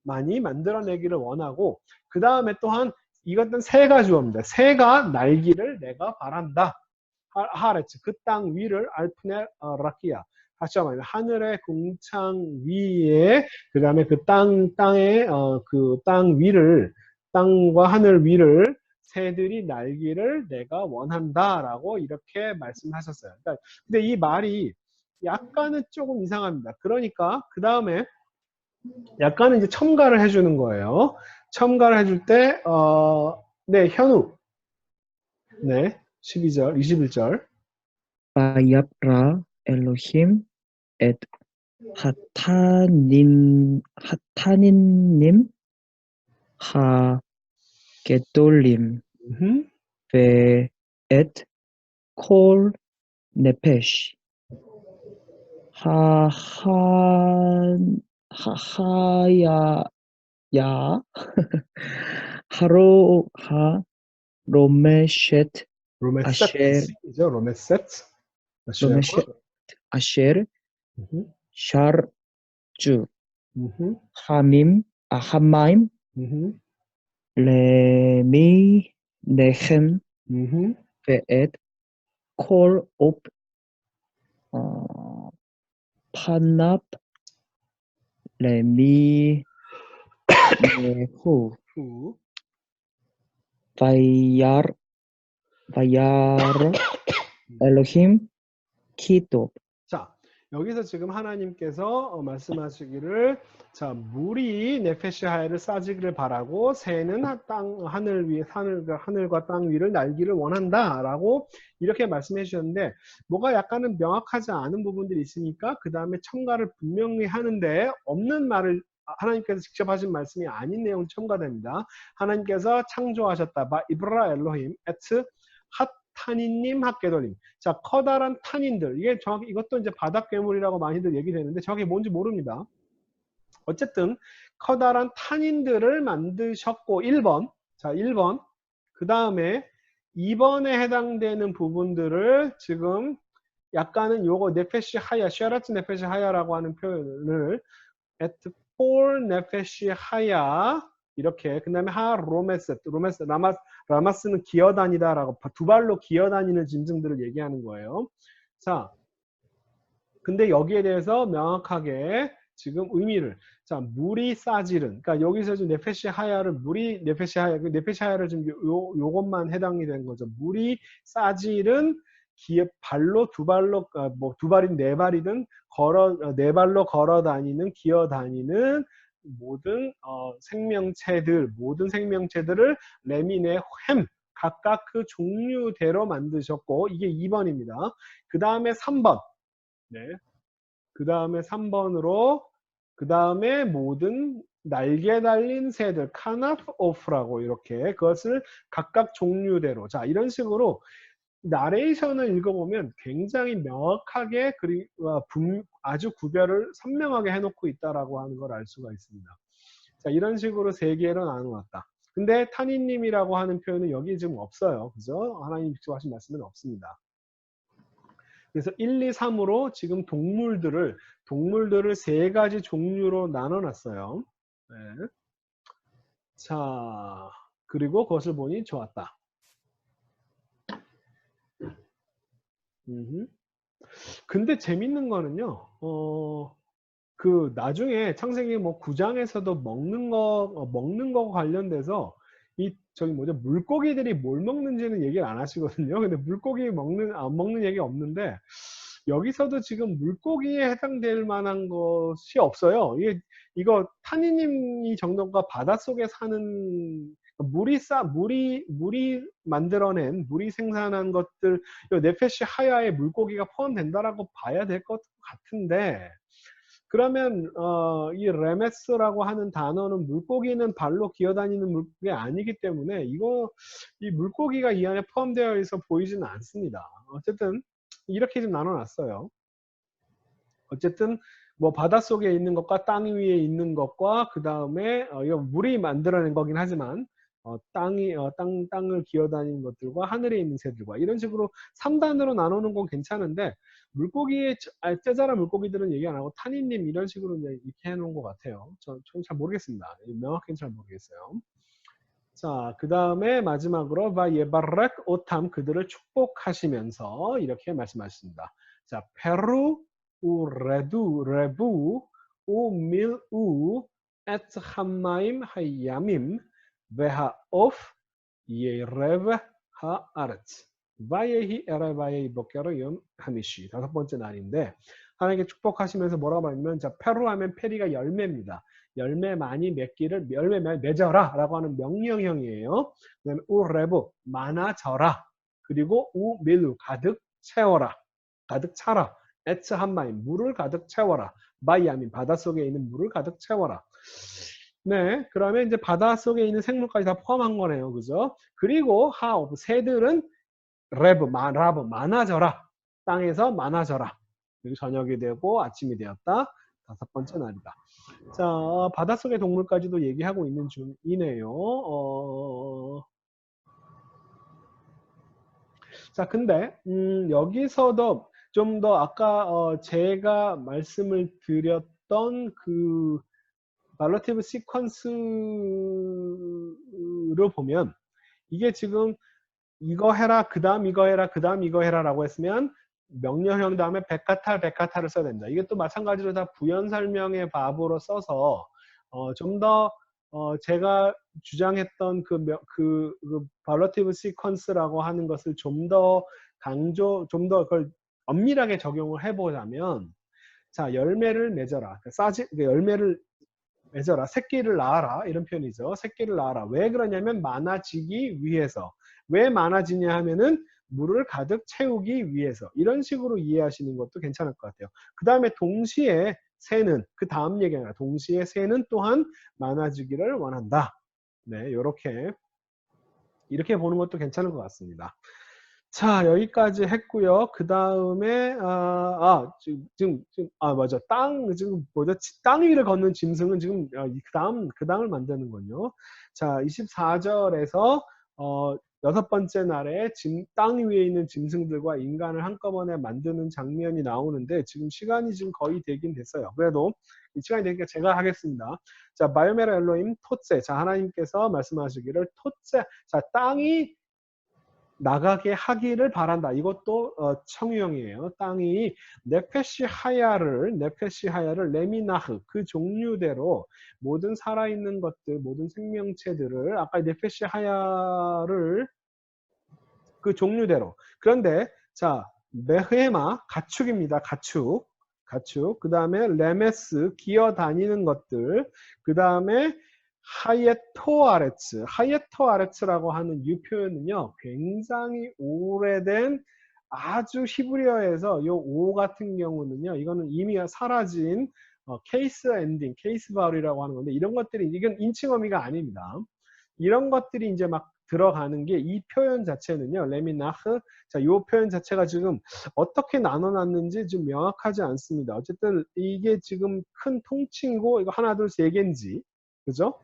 많이 만들어내기를 원하고 그 다음에 또한 이것은 새가 주어입니다. 새가 날기를 내가 바란다. 하레츠 그 땅 위를 알프네 라키아 하시면 하늘의 궁창 위에 그 다음에 그 땅의 그 땅 위를 땅과 하늘 위를 새들이 날기를 내가 원한다라고 이렇게 말씀하셨어요. 그러니까 근데 이 말이 약간은 조금 이상합니다. 그러니까 그 다음에 약간은 이제 첨가를 해주는 거예요. 첨가를 해줄 때 네, 현우. 네, 12절, 21절. 바야브라 엘로힘 엣 하타닌님 하게돌림 베엣 콜 네페시 하야야 하로하 로메셋 아셰르 로메셋이죠. 로메셋. 아쉐르. 로메셋 아셰르 음흠, 샤르주 음흠, 하마임 음흠, 레미 네헴 음흠. 베엣 콜옵 어, 파납 레미 네후 후. 바이야르 엘로힘 키톱. 자, 여기서 지금 하나님께서 말씀하시기를, 자, 물이 네페시 하야를 싸지기를 바라고 새는 하늘 위에 하늘과 땅 위를 날기를 원한다라고 이렇게 말씀해 주셨는데, 뭐가 약간은 명확하지 않은 부분들이 있으니까 그 다음에 첨가를 분명히 하는데, 없는 말을 하나님께서 직접 하신 말씀이 아닌 내용 첨가됩니다. 하나님께서 창조하셨다. 바 이브라 엘로힘 에트 핫타니님 핫게돌림. 자, 커다란 탄인들. 이게 정확히 이것도 이제 바닥 괴물이라고 많이들 얘기를 했는데 정확히 뭔지 모릅니다. 어쨌든 커다란 탄인들을 만드셨고 1번. 자, 1번. 그 다음에 2번에 해당되는 부분들을 지금 약간은 요거 네페시 하야, 쉐라츠 네페시 하야라고 하는 표현을 at for 네페시 하야 이렇게 그 다음에 하 로메셋 라마스는 기어다니다라고 두 발로 기어다니는 짐승들을 얘기하는 거예요. 자, 근데 여기에 대해서 명확하게 지금 의미를, 자, 물이 싸지른, 그러니까 여기서 지금 네페시 하야를 물이 네페시 하야, 네페시 하야를 지금 요것만 해당이 된 거죠. 물이 싸지른 발로 두 발로 뭐 두 발이든 네 발이든 네 발로 걸어 다니는 기어 다니는 모든 모든 생명체들을 레미네 햄 각각 그 종류대로 만드셨고 이게 2번입니다. 그 다음에 3번. 네. 그 다음에 3번으로 그 다음에 모든 날개 달린 새들 카나프 오프라고 이렇게 그것을 각각 종류대로 자 이런 식으로 나레이션을 읽어보면 굉장히 명확하게 그리고 아주 구별을 선명하게 해놓고 있다라고 하는 걸 알 수가 있습니다. 자 이런 식으로 세 개로 나누었다. 근데 타니님이라고 하는 표현은 여기 지금 없어요. 그죠? 하나님 직접 하신 말씀은 없습니다. 그래서 1, 2, 3으로 지금 동물들을 세 가지 종류로 나눠놨어요. 네. 자, 그리고 그것을 보니 좋았다. 근데 재밌는 거는요, 그 나중에 창세기 뭐 9장에서도 먹는 거 관련돼서 저기 물고기들이 뭘 먹는지는 얘기를 안 하시거든요. 근데 물고기 안 먹는 얘기 없는데 여기서도 지금 물고기에 해당될 만한 것이 없어요. 이거 타니님 정도가 바닷속에 사는 물이 만들어낸 물이 생산한 것들 네페시 하야의 물고기가 포함된다라고 봐야 될 것 같은데 그러면 이 레메스라고 하는 단어는 물고기는 발로 기어다니는 물고기 아니기 때문에 이 물고기가 이 안에 포함되어 있어 보이지는 않습니다. 어쨌든 이렇게 좀 나눠놨어요. 어쨌든 뭐 바닷속에 있는 것과 땅 위에 있는 것과 그 다음에 이거 물이 만들어낸 거긴 하지만 땅을 기어다니는 것들과 하늘에 있는 새들과 이런 식으로 3단으로 나누는 건 괜찮은데 물고기의 째자라 물고기들은 얘기 안 하고 타니님 이런 식으로 이제 이렇게 해놓은 것 같아요. 저는 잘 모르겠습니다. 명확히는 잘 모르겠어요. 자, 그 다음에 마지막으로 바예바렉 오탐 그들을 축복하시면서 이렇게 말씀하십니다. 자, 페루 우 레부 우 밀우 에트 함마임 하야밈 베하오프 예레브 하아르츠 바예히 에레바예히 보케로 연 하미시 다섯 번째 날인데 하나님께 축복하시면서 뭐라고 말하냐면 자 페루 하면 페리가 열매입니다. 열매 많이 맺기를 열매 많이 맺어라 라고 하는 명령형이에요. 그 다음에 우레브 많아져라. 그리고 우밀루 가득 채워라. 가득 차라. 에츠 한마임 물을 가득 채워라. 바이아민 바닷속에 있는 물을 가득 채워라. 네, 그러면 이제 바닷속에 있는 생물까지 다 포함한 거네요. 그죠? 그리고 하오브 새들은 라브 많아져라. 땅에서 많아져라. 그리고 저녁이 되고 아침이 되었다. 5번째 날이다. 자, 바닷속의 동물까지도 얘기하고 있는 중이네요. 자, 근데 여기서도 좀 더 아까 제가 말씀을 드렸던 그 발러티브 시퀀스를 보면 이게 지금 이거 해라, 그 다음 이거 해라, 그 다음 이거 해라 라고 했으면 명령형 다음에 백카탈을 써야 된다. 이게 또 마찬가지로 다 부연 설명의 밥으로 써서 좀 더 제가 주장했던 그 발러티브 시퀀스라고 하는 것을 좀 더 좀 더 그걸 엄밀하게 적용을 해보자면, 자, 열매를 맺어라. 열매를 맺어라. 새끼를 낳아라. 이런 표현이죠. 새끼를 낳아라. 왜 그러냐면 많아지기 위해서. 왜 많아지냐 하면은 물을 가득 채우기 위해서. 이런 식으로 이해하시는 것도 괜찮을 것 같아요. 그 다음에 동시에 새는, 그 다음 얘기가 아니라 동시에 새는 또한 많아지기를 원한다. 네, 이렇게 보는 것도 괜찮을 것 같습니다. 자, 여기까지 했고요. 그 다음에 맞아. 땅 위를 걷는 짐승은 지금 그 다음을 만드는군요. 자, 24절에서 6번째 날에 땅 위에 있는 짐승들과 인간을 한꺼번에 만드는 장면이 나오는데 지금 시간이 지금 거의 되긴 됐어요. 그래도 이 시간이 되니까 제가 하겠습니다. 자, 바이오메라 엘로힘 토체. 자, 하나님께서 말씀하시기를 토체. 자, 땅이 나가게 하기를 바란다. 이것도 청유형이에요. 땅이 네페시 하야를 레미나흐 그 종류대로 모든 살아있는 것들, 모든 생명체들을 아까 네페시 하야를 그 종류대로. 그런데 자, 메헤마 가축입니다. 가축. 그 다음에 레메스 기어다니는 것들. 그 다음에 하예토아레츠라고 하는 이 표현은요, 굉장히 오래된 아주 히브리어에서 이 오 같은 경우는요, 이거는 이미 사라진 케이스 엔딩, 케이스 바울이라고 하는 건데, 이런 것들이, 이건 인칭어미가 아닙니다. 이런 것들이 이제 막 들어가는 게 이 표현 자체는요, 레미나흐. 자, 이 표현 자체가 지금 어떻게 나눠놨는지 좀 명확하지 않습니다. 어쨌든 이게 지금 큰 통칭이고, 이거 하나, 둘, 세 개인지, 그죠?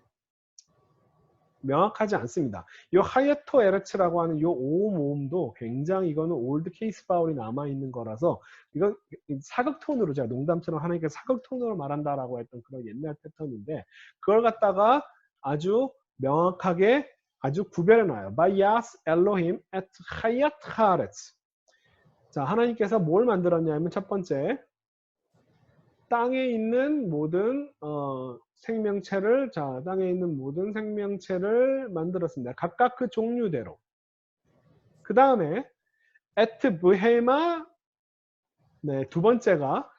명확하지 않습니다. 이 하예토 에르츠라고 하는 이 오 모음도 굉장히 이거는 올드 케이스 바울이 남아있는 거라서 이거 사극톤으로 제가 농담처럼 하나님께서 사극톤으로 말한다라고 했던 그런 옛날 패턴인데 그걸 갖다가 아주 명확하게 아주 구별해놔요. 바이아스 엘로힘 에트 하얏 하레츠. 자, 하나님께서 뭘 만들었냐면 첫 번째 땅에 있는 모든 생명체를 땅에 있는 모든 생명체를 만들었습니다. 각각 그 종류대로. 그 다음에 에트 브헤마 네, 두 번째가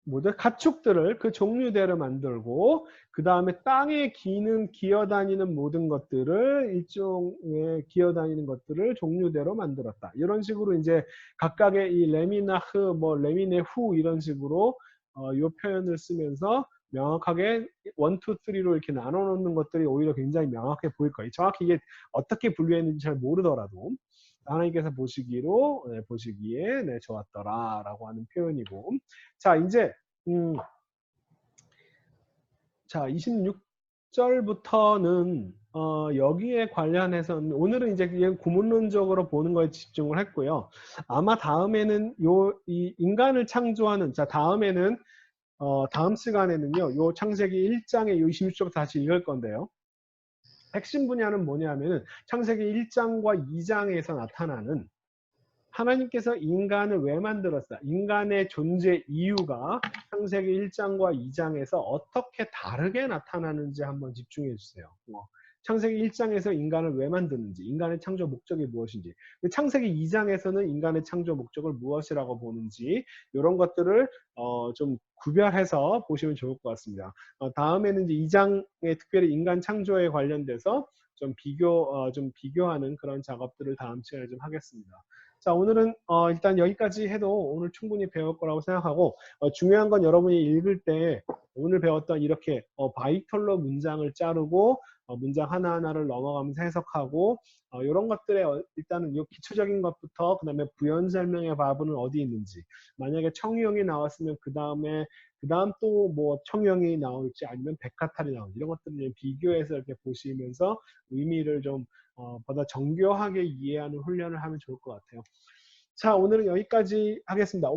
모두 가축들을 그 종류대로 만들고 그 다음에 땅에 기어다니는 모든 것들을 일종의 기어다니는 것들을 종류대로 만들었다. 이런 식으로 이제 각각의 이 레미나흐, 레미네후 이런 식으로 이 표현을 쓰면서 명확하게 1, 2, 3로 이렇게 나눠 놓는 것들이 오히려 굉장히 명확해 보일 거예요. 정확히 이게 어떻게 분류했는지 잘 모르더라도 하나님께서 보시기에 좋았더라 라고 하는 표현이고 자 이제 자 26절부터는 여기에 관련해서는 오늘은 이제 구문론적으로 보는 거에 집중을 했고요. 아마 다음에는 이 인간을 창조하는 다음에는 다음 시간에는요. 요 창세기 1장의 요 26절부터 다시 읽을 건데요. 핵심 분야는 뭐냐면은 창세기 1장과 2장에서 나타나는 하나님께서 인간을 왜 만들었다. 인간의 존재 이유가 창세기 1장과 2장에서 어떻게 다르게 나타나는지 한번 집중해 주세요. 창세기 1장에서 인간을 왜 만드는지, 인간의 창조 목적이 무엇인지, 창세기 2장에서는 인간의 창조 목적을 무엇이라고 보는지 이런 것들을 좀 구별해서 보시면 좋을 것 같습니다. 다음에는 이제 2장에 특별히 인간 창조에 관련돼서 좀 비교하는 그런 작업들을 다음 시간에 좀 하겠습니다. 자, 오늘은 일단 여기까지 해도 오늘 충분히 배울 거라고 생각하고 중요한 건 여러분이 읽을 때 오늘 배웠던 이렇게 바이털러 문장을 자르고 문장 하나하나를 넘어가면서 해석하고 이런 것들에 일단은 이 기초적인 것부터 그 다음에 부연 설명의 바브는 어디 있는지 만약에 청유형이 나왔으면 그 다음 또 뭐 청유형이 나올지 아니면 백화탈이 나올지 이런 것들을 비교해서 이렇게 보시면서 의미를 좀 보다 정교하게 이해하는 훈련을 하면 좋을 것 같아요. 자, 오늘은 여기까지 하겠습니다.